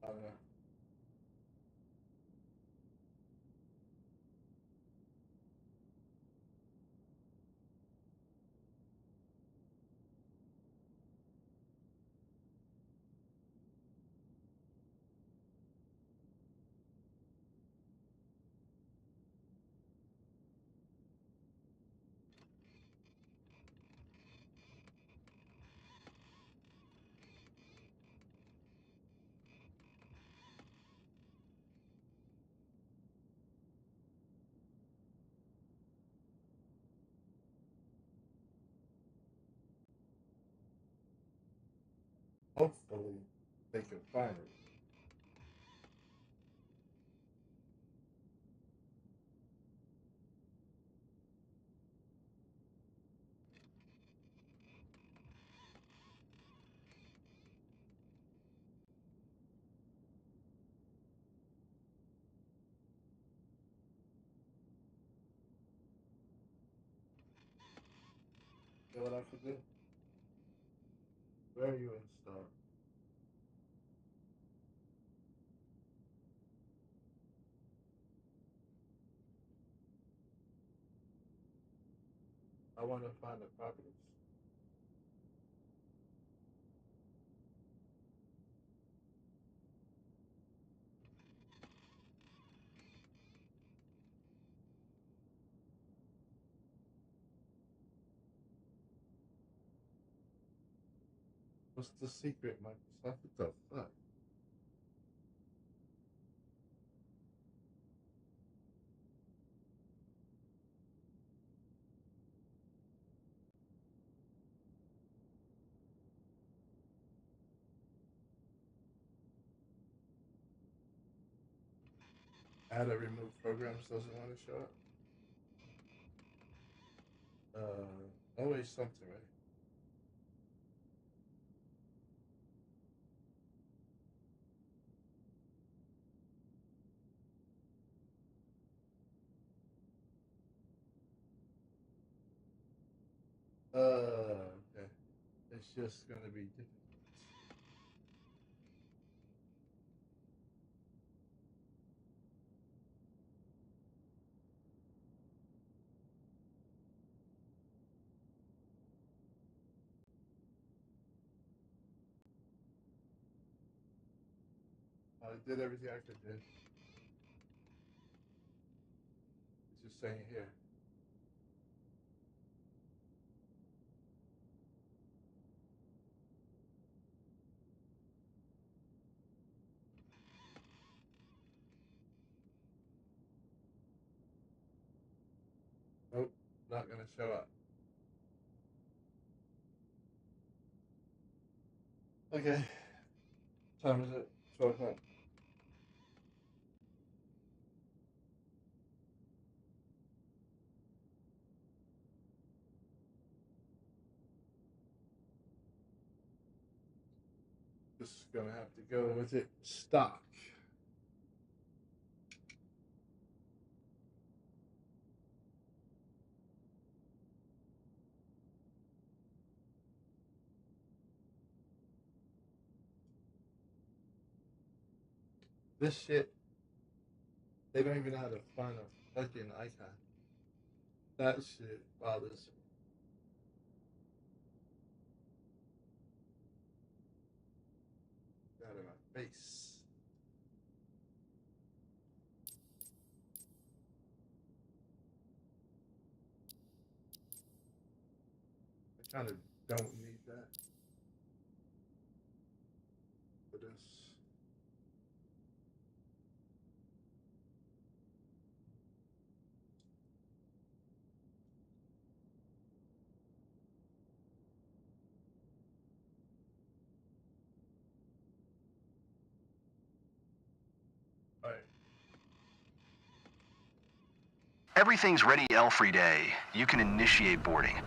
I don't know. Hopefully, they can find it. You know what I should do? Where are you installed? I want to find the properties. What's the secret, Microsoft? What the fuck? Add or remove programs doesn't want to show up. Always something, right? Okay. It's just gonna be difficult. I did everything I could do. It's just saying here. Nope, not gonna show up. Okay. What time is it? 12 o'clock. Just gonna have to go with it stock. This shit, they don't even know how to find a fucking icon. That shit bothers me. Got in my face. I kind of don't need that for this. All right. Everything's ready, Elfrey Day. You can initiate boarding.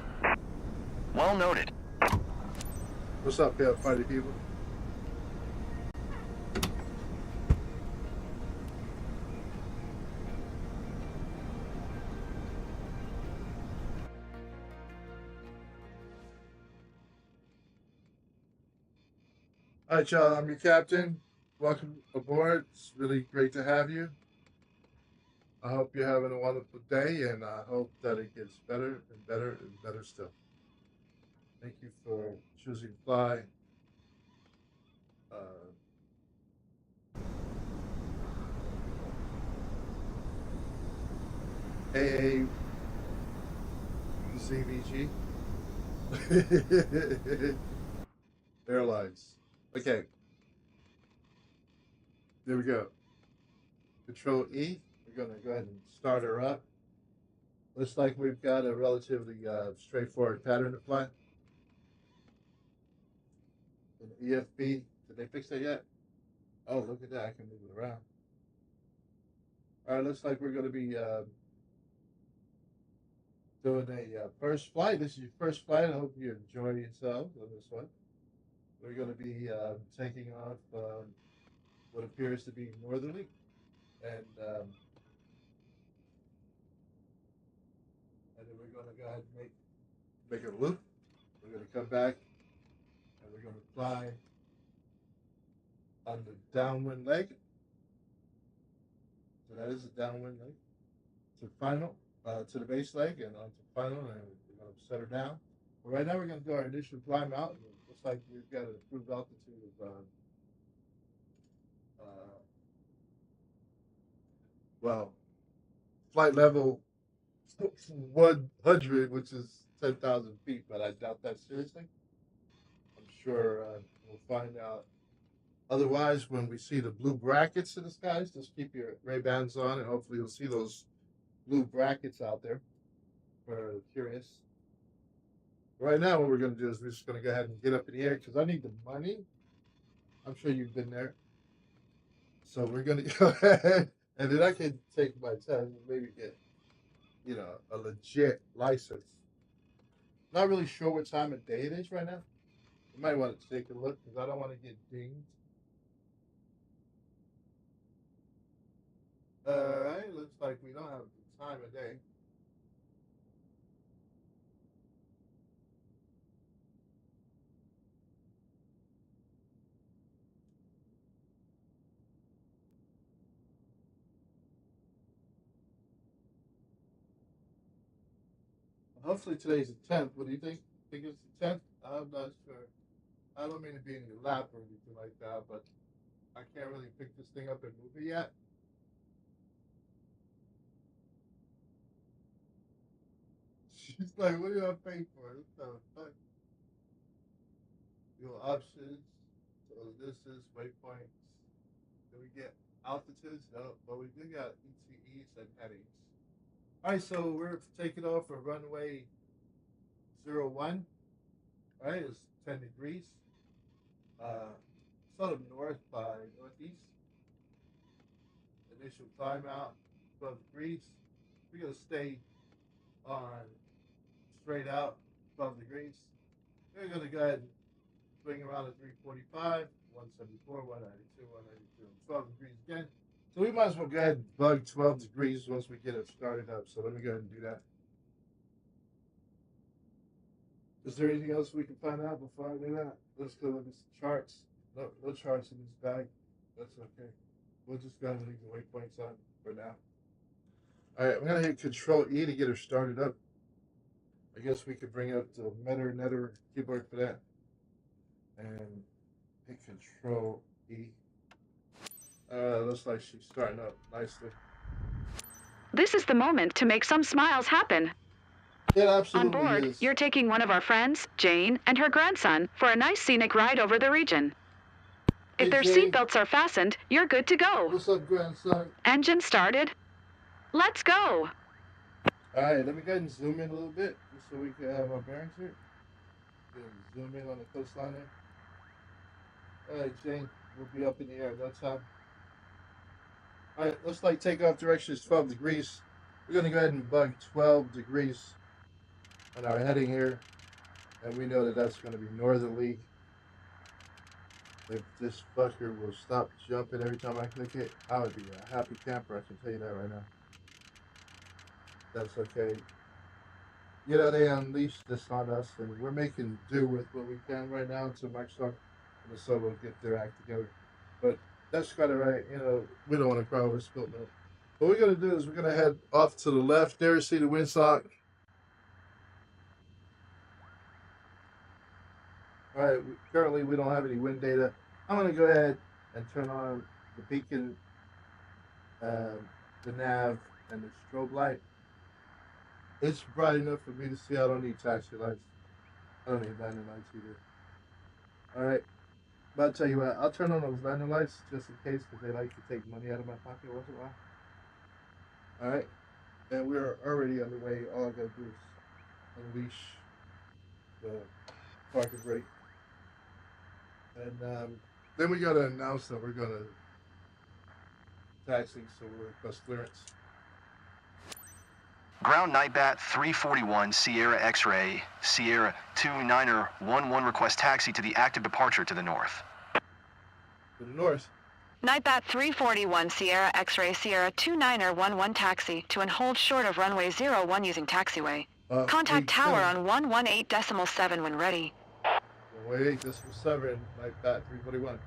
Well noted. What's up, here, party people? All right, y'all. I'm your captain. Welcome aboard. It's really great to have you. I hope you're having a wonderful day, and I hope that it gets better and better and better still. Thank you for choosing Fly. AAZVG Airlines. Okay. There we go. Control E. We're going to go ahead and start her up. Looks like we've got a relatively straightforward pattern to fly. An EFB. Did they fix that yet? Oh, look at that. I can move it around. All right. Looks like we're going to be doing a first flight. This is your first flight. I hope you enjoy yourselves on this one. We're going to be taking off what appears to be northerly, and then we're going to go ahead and make a loop. We're going to come back, and we're going to fly on the downwind leg. So that is the downwind leg. To final, to the base leg, and onto final, and we're going to set her down. But right now, we're going to do our initial climb out. It looks like we've got an approved altitude of well, flight level 100, which is 10,000 feet, but I doubt that seriously. I'm sure we'll find out. Otherwise, when we see the blue brackets in the skies, just keep your Ray-Bans on, and hopefully you'll see those blue brackets out there for the curious. Right now, what we're going to do is we're just going to go ahead and get up in the air because I need the money. I'm sure you've been there. So we're going to go ahead And then I can take my test and maybe get, a legit license. Not really sure what time of day it is right now. You might want to take a look because I don't want to get dinged. Alright, looks like we don't have the time of day. Hopefully today's the 10th. What do you think? Think it's the 10th? I'm not sure. I don't mean to be in your lap or anything like that, but I can't really pick this thing up and move it yet. She's like, what do I pay for? What the fuck? Your options. So this is waypoints. Do we get altitudes? No, but we do got ETEs and headings. Alright, so we're taking off for runway 01. Alright, it's 10 degrees. Sort of north by northeast. Initial climb out 12 degrees. We're gonna stay on straight out 12 degrees. We're gonna go ahead and swing around at 345, 174, 192, 192, 12 degrees again. So we might as well go ahead and bug 12 degrees once we get it started up. So let me go ahead and do that. Is there anything else we can find out before I do that? Let's go look at some charts. No charts in this bag. That's okay. We'll just go ahead and leave the waypoints on for now. Alright, I'm going to hit Control E to get her started up. I guess we could bring up the Netter keyboard for that. And hit Control E. Looks like she's starting up nicely. This is the moment to make some smiles happen. It absolutely On board, is. you're taking one of our friends, Jane, and her grandson for a nice scenic ride over the region. If Hey, their Jane. seatbelts are fastened, you're good to go. What's up, grandson? Engine started. Let's go. Alright, let me go ahead and zoom in a little bit just so we can have our bearings here. Zoom in on the coastline there. Alright, Jane, we'll be up in the air at that time. Alright, looks like takeoff direction is 12 degrees. We're going to go ahead and bug 12 degrees on our heading here. And we know that that's going to be northerly. If this fucker will stop jumping every time I click it, I would be a happy camper, I can tell you that right now. That's okay. They unleashed this on us, and we're making do with what we can right now until Microsoft and the sub will get their act together. But that's kind of right. We don't want to cry over spilt milk. What we're going to do is we're going to head off to the left there, see the windsock. Alright, currently we don't have any wind data. I'm going to go ahead and turn on the beacon, the nav, and the strobe light. It's bright enough for me to see. I don't need taxi lights. I don't need landing lights either. Alright, but I'll tell you what, I'll turn on those landing lights just in case because they like to take money out of my pocket once in a while. Alright, and we're already underway. All I gotta do is unleash the parking brake. And then we gotta announce that we're gonna taxi, so we'll request clearance. Ground NightBat341 Sierra X-Ray, Sierra 29er11 request taxi to the active departure to the north. To the north. NightBat341 Sierra X-Ray Sierra 29er11 taxi to and hold short of runway 01 using taxiway. Contact tower on 118.7 when ready. 118.7, NightBat341.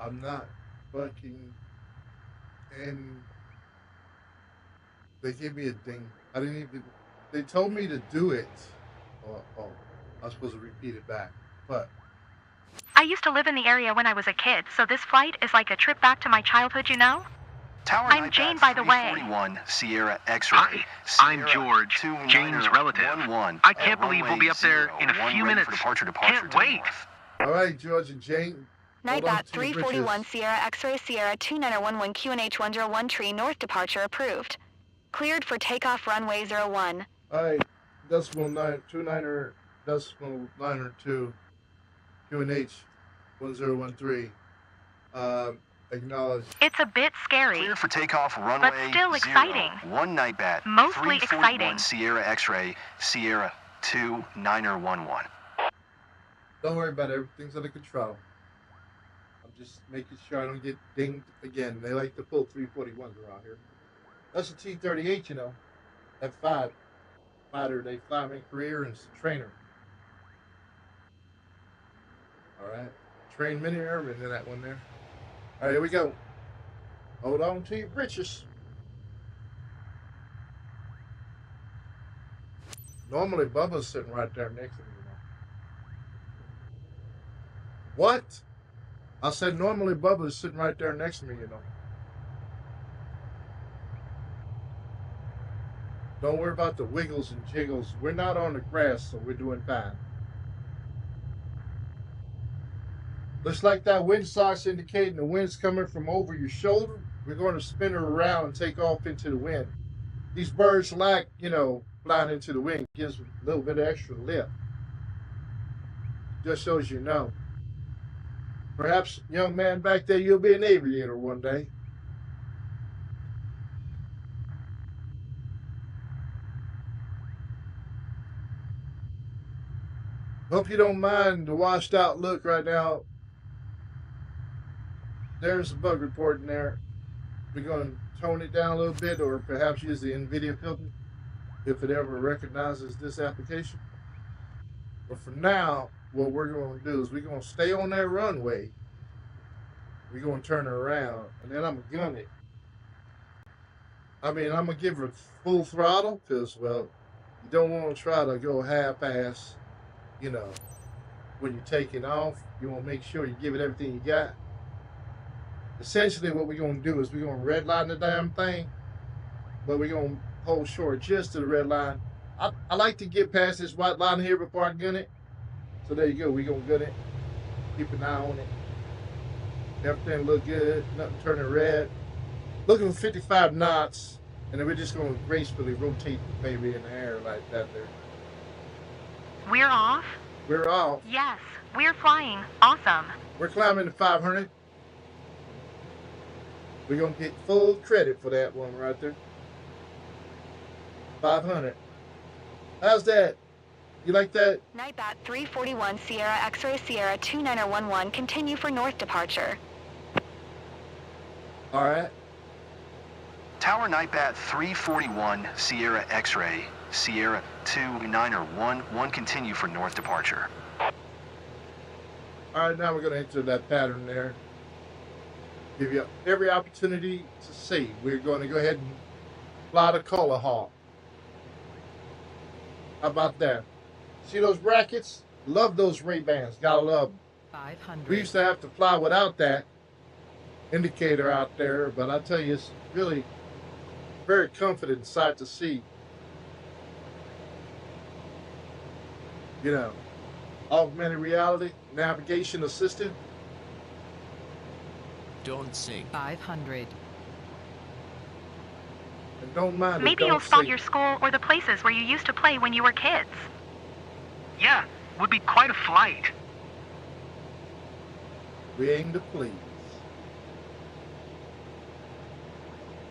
I'm not fucking in. They gave me a ding. I didn't even. They told me to do it. Oh, I was supposed to repeat it back. But I used to live in the area when I was a kid, so this flight is like a trip back to my childhood, you know? Tower I'm Jane, by the way. 341 Sierra X-Ray. Hi, I'm George, Jane's relative. I can't believe we'll be up there in a few minutes. Can't wait. all right, George and Jane. NightBat341 Sierra X-Ray Sierra 29er11 QNH 101 tree north departure approved. Cleared for takeoff runway 01. All right, decimal 29er, decimal 9er 2, QNH 1013. Acknowledge. It's a bit scary. Clear for takeoff runway but still exciting. 01 NightBat. Mostly 341 exciting. Sierra X-ray, Sierra 2911. Don't worry about it. Everything's under control. I'm just making sure I don't get dinged again. They like to pull 341s around here. That's a T-38, you know. F5 fighter. They fly in career and trainer. All right. Train many airmen in that one there. All right, here we go. Hold on to your britches. Normally, Bubba's sitting right there next to me. You know. What? I said normally Bubba's sitting right there next to me, you know. Don't worry about the wiggles and jiggles. We're not on the grass, so we're doing fine. Looks like that windsock's indicating the wind's coming from over your shoulder. We're going to spin her around and take off into the wind. These birds like, you know, flying into the wind. Gives a little bit of extra lift. Just so as you know. Perhaps, young man back there, you'll be an aviator one day. Hope you don't mind the washed out look right now. There's a bug report in there. We're going to tone it down a little bit or perhaps use the NVIDIA filter if it ever recognizes this application. But for now, what we're going to do is we're going to stay on that runway. We're going to turn it around and then I'm going to gun it. I mean, I'm going to give her full throttle because, well, you don't want to try to go half-ass, you know, when you're taking off. You want to make sure you give it everything you got. Essentially, what we're going to do is we're going to redline the damn thing, but we're going to hold short just to the red line. I like to get past this white line here before I gun it. So there you go. We're going to gun it. Keep an eye on it. Everything look good. Nothing turning red. Looking for 55 knots. And then we're just going to gracefully rotate the baby in the air like that there. We're off? We're off. Yes, we're flying. Awesome. We're climbing to 500. We're going to get full credit for that one right there. 500. How's that? You like that? NightBat341 Sierra X-ray Sierra 2911 continue for north departure. All right. Tower NightBat 341 Sierra X-ray Sierra 2911 continue for north departure. All right, now we're going to enter that pattern there. Give you every opportunity to see. We're going to go ahead and fly the color hawk. How about that? See those brackets? Love those Ray-Bans. Gotta love them. 500. We used to have to fly without that indicator out there, but I tell you, it's really very comforting sight to see. You know, augmented reality, navigation assistant. Don't sing. 500. And don't mind it, Maybe don't you'll spot sing. your school or the places where you used to play when you were kids. Yeah, would be quite a flight. We aim to please.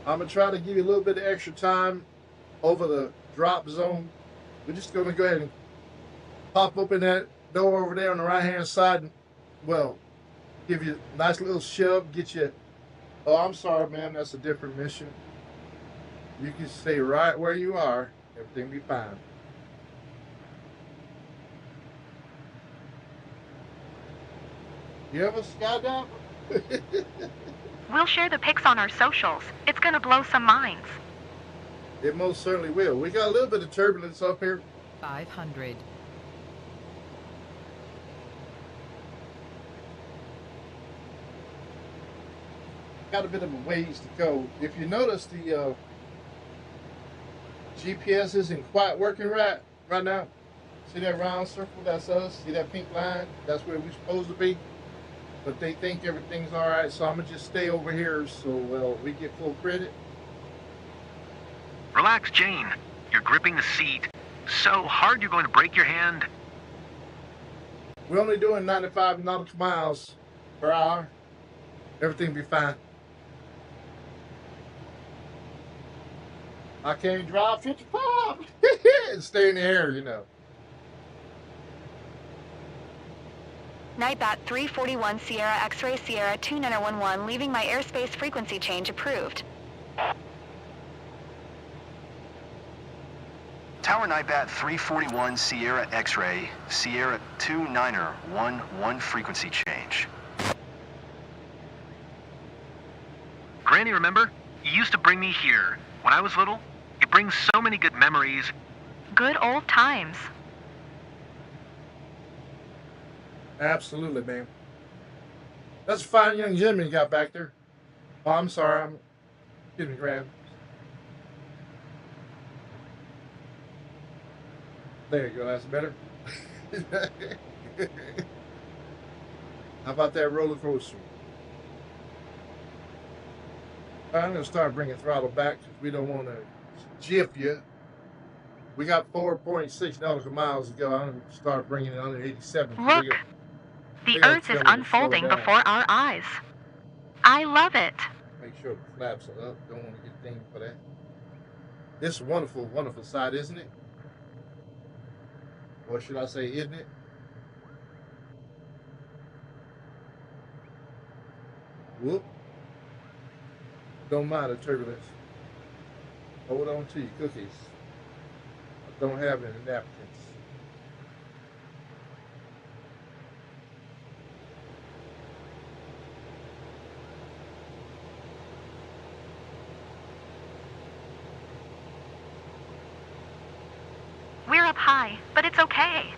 I'm going to try to give you a little bit of extra time over the drop zone. We're just going to go ahead and pop open that door over there on the right-hand side and, well, give you a nice little shove, get you... Oh, I'm sorry, man. That's a different mission. You can stay right where you are. Everything will be fine. You ever skydive? We'll share the pics on our socials. It's gonna blow some minds. It most certainly will. We got a little bit of turbulence up here. 500. Got a bit of a ways to go. If you notice, the GPS isn't quite working right now. See that round circle? That's us. See that pink line? That's where we're supposed to be. But they think everything's all right, so I'm gonna just stay over here so we get full credit. Relax, Jane. You're gripping the seat so hard you're going to break your hand. We're only doing 95 nautical miles per hour. Everything be fine. I can't drive 55 and stay in the air, you know. NightBat341 Sierra X-Ray Sierra 2911, leaving my airspace frequency change approved. Tower NightBat 341 Sierra X-Ray Sierra 2911 frequency change. Granny, remember? You used to bring me here. When I was little, it brings so many good memories. Good old times. Absolutely, man. That's a fine young gentleman you got back there. Oh, I'm sorry. Excuse me, Graham. There you go. That's better. How about that roller coaster? I'm going to start bringing throttle back because we don't want to jip you. We got 4.6 nautical miles to go. I'm going to start bringing it under 87. Look, the Earth is unfolding before our eyes. I love it. Make sure the flaps are up. Don't want to get dinged for that. This is a wonderful, wonderful sight, isn't it? Or should I say, isn't it? Whoop. Don't mind the turbulence. Hold on to your cookies. I don't have any napkins. We're up high, but it's okay.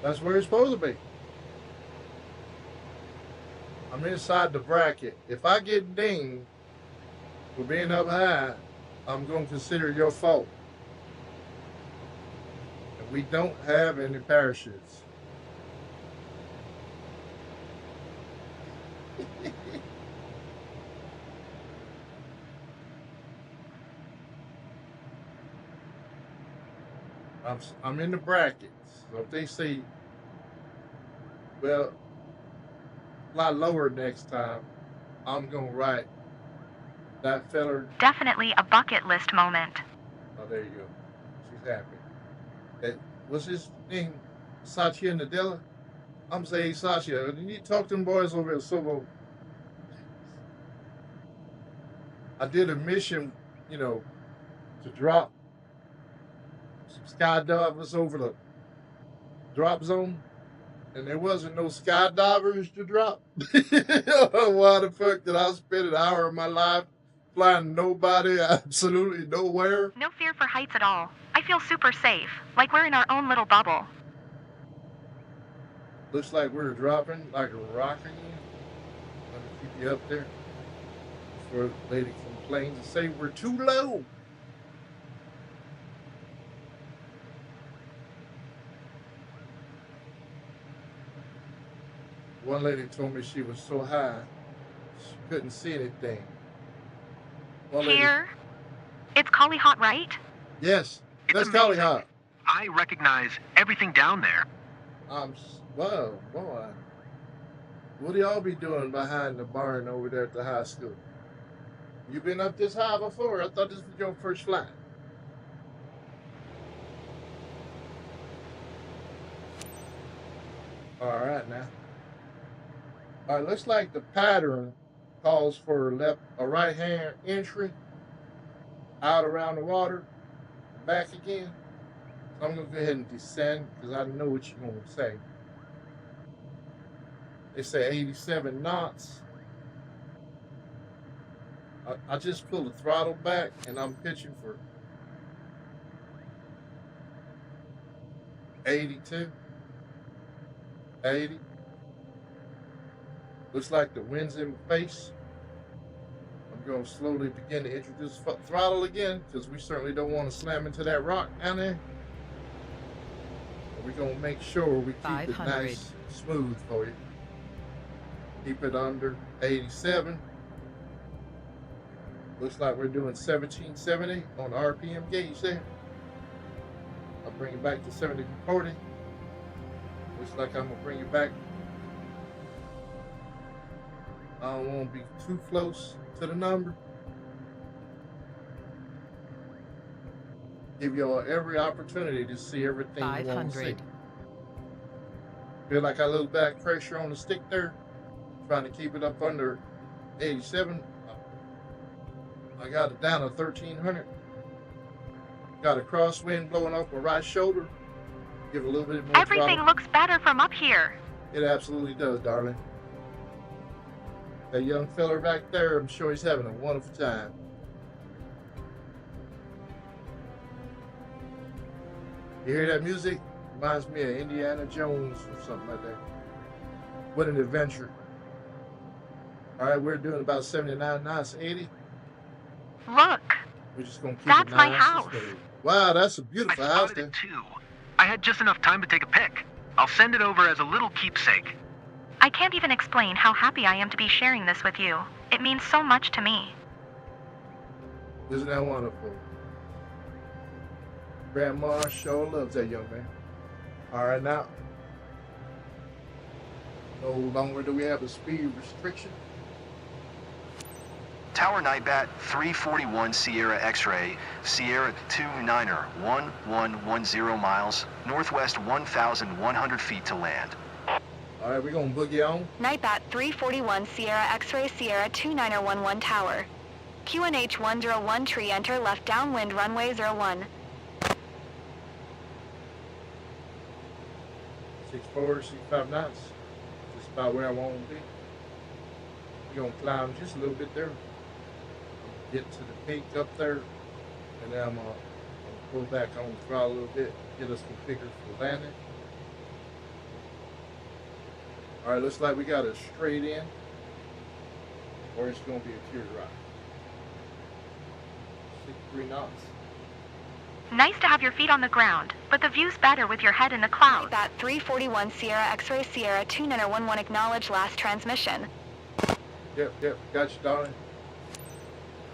That's where it's supposed to be. I'm inside the bracket. If I get dinged for being up high, I'm going to consider it your fault. And we don't have any parachutes. I'm in the brackets. So if they say, well, a lot lower next time, I'm going to write that feller. Definitely a bucket list moment. Oh, there you go. She's happy. That, what's his name? Satya Nadella? I'm saying Satya. You need to talk to them boys over at Sobo. I did a mission, you know, to drop some skydivers over the drop zone. And there wasn't no skydivers to drop. Why the fuck did I spend an hour of my life flying nobody, absolutely nowhere? No fear for heights at all. I feel super safe, like we're in our own little bubble. Looks like we're dropping like a rocket. Let me keep you up there before the lady complains and say we're too low. One lady told me she was so high, she couldn't see anything. Here? It's Collie Hot, right? Yes, that's Collie Hot. I recognize everything down there. Wow, boy. What do y'all be doing behind the barn over there at the high school? You been up this high before? I thought this was your first flight. All right, now. All right, looks like the pattern calls for a right-hand entry out around the water, back again. So I'm going to go ahead and descend because I know what you're going to say. They say 87 knots. I just pulled the throttle back and I'm pitching for 82, 80. Looks like the wind's in my face. I'm going to slowly begin to introduce throttle again because we certainly don't want to slam into that rock down there. We're going to make sure we keep it nice, smooth for you. Keep it under 87. Looks like we're doing 1770 on the RPM gauge there. I'll bring it back to 7040. Looks like I'm going to bring it back I don't want to be too close to the number. Give y'all every opportunity to see everything you want to see. Feel like I little back pressure on the stick there, trying to keep it up under 87. I got it down to 1300. Got a crosswind blowing off my right shoulder. Give a little bit more Everything throttle. looks better from up here. It absolutely does, darling. That young fella back there, I'm sure he's having a wonderful time. You hear that music? Reminds me of Indiana Jones or something like that. What an adventure. All right, we're doing about 79 knots, 80. Look. We're just going to keep That's it my nice house. and steady. Wow, that's a beautiful house I there. spotted it too. I had just enough time to take a pic. I'll send it over as a little keepsake. I can't even explain how happy I am to be sharing this with you. It means so much to me. Isn't that wonderful? Grandma sure loves that young man. All right, now, no longer do we have a speed restriction. Tower NightBat 341 Sierra X-ray, Sierra 29er 1110 miles, northwest 1,100 feet to land. All right, we're going to boogie on. NightBat 341 Sierra X-ray Sierra 2911 Tower. QNH 101 tree enter left downwind runway 01. 64, 65 knots. Just about where I want to be. We're going to climb just a little bit there. Get to the peak up there. And then I'm going to pull back on the throttle a little bit. Get us configured for landing. All right, looks like we got a straight in. Or it's going to be a teardrop. 63 knots. Nice to have your feet on the ground, but the view's better with your head in the clouds. NightBat 341 Sierra X-ray Sierra 2911 acknowledge last transmission. Yep, got you, darling.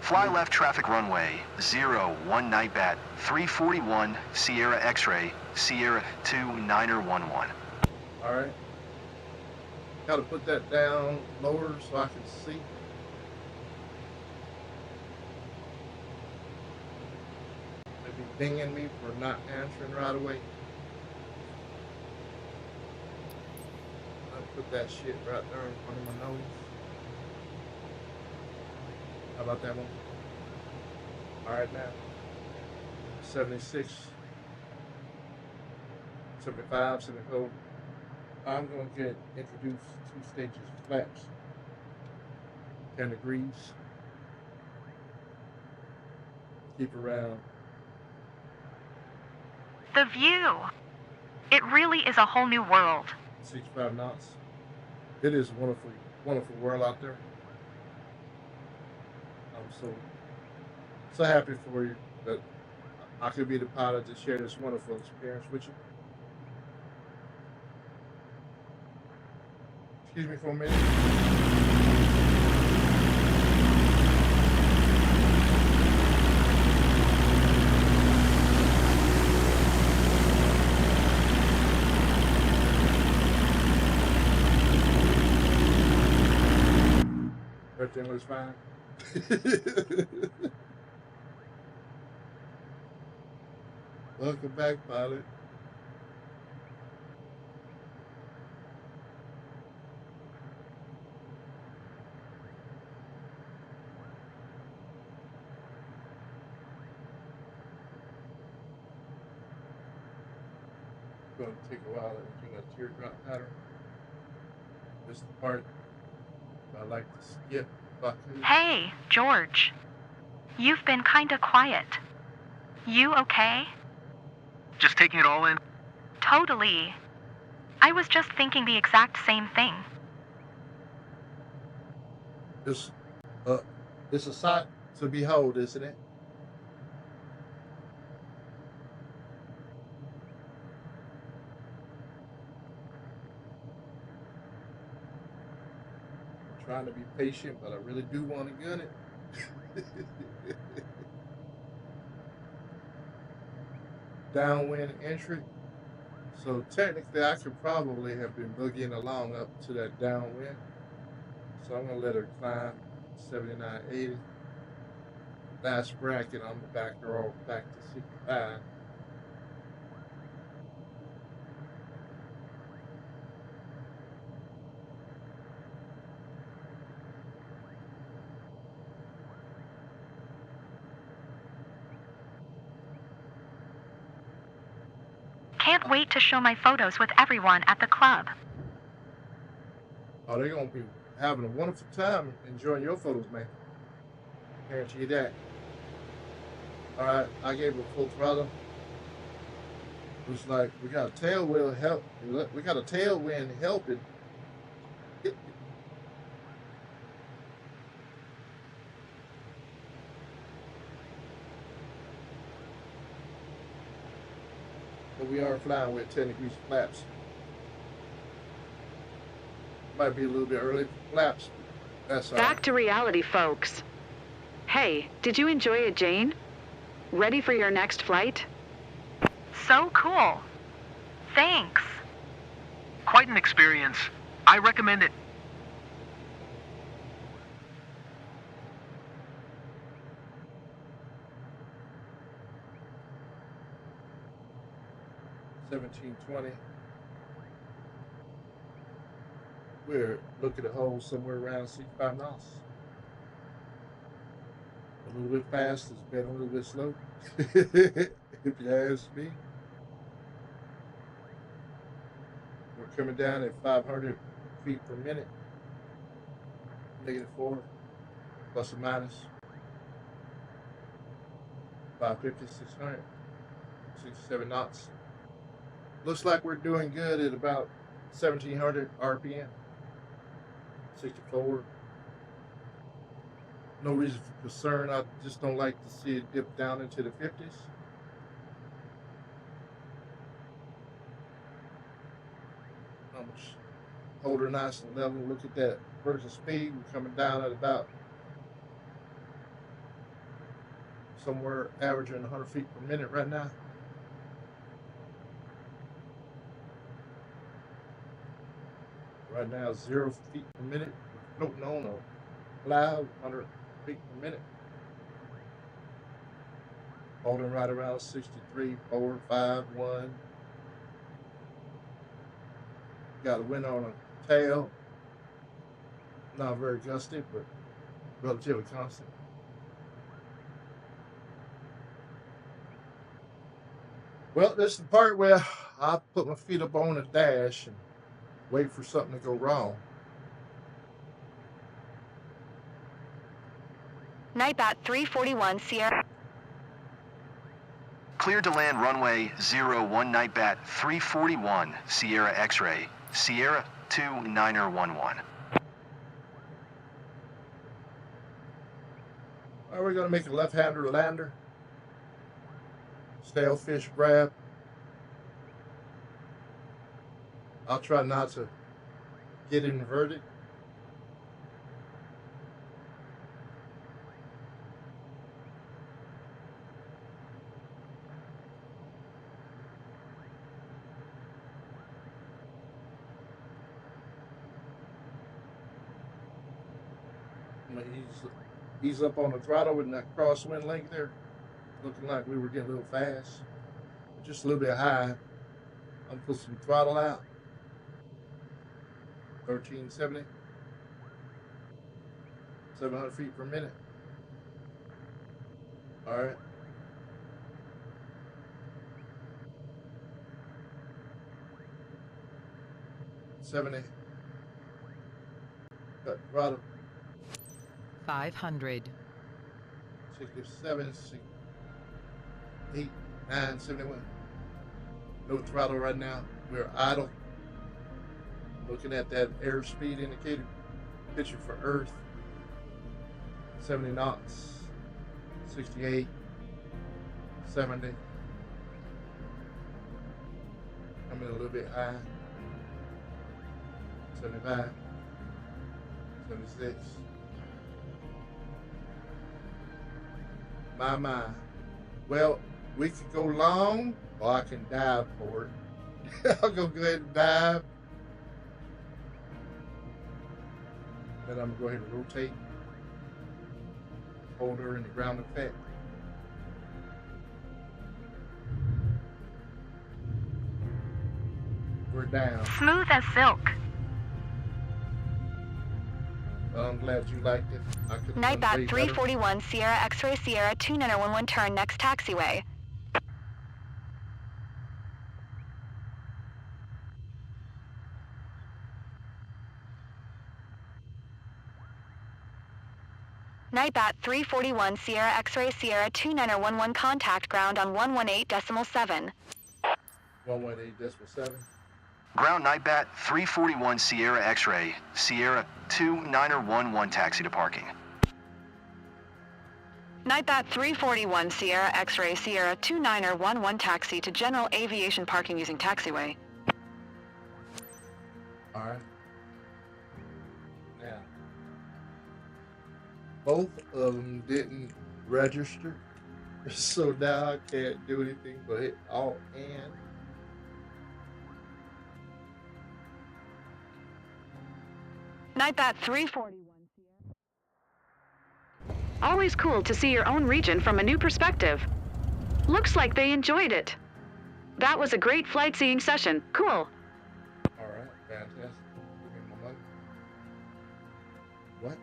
Fly left traffic runway 01 NightBat 341 Sierra X-ray, Sierra 29er 11. All right. Got to put that down lower so I can see. Maybe dinging me for not answering right away. I'll put that shit right there in front of my nose. How about that one? All right, now. 76, 75, 74. I'm going to get introduced to 2 stages of flaps. 10 degrees. Keep around. The view. It really is a whole new world. 65 knots. It is a wonderful, wonderful world out there. I'm so happy for you that I could be the pilot to share this wonderful experience with you. Excuse me for a minute. Everything looks fine. Welcome back, pilot. It's going to take a while to do a teardrop pattern. This is the part I like to skip. Hey, George. You've been kinda quiet. You okay? Just taking it all in? Totally. I was just thinking the exact same thing. It's a sight to behold, isn't it? Trying to be patient, but I really do want to gun it. Downwind entry. So technically I could probably have been boogieing along up to that downwind. So I'm gonna let her climb 79.80. Last bracket, I'm gonna back her off back to 65. Can't wait to show my photos with everyone at the club. Oh, they're gonna be having a wonderful time enjoying your photos, man. Guarantee you that. All right, I gave her full throttle. Looks like we got a tailwind help. We got a tailwind helping. But we are flying with 10 degrees flaps. Might be a little bit early for flaps. That's all right. Back to reality, folks. Hey, did you enjoy it, Jane? Ready for your next flight? So cool. Thanks. Quite an experience. I recommend it. $17.20. We're looking to hold somewhere around 65 knots. A little bit fast is better, a little bit slow. If you ask me. We're coming down at 500 feet per minute. -4, plus or minus. 550, 600, 67 knots. Looks like we're doing good at about 1700 RPM. 64. No reason for concern. I just don't like to see it dip down into the 50s. Hold her nice and level. Look at that vertical speed. We're coming down at about somewhere averaging 100 feet per minute right now. Right now, 0 feet per minute. We're floating on a cloud, 100 feet per minute. Holding right around 63, 4, 5, 1. Got a wind on a tail. Not very gusty, but relatively constant. Well, this is the part where I put my feet up on the dash and wait for something to go wrong. NightBat341 Sierra. Cleared to land runway 01 NightBat341 Sierra X-ray, Sierra 2911. All right, we're going to make a left-hander lander. Sailfish grab. I'll try not to get inverted. Ease up on the throttle with that crosswind link there. Looking like we were getting a little fast. Just a little bit high. I'm gonna put some throttle out. 1370. 700 feet per minute. All right. $70. Cut throttle. 500. 67, 68, 9, 71. No throttle right now. We're idle. Looking at that airspeed indicator. Picture for Earth. 70 knots. 68, 70. Coming a little bit high. 75, 76. My. Well, we could go long, or I can dive for it. I'll go ahead and dive. Then I'm gonna go ahead and rotate. Hold her in the ground effect. We're down. Smooth as silk. Well, I'm glad you liked it. NightBat341 Sierra X-Ray Sierra 2911 turn next taxiway. NightBat341 Sierra X-Ray Sierra 2911 contact ground on 118.7. 118.7. Ground NightBat 341 Sierra X-Ray, Sierra 2911 taxi to parking. NightBat341 Sierra X-Ray Sierra 2911 taxi to general aviation parking using taxiway. Alright. Now, both of them didn't register, so now I can't do anything but hit Alt and. NightBat341. Always cool to see your own region from a new perspective. Looks like they enjoyed it. That was a great flight seeing session. Cool. Alright, fantastic. Give me my money. What?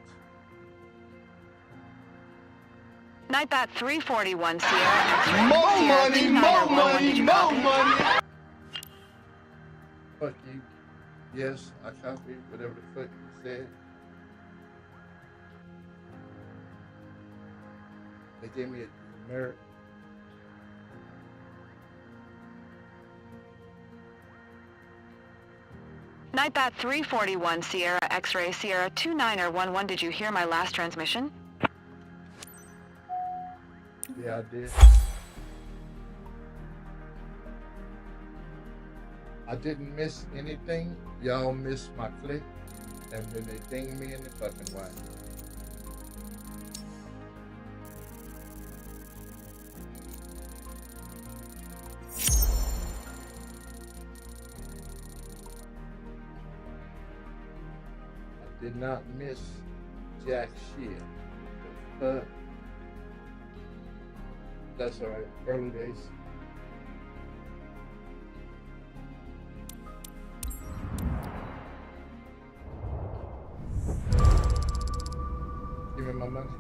NightBat341 Sierra. More money, more money, more money! Fuck you. Yes, I copied whatever the fuck you said. They gave me a merit. NightBat341 Sierra X-Ray Sierra 2911. Did you hear my last transmission? Yeah, I did. I didn't miss anything. Y'all missed my click, and then they dinged me in the fucking way. I did not miss jack shit. But that's alright. Early days. Give me my money.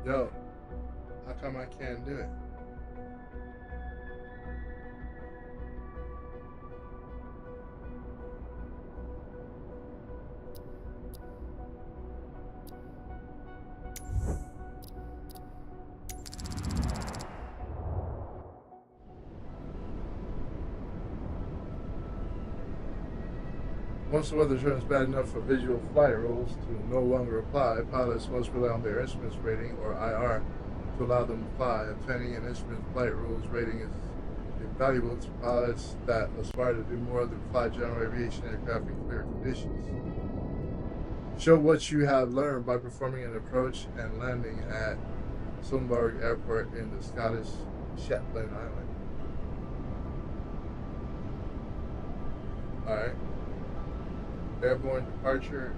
Yo, how come I can't do it? Once the weather turns bad enough for visual flight rules to no longer apply, pilots must rely on their instruments rating, or IR, to allow them to fly. Obtaining an instrument flight rules rating is invaluable to pilots that aspire to do more than fly general aviation aircraft in clear conditions. Show what you have learned by performing an approach and landing at Sundberg Airport in the Scottish Shetland Island. Alright. Airborne departure,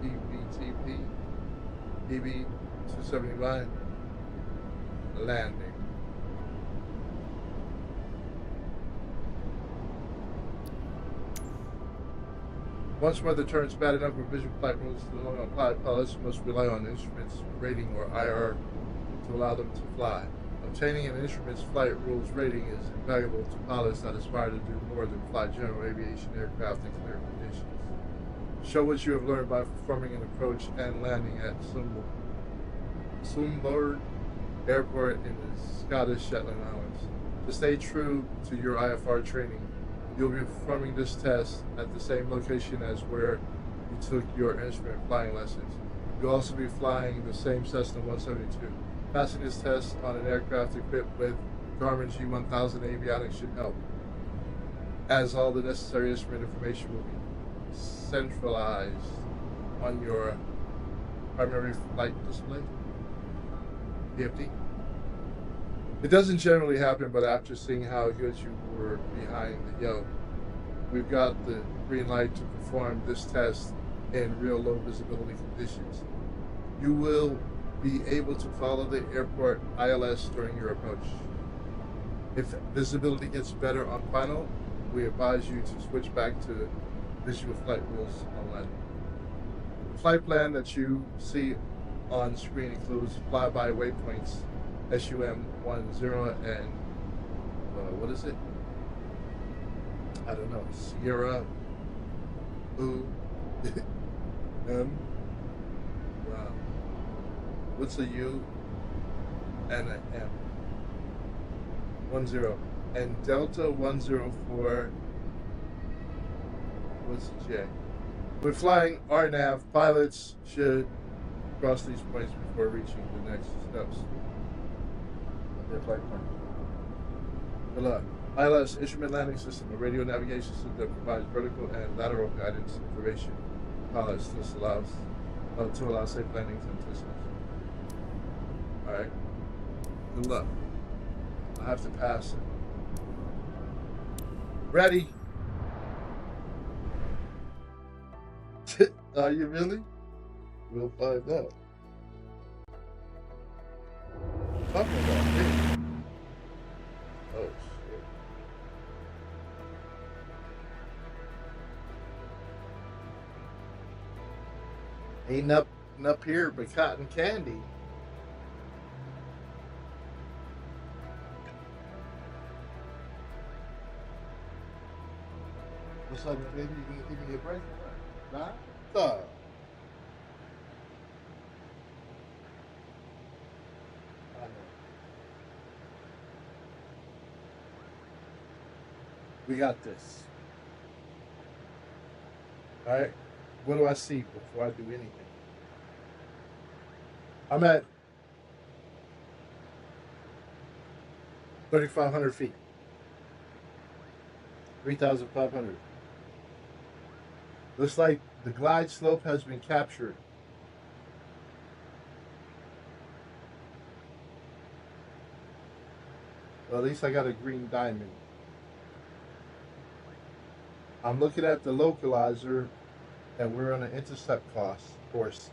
EBTP, EB279, landing. Once weather turns bad enough for visual flight rules to no longer apply, pilots must rely on instruments rating or IR to allow them to fly. Obtaining an instrument's flight rules rating is invaluable to pilots that aspire to do more than fly general aviation aircraft in clear conditions. Show what you have learned by performing an approach and landing at Sundberg Airport in the Scottish Shetland Islands. To stay true to your IFR training, you'll be performing this test at the same location as where you took your instrument flying lessons. You'll also be flying the same Cessna 172. Passing this test on an aircraft equipped with Garmin G1000 avionics should help, as all the necessary instrument information will be centralized on your primary flight display, PFD. It doesn't generally happen, but after seeing how good you were behind the yoke, we've got the green light to perform this test in real low visibility conditions. You will be able to follow the airport ILS during your approach. If visibility gets better on final, we advise you to switch back to visual flight rules on landing. The flight plan that you see on screen includes flyby waypoints, SUM10 and what is it? I don't know. Sierra U M. Wow. What's a U and an M? 10 and Delta 104. What's the J? When flying RNAV, pilots should cross these points before reaching the next steps of their flight plan. Good luck. ILS Instrument Landing System, a radio navigation system that provides vertical and lateral guidance information. Pilots this allows to allow safe landings and distance. All right. Good luck. I have to pass it. Ready? Are you really? We'll find out. Talking about me. Oh shit. Ain't nothing up here but cotton candy. What's up, baby? You gonna give me a break? Nah? So. We got this. Alright. What do I see before I do anything? I'm at 3,500 feet. 3,500. Looks like the glide slope has been captured. Well, at least I got a green diamond. I'm looking at the localizer, and we're on an intercept course.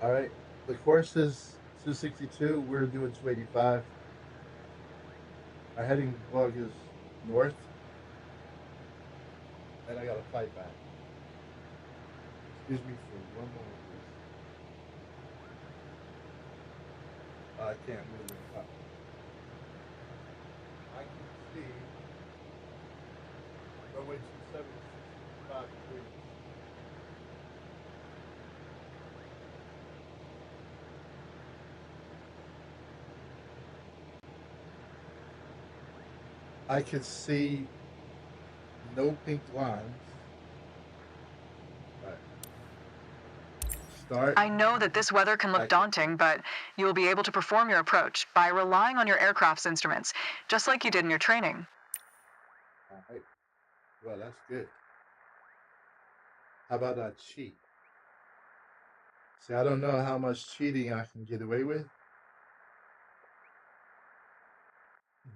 All right, the course is 262. We're doing 285. Our heading log is north, and I got to fight back. Excuse me for one moment, please. I can't move it up. I can see runway 2765 degrees. I can see no pink lines. Right. Start. I know that this weather can look daunting, but you will be able to perform your approach by relying on your aircraft's instruments, just like you did in your training. All right. Well, that's good. How about I cheat? See, I don't know how much cheating I can get away with,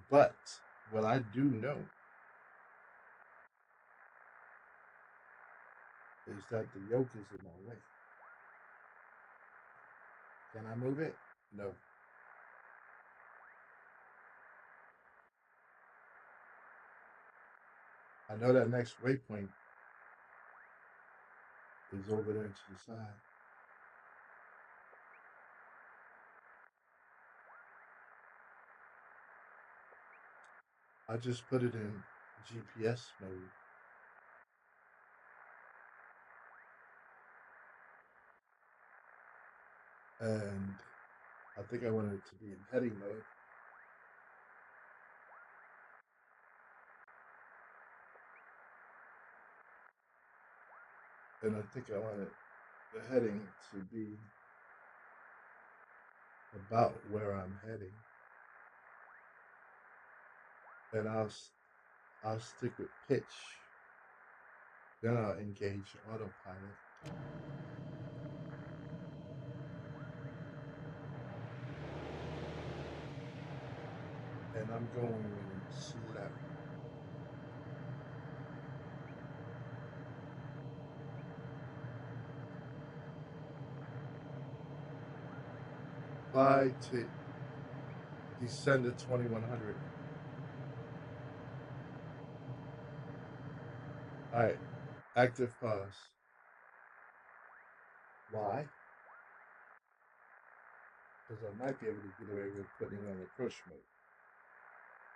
but what I do know is that the yoke is in my way. Can I move it? No. I know that next waypoint is over there to the side. I just put it in GPS mode. And I think I want it to be in heading mode. And I think I want the heading to be about where I'm heading. And I'll stick with pitch. Then I'll engage autopilot. And I'm going slow. Fly to descend to 2100. Alright, active pause. Why? Because I might be able to get away with putting it on approach mode.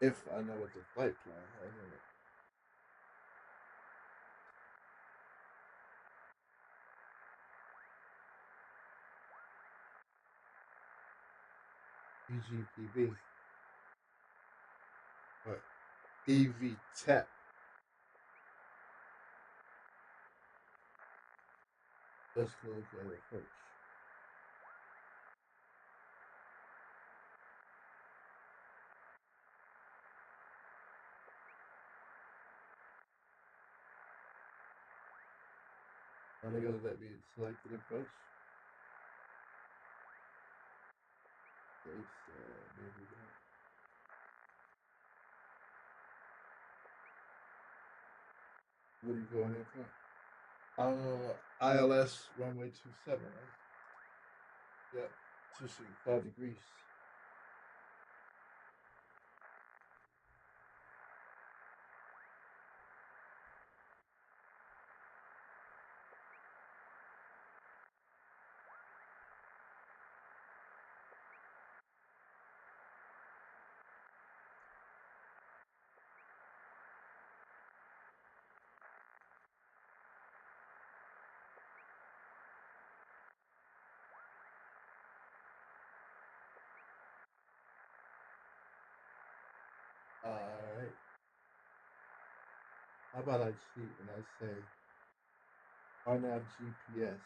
If I know what the flight plan is. EGPB. What? EVTEP. Let's look at approach. Are they going to let me select the approach? They said maybe not. What are you going in for? ILS runway 27, right? Yep, 265 degrees. Alright. How about I cheat and I say RNAV GPS.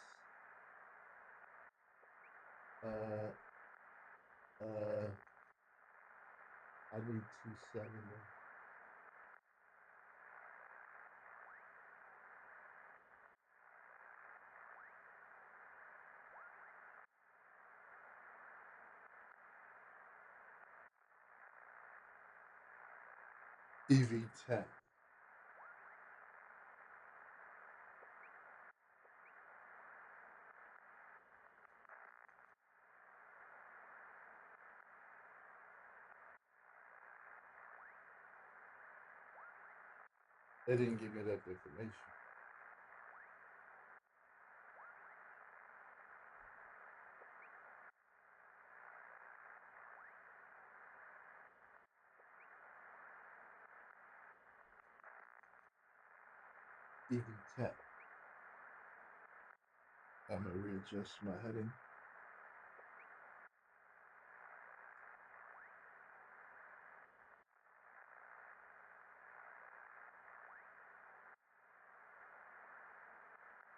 I need 27. EVTEC. They didn't give me that information. EVTEC. I'm going to readjust my heading.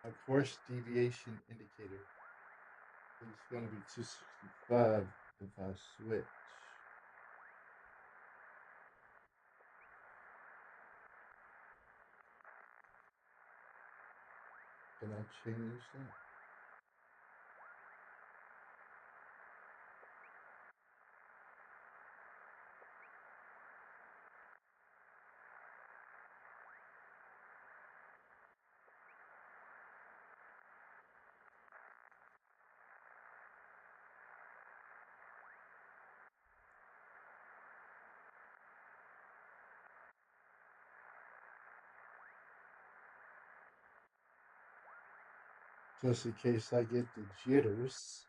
A course deviation indicator. It's going to be 265 if I switch. Can I change that? Just in case I get the jitters.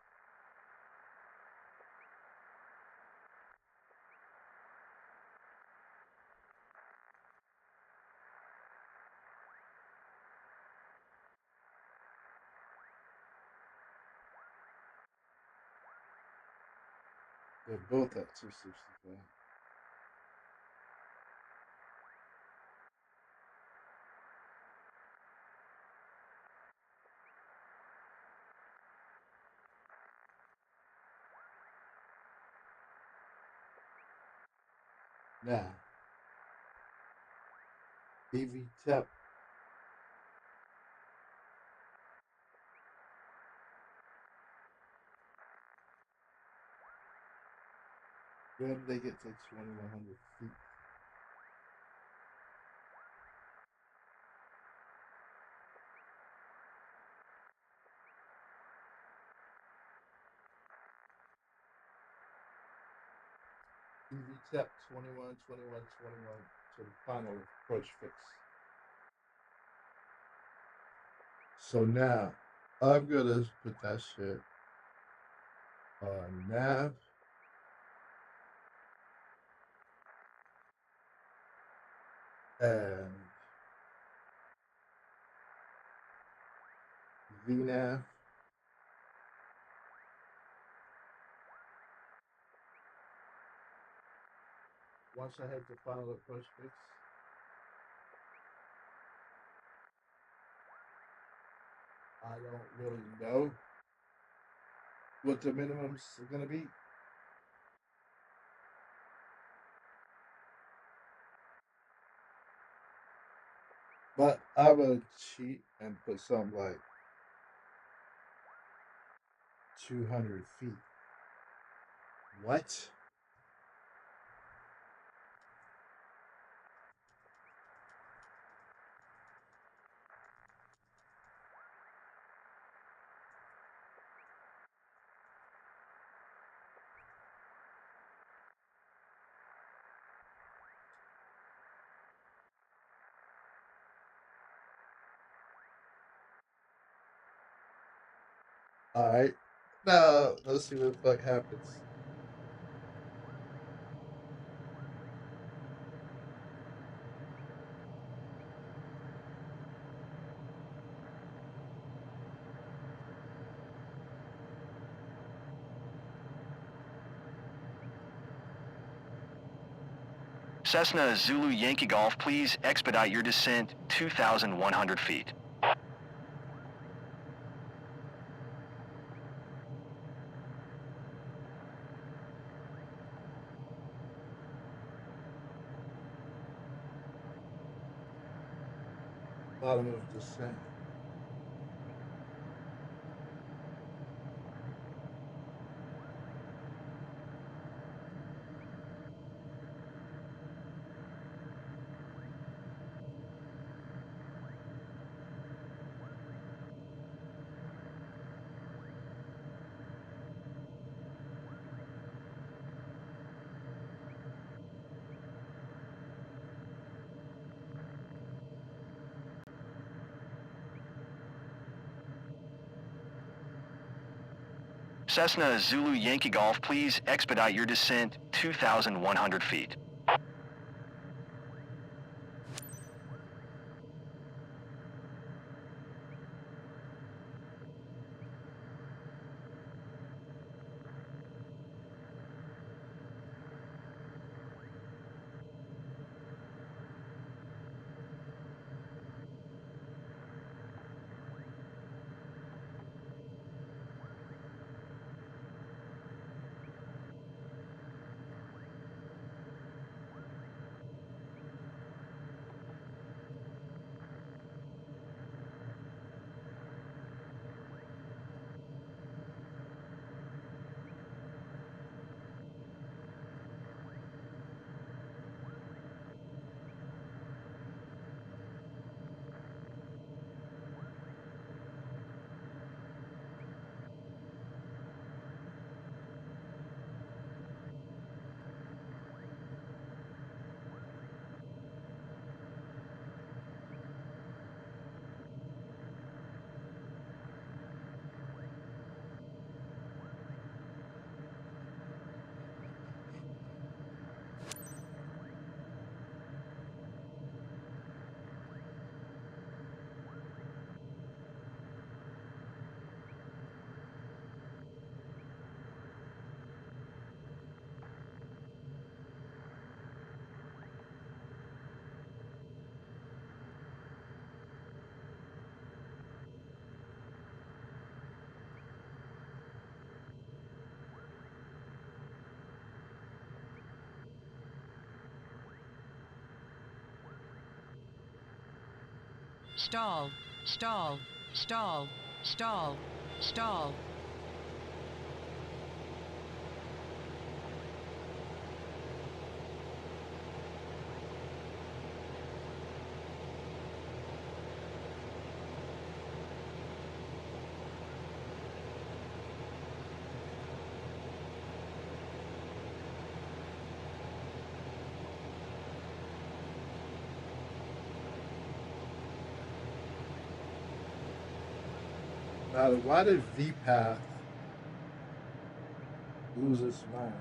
They're both at 265. Now, EV tap. When they get to 2,100 feet. EV tap 21, 21, 21 to the final approach fix. So now I'm gonna put that shit on nav. And VNAV. Once I hit the final approach fix, I don't really know what the minimums are gonna be. But I would cheat and put something like 200 feet. What? Alright. Now, let's see what the fuck happens. Cessna Zulu Yankee Golf, please expedite your descent 2,100 feet. Bottom of descent. Cessna Zulu Yankee Golf, please expedite your descent 2,100 feet. Stall, stall, stall, stall, stall. Now, why did VPath lose its mind?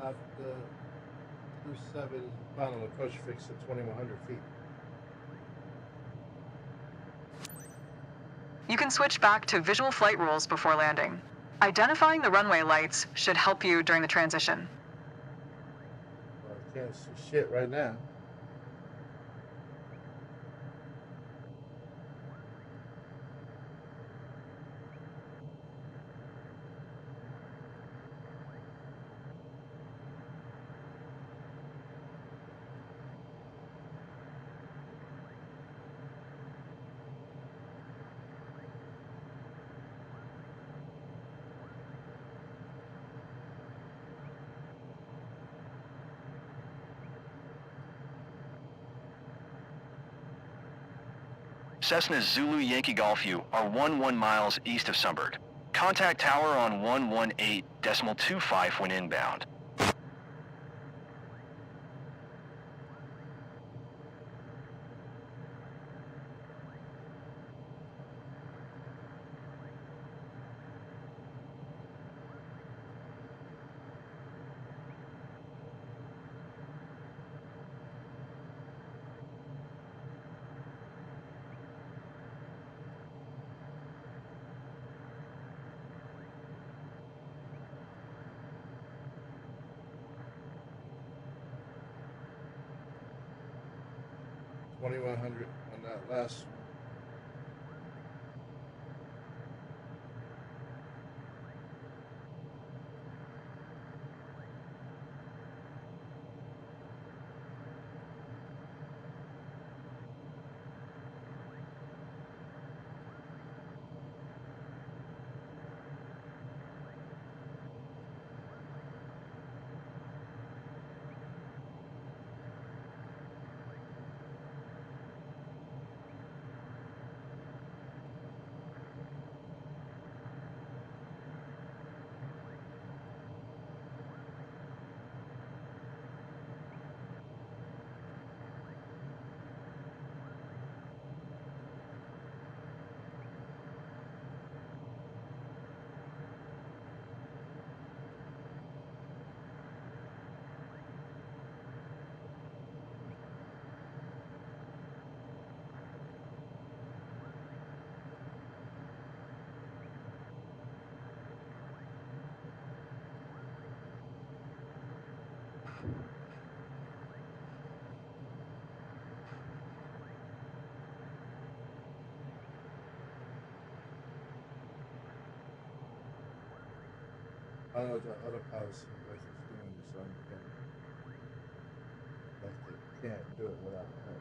After 27 final approach fixed at 2,100 feet. You can switch back to visual flight rules before landing. Identifying the runway lights should help you during the transition. Well, I can't see shit right now. Cessna Zulu Yankee Golf U are 11 miles east of Sunburg. Contact tower on 118.25 when inbound. $2,100 on that last one. I don't know what the other pilots like it's doing this on like they can't do it without help.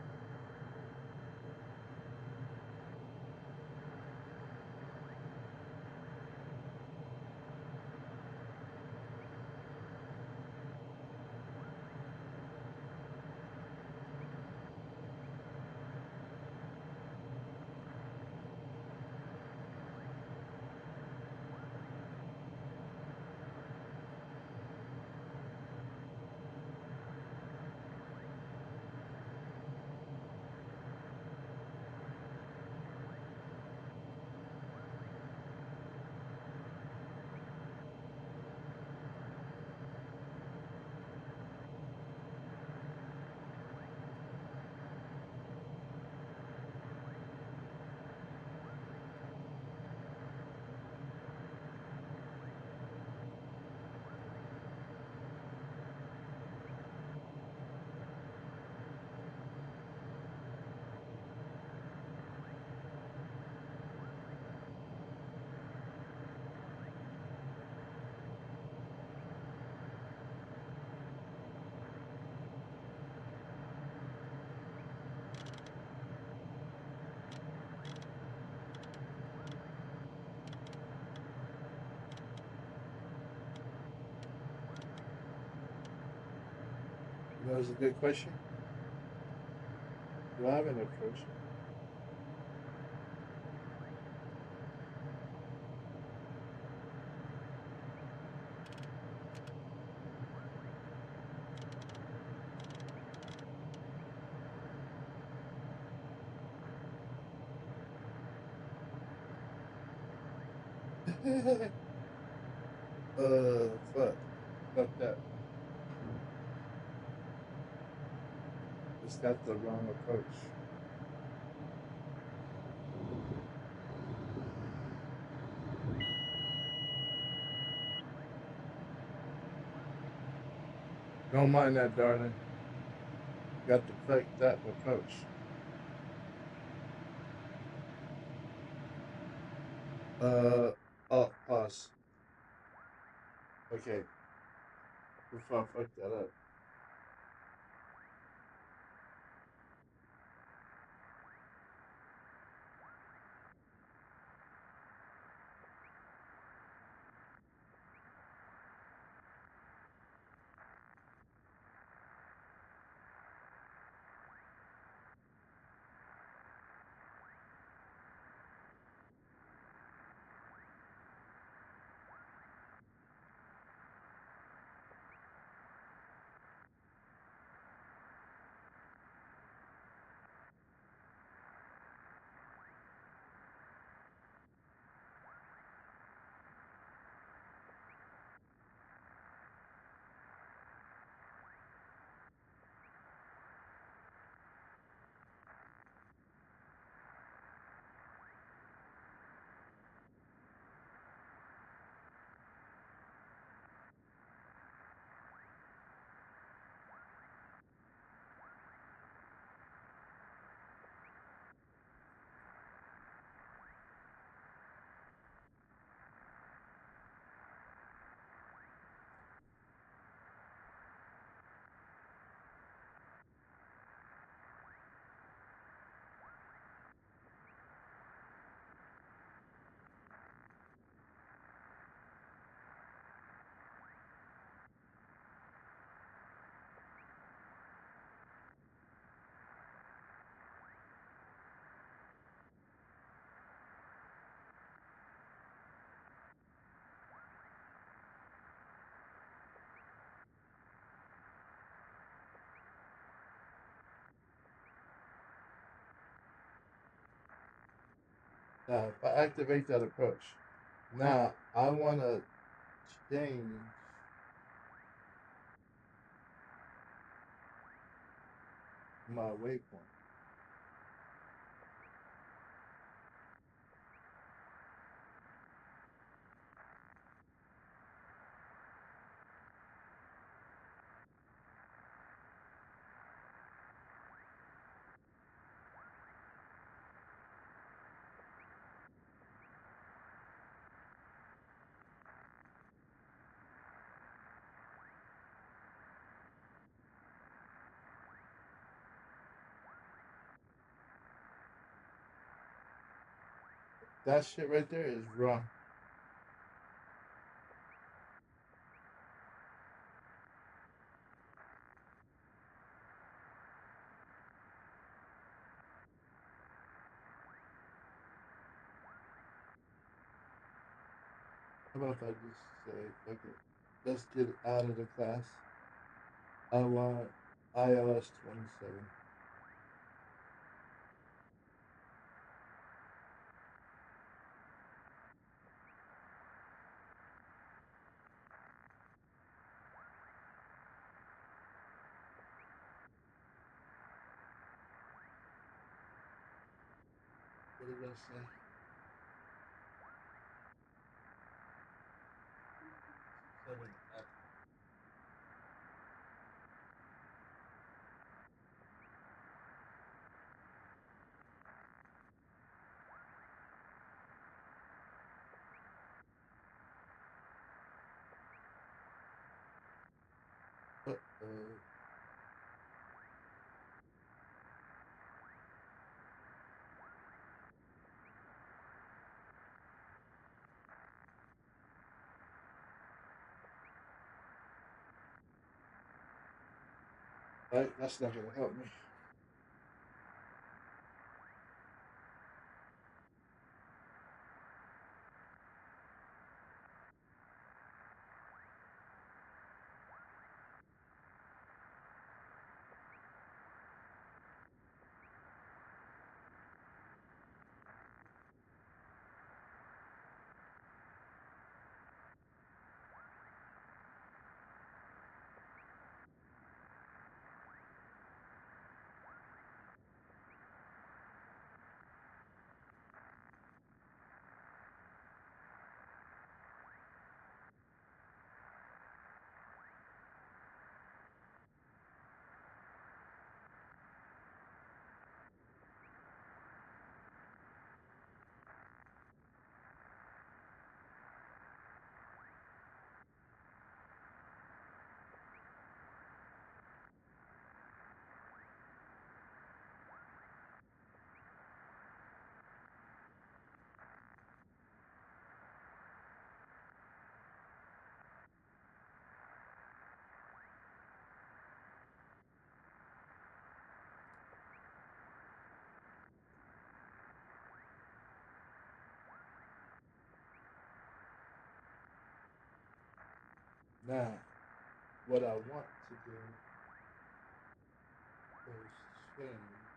That was a good question. Do I have an approach? Fuck. Fuck that. Just got the wrong approach. Don't mind that, darling. Got to fuck that approach. Oh, pause. Okay. Before I fuck that up. Now, if I activate that approach, now I want to change my waypoint. That shit right there is wrong. How about if I just say, okay, let's get out of the class. I want iOS 27. What did I say? Seven app. Uh-oh. Right? That's not gonna help me. Now, what I want to do is change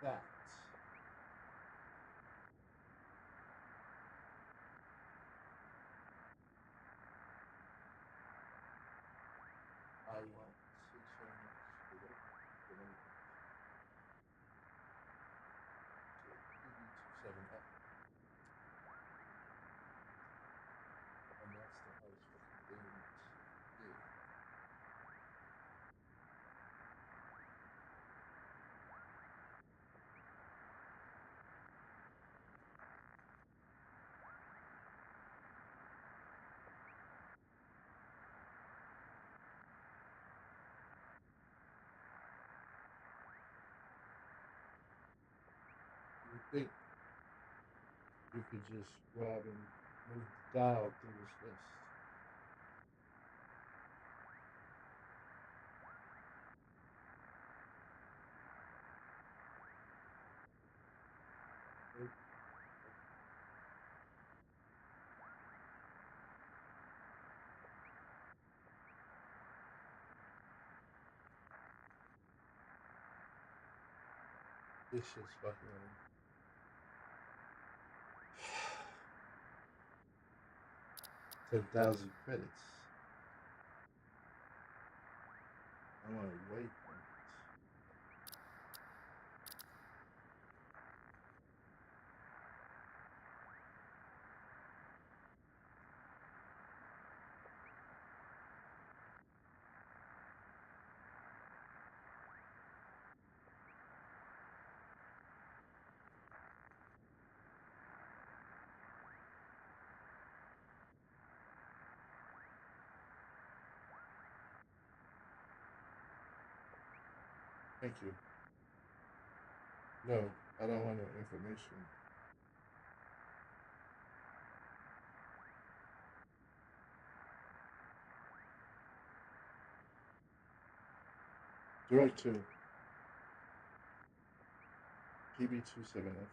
that. I want to change the weight limit to PB27F, and that's the highest fucking gains. Yeah. You think you could just grab and move the dial through this list? Nope. This shit's fucking 10,000 credits. I want to wait on it. Thank you. No, I don't want no information. Direct to PB27F.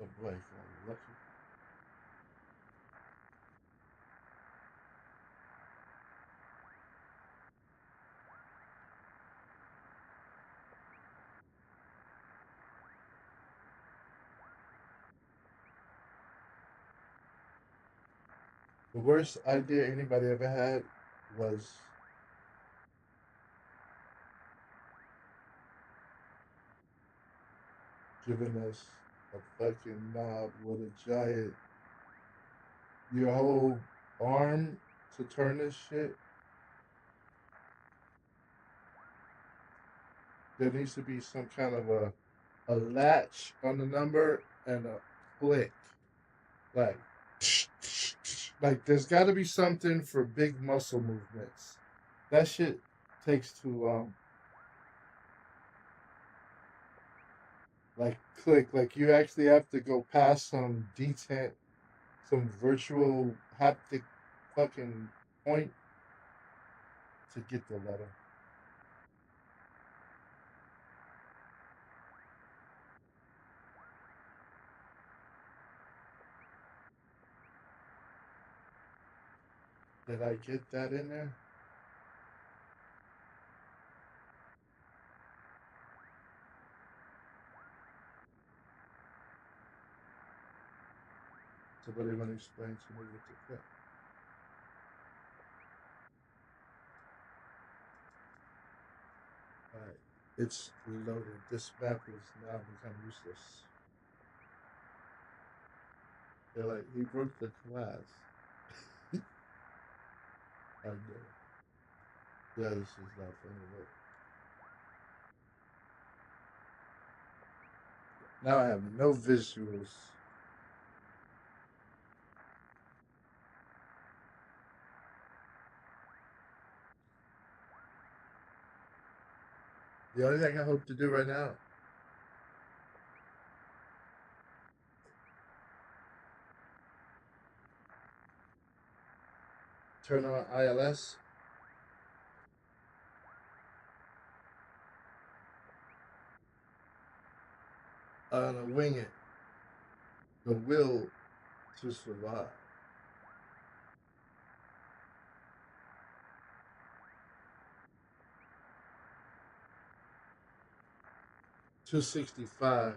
Oh boy, I'm lucky. The worst idea anybody ever had was giving us a fucking knob with a giant, your whole arm to turn this shit. There needs to be some kind of a latch on the number and a click. Like there's got to be something for big muscle movements. That shit takes too long. Like click, like you actually have to go past some detent, some virtual haptic fucking point to get the letter. Did I get that in there? Somebody want to explain to me what the fuck? Alright, it's reloaded. This map is now become useless. They're like, he broke the class. I know. Yeah, this is not funny, but now I have no visuals. The only thing I hope to do right now turn on ILS. I'm gonna wing it. The will to survive. $265.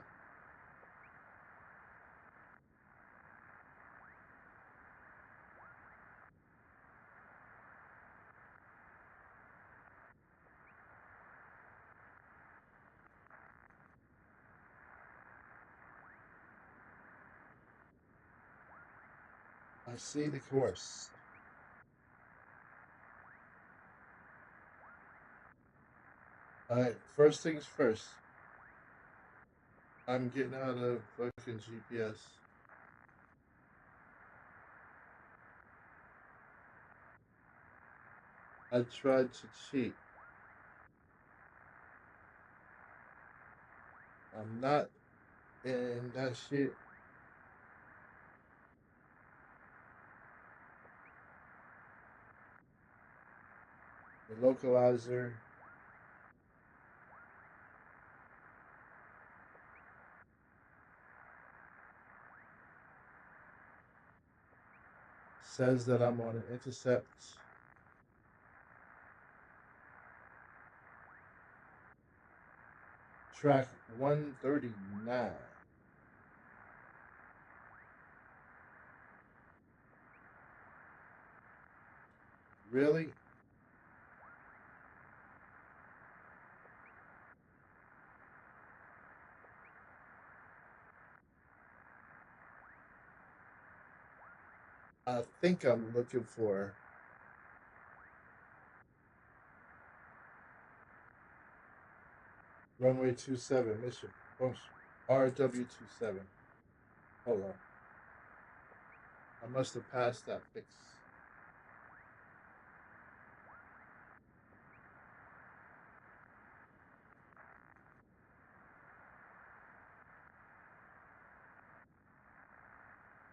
I see the course. Alright, first things first. I'm getting out of fucking GPS. I tried to cheat. I'm not in that shit. The localizer. Says that I'm on an intercept. Track 139. Really? I think I'm looking for runway 27 mission. RW27. Hold on. I must have passed that fix.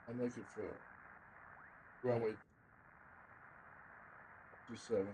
I'm looking for runway 27.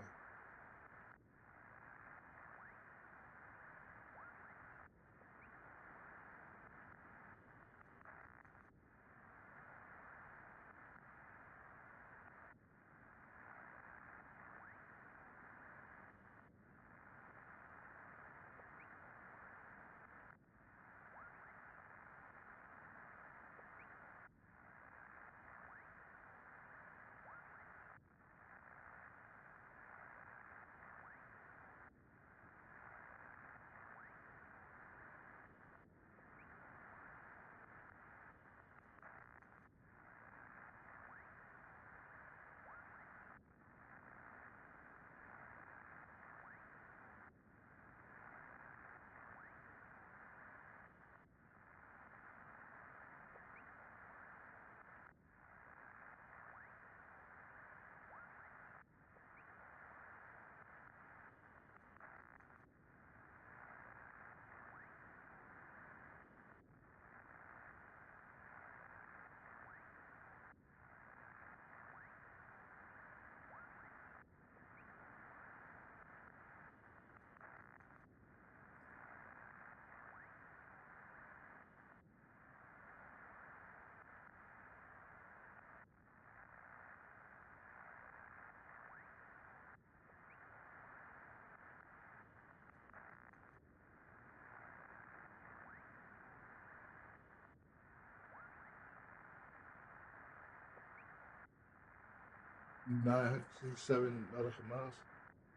967 nautical miles.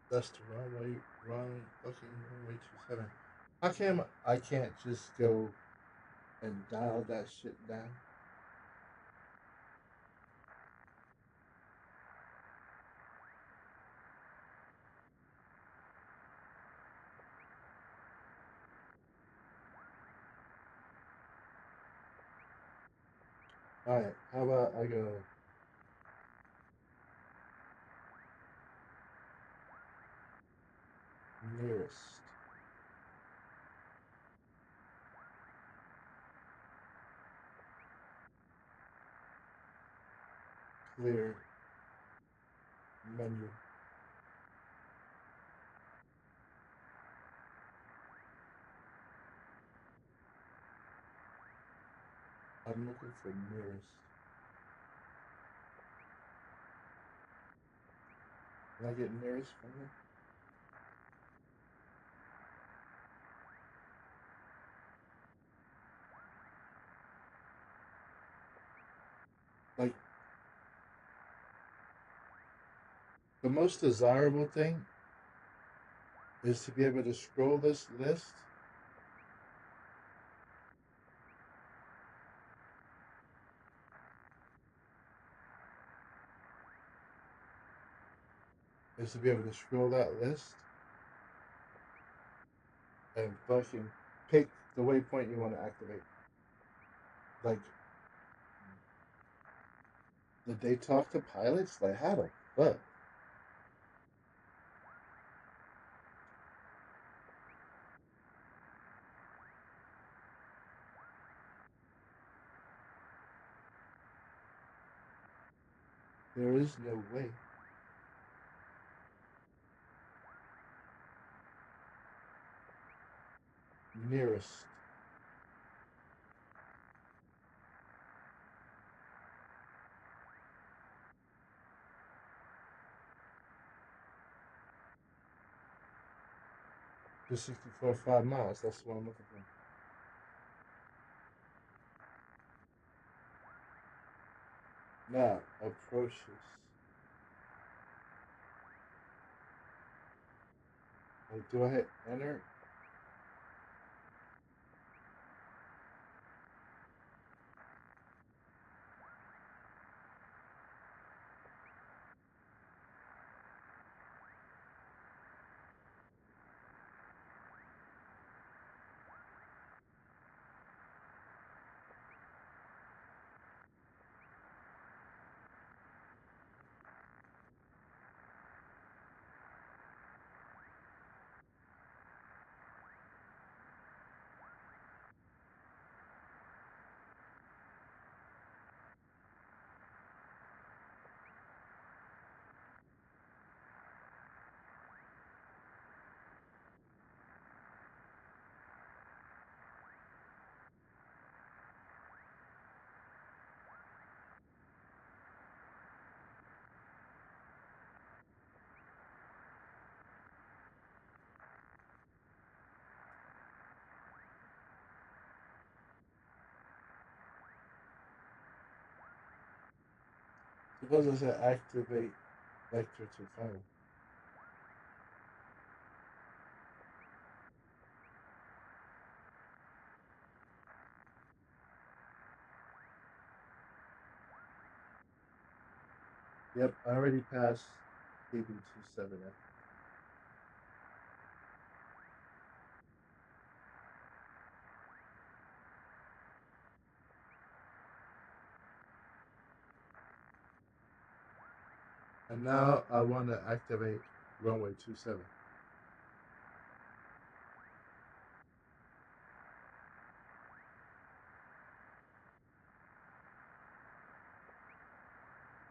That's the wrong fucking runway 27. I can't just go and dial that shit down? Alright, how about I go nearest? Clear menu. I'm looking for nearest. Can I get nearest from here? Like, the most desirable thing is to be able to scroll this list is to be able to scroll that list and fucking pick the waypoint you want to activate. Like, did they talk to pilots? Like, how the fuck? There is no way. Nearest. Just 64.5 miles. That's what I'm looking for. Now, approaches. Like, do I hit enter? Suppose I said activate vector to final. Yep, I already passed KB27F. And now I want to activate runway 27.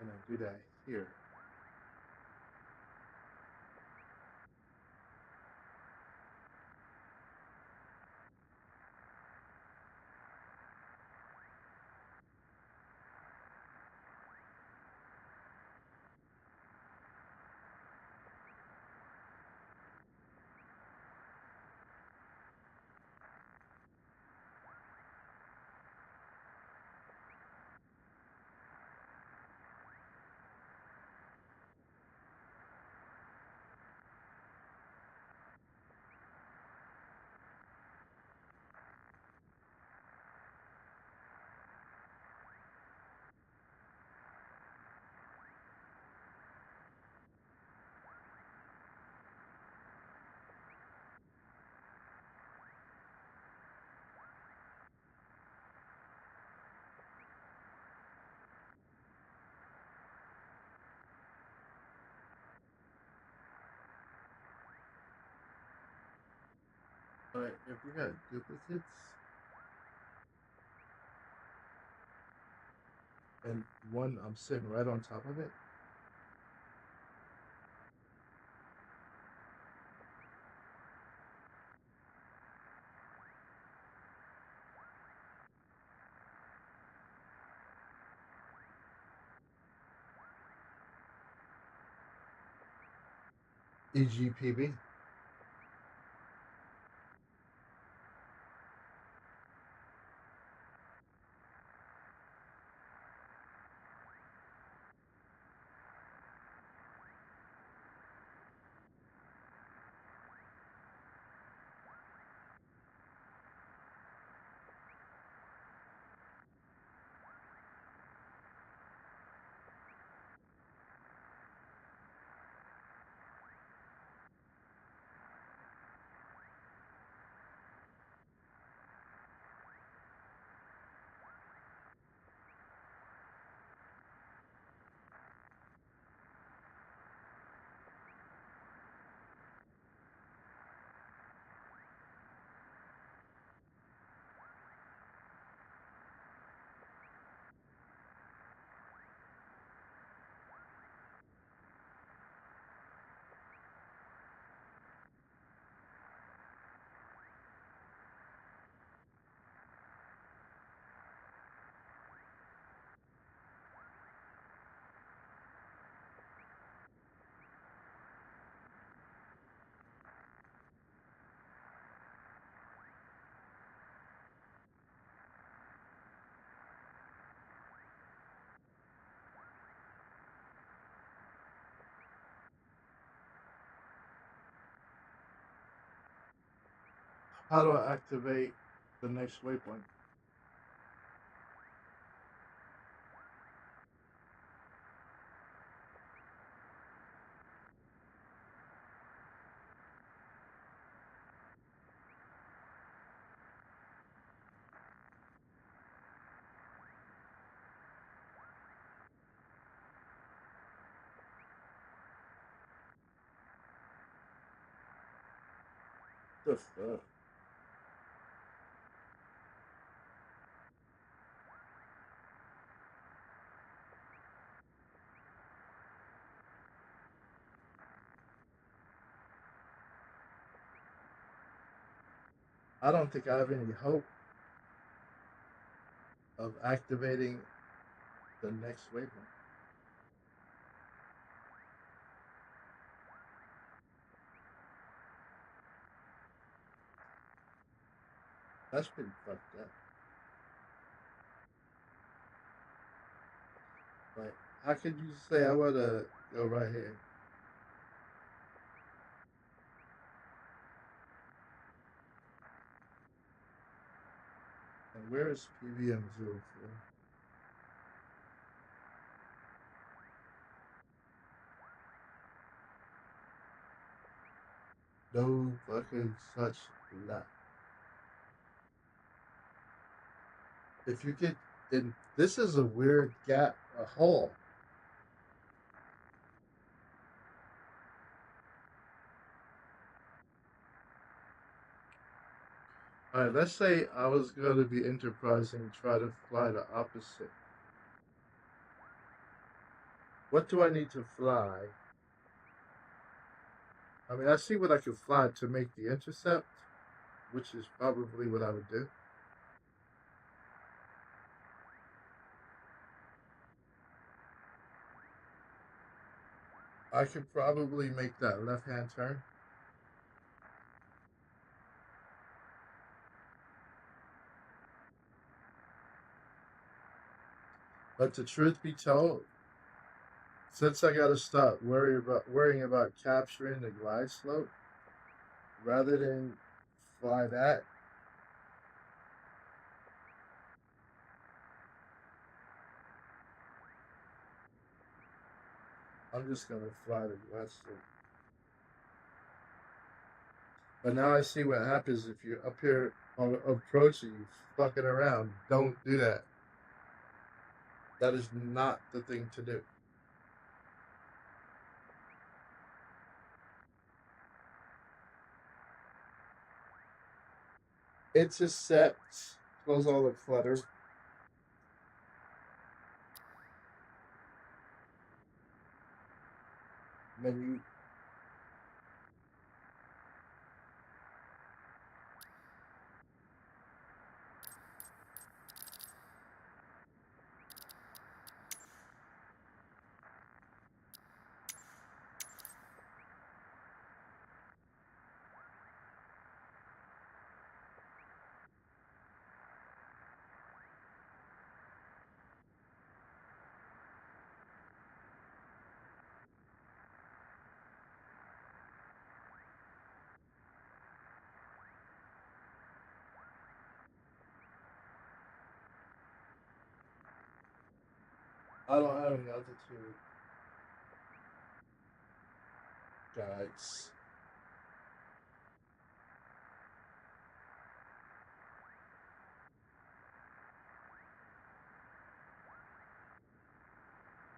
And I do that here. Alright, if we got duplicates, and one I'm sitting right on top of it, EGPB. How do I activate the next waypoint? The fuck? I don't think I have any hope of activating the next waypoint. That's pretty fucked up. Like, how could you say I want to go right here? And where is PVM04? No fucking such luck. If you get in, this is a weird gap, a hole. Alright, let's say I was going to be enterprising, try to fly the opposite. What do I need to fly? I mean, I see what I could fly to make the intercept, which is probably what I would do. I could probably make that left-hand turn. But the truth be told, since I gotta stop worrying about capturing the glide slope, rather than fly that, I'm just gonna fly the glide slope. But now I see what happens if you're up here on approaching, you fucking around. Don't do that. That is not the thing to do. Intercept. Close all the clutter. Menu. I don't have any altitude guides.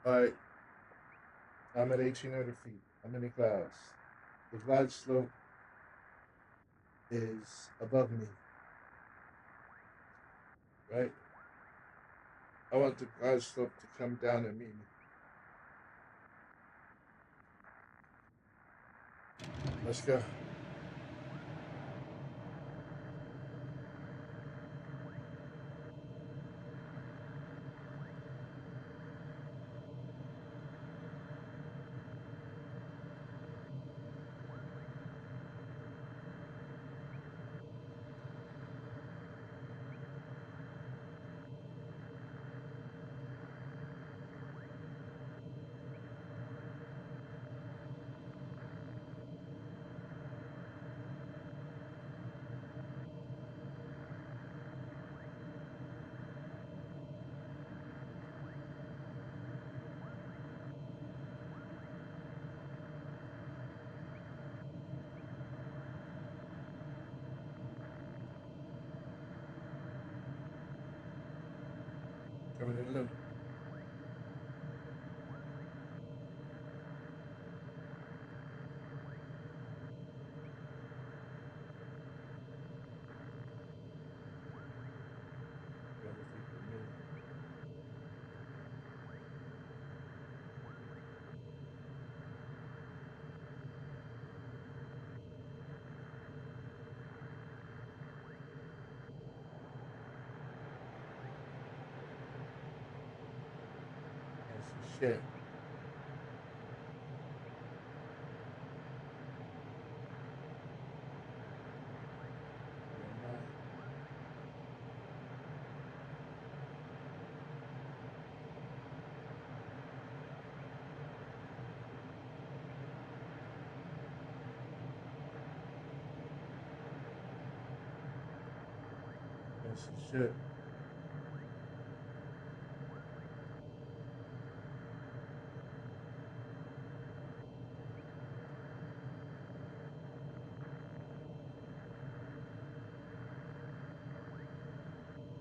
Alright. I'm at 1,800 feet. I'm in the clouds. The glide slope is above me. Right? I want the glide slope to come down and meet me. Let's go. Coming in low. Shit. That's some shit.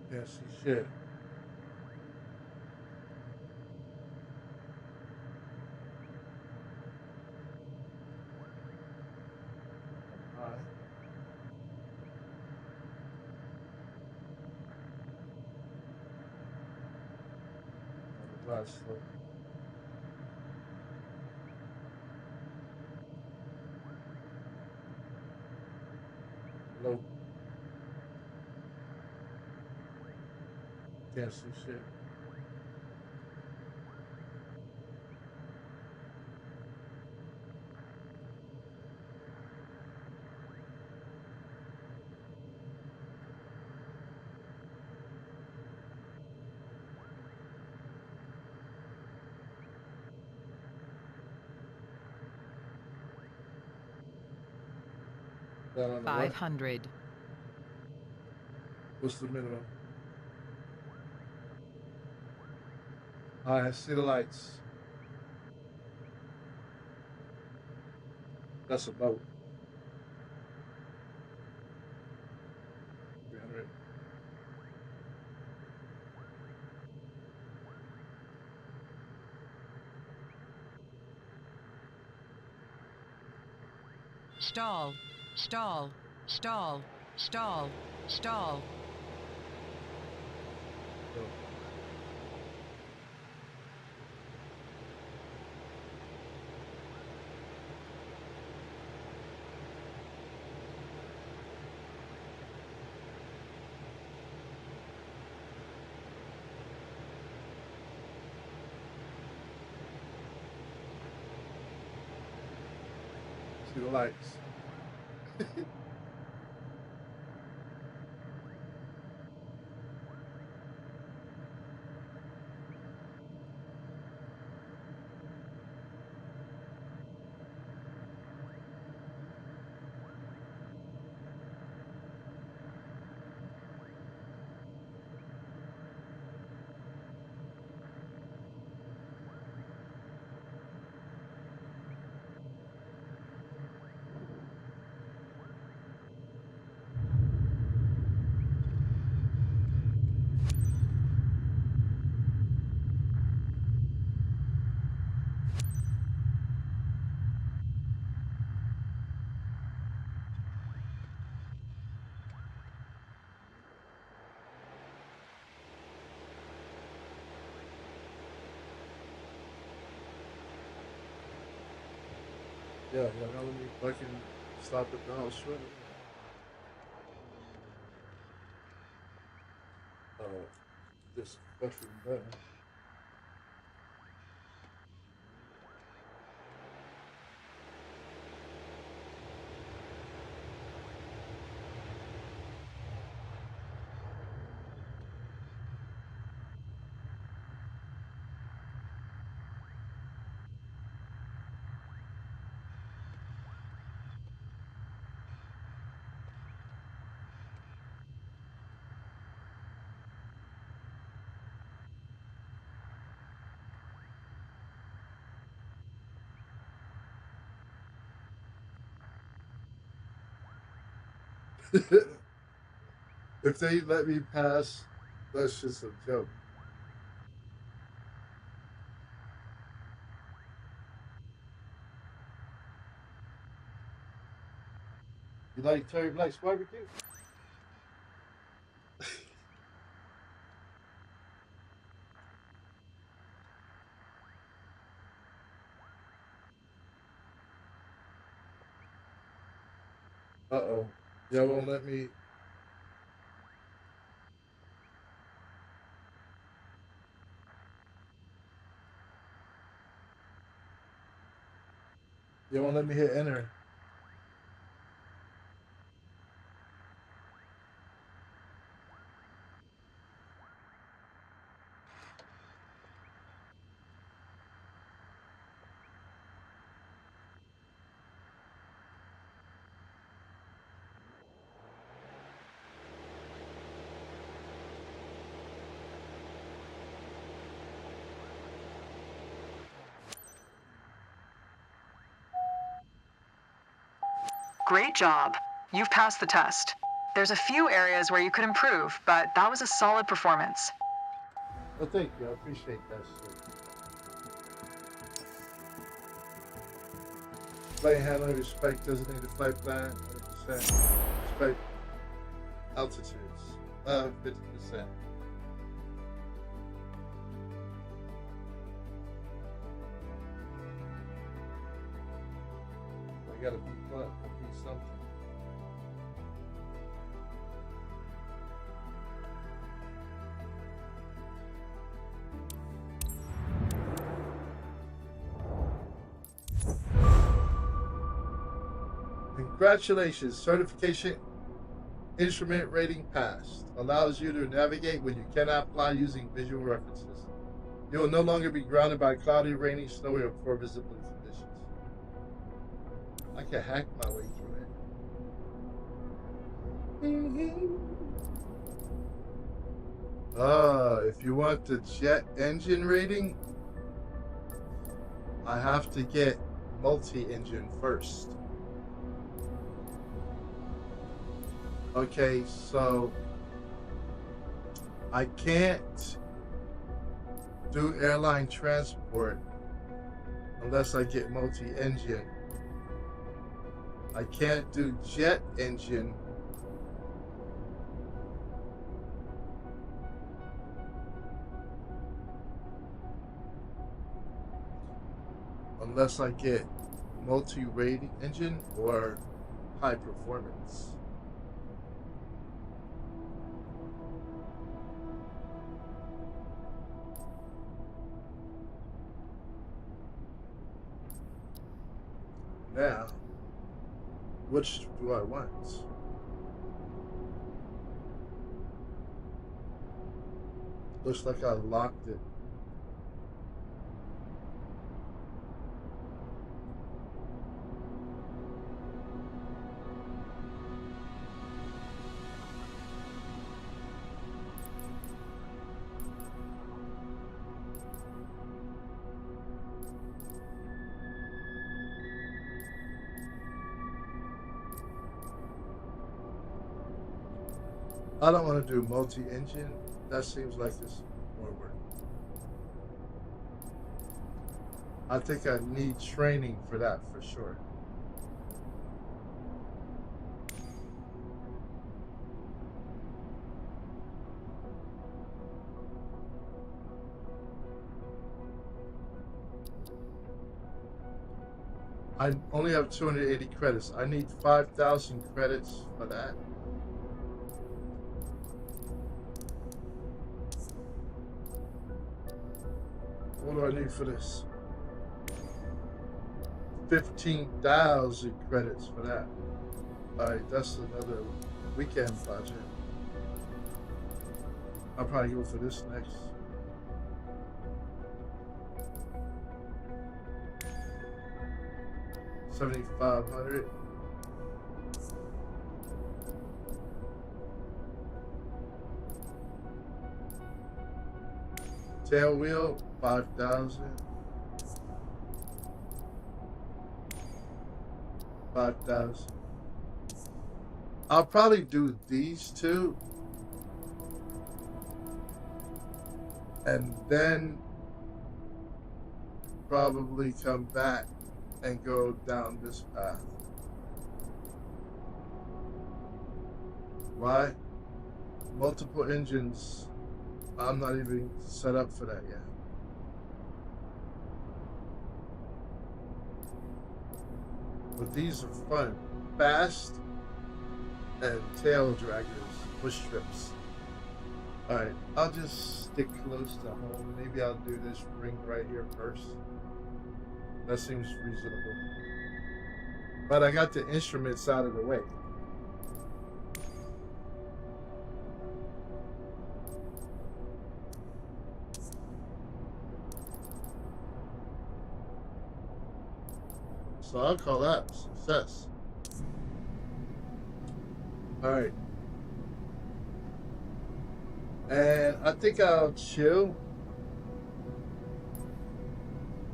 That's some shit. Alright. Glide slope. Low. Can't see shit. Down on the 500. Right. What's the minimum? Alright, I see the lights. That's a boat. 300. Stall, stall, stall, stall. Stall. See the lights. Yeah, y'all gotta let me fucking stop it down straight. Oh, this fucking button. If they let me pass, that's just a joke. You like Terry Black's barbecue? Uh-oh. Y'all won't let me. You won't let me hit enter. Great job. You've passed the test. There's a few areas where you could improve, but that was a solid performance. Well, thank you. I appreciate that shit. Flight handling, respect designated flight plan, 100%. Respect altitudes, 50%. I gotta be fun, be something. Congratulations, certification instrument rating passed. Allows you to navigate when you cannot fly using visual references. You will no longer be grounded by cloudy, rainy, snowy, or poor visibility conditions. I can hack my way through it. If you want the jet engine rating, I have to get multi-engine first. Okay, so I can't do airline transport unless I get multi-engine. I can't do jet engine unless I get multi-rating engine or high performance. Now, which do I want? Looks like I locked it. I don't want to do multi-engine. That seems like it's more work. I think I need training for that for sure. I only have 280 credits. I need 5,000 credits for that. What do I need for this? 15,000 credits for that. Alright, that's another weekend project. I'll probably go for this next. $7,500. Tail wheel, 5,000. 5,000. I'll probably do these two, and then probably come back and go down this path. Why? Multiple engines. I'm not even set up for that yet. But these are fun. Fast and tail draggers, push strips. Alright, I'll just stick close to home. Maybe I'll do this ring right here first. That seems reasonable. But I got the instruments out of the way. So I'll call that success. Alright. And I think I'll chill,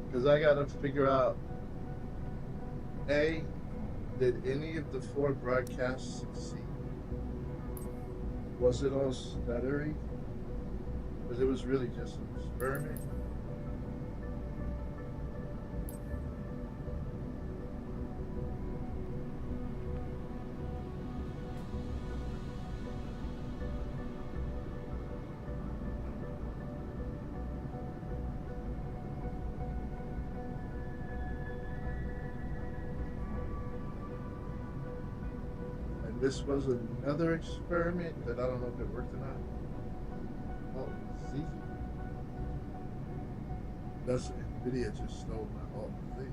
because I gotta figure out, A, did any of the 4 broadcasts succeed? Was it all stuttery? Because it was really just an experiment. This was another experiment that I don't know if it worked or not. Oh, Z. That's NVIDIA just stole my Alt Z.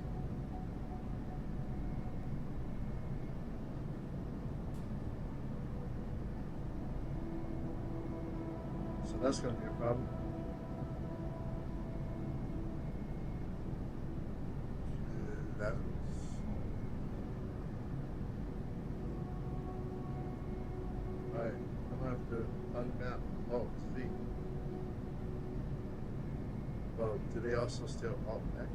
So that's going to be a problem. That was... Alright, I'm going to have to unmap Alt Z. Well, do they also steal Alt X?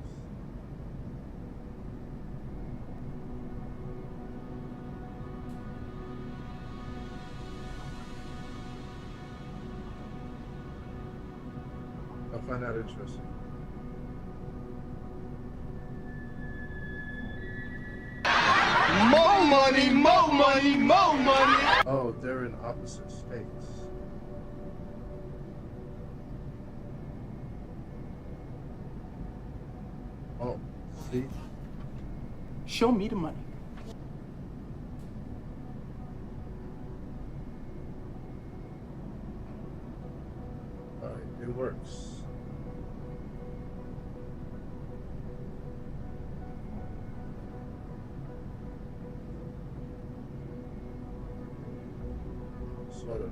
I find that interesting. More money, more money, more money. Oh, they're in opposite states. Oh, See? Show me the money. Alright, it works. Sort of.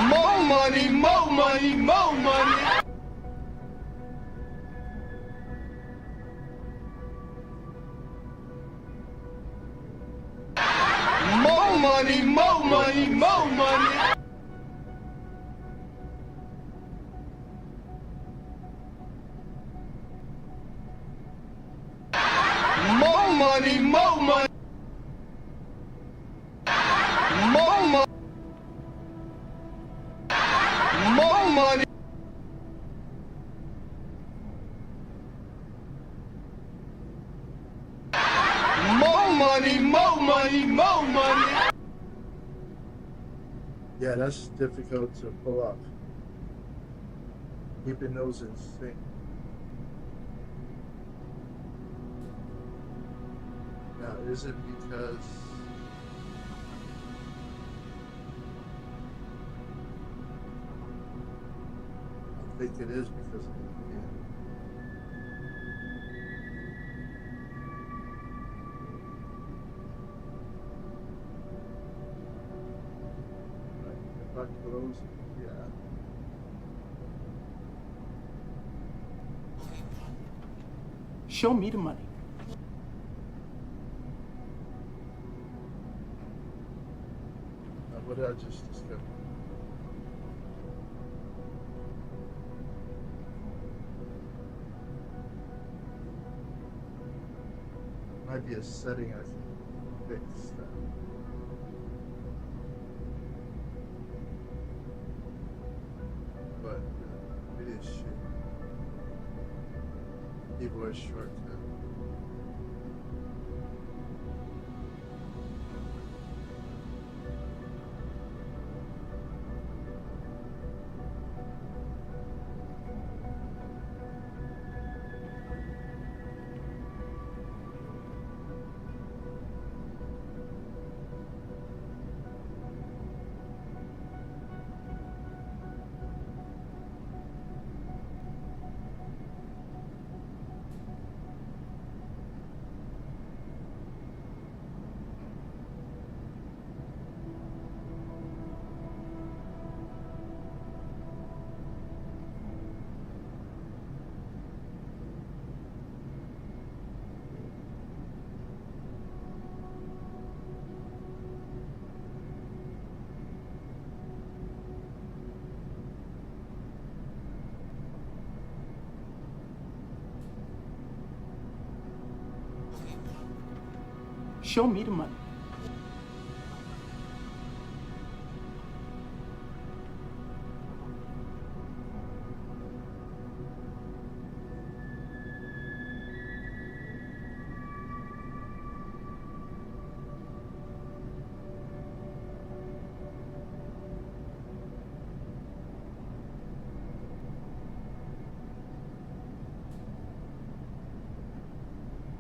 More money, more money, more money. More money, more money, more money. More money, more money. More money. More money. More money, more money, more money. Yeah, that's difficult to pull off. Keeping those in sync. Now, is it because I think it is because of the if I close it, yeah. Show me the money. Now, what did I just discover? Might be a setting I can fix that. But it is shit. Keyboard shortcut. Show me the money.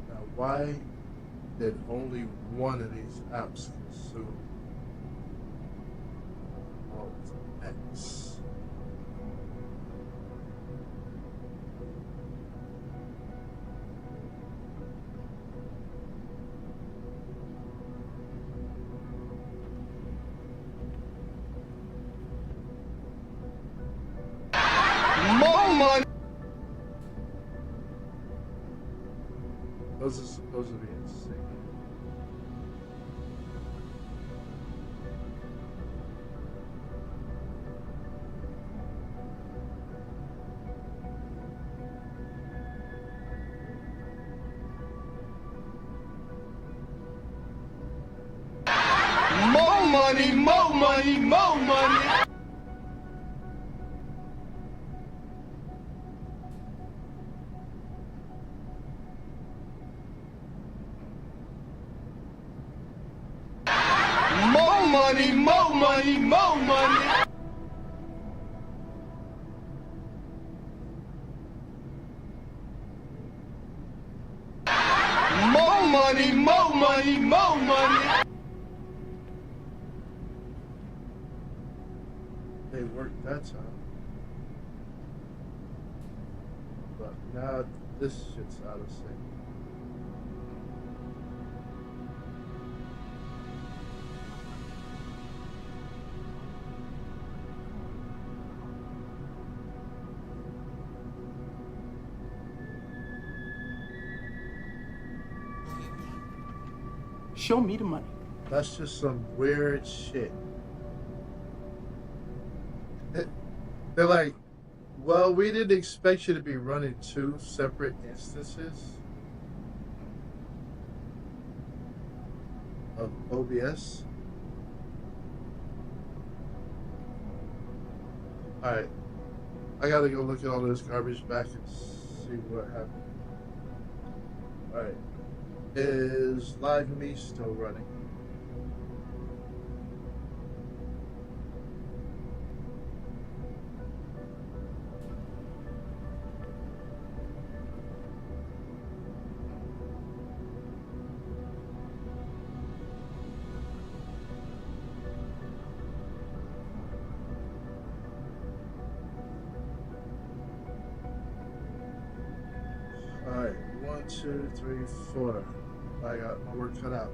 Now, why did only one of these apps consume Alt X? More money. Those are supposed to be in sync. More money, more money, more money. money, more money, more money. More money, more money, more money. They worked that time. But now this shit's out of sync. Show me the money. That's just some weird shit. They're like, well, we didn't expect you to be running 2 separate instances of OBS. Alright, I gotta go look at all this garbage back and see what happened. Alright, is Live Me still running? Alright, 1, 2, 3, 4. I got my work cut out.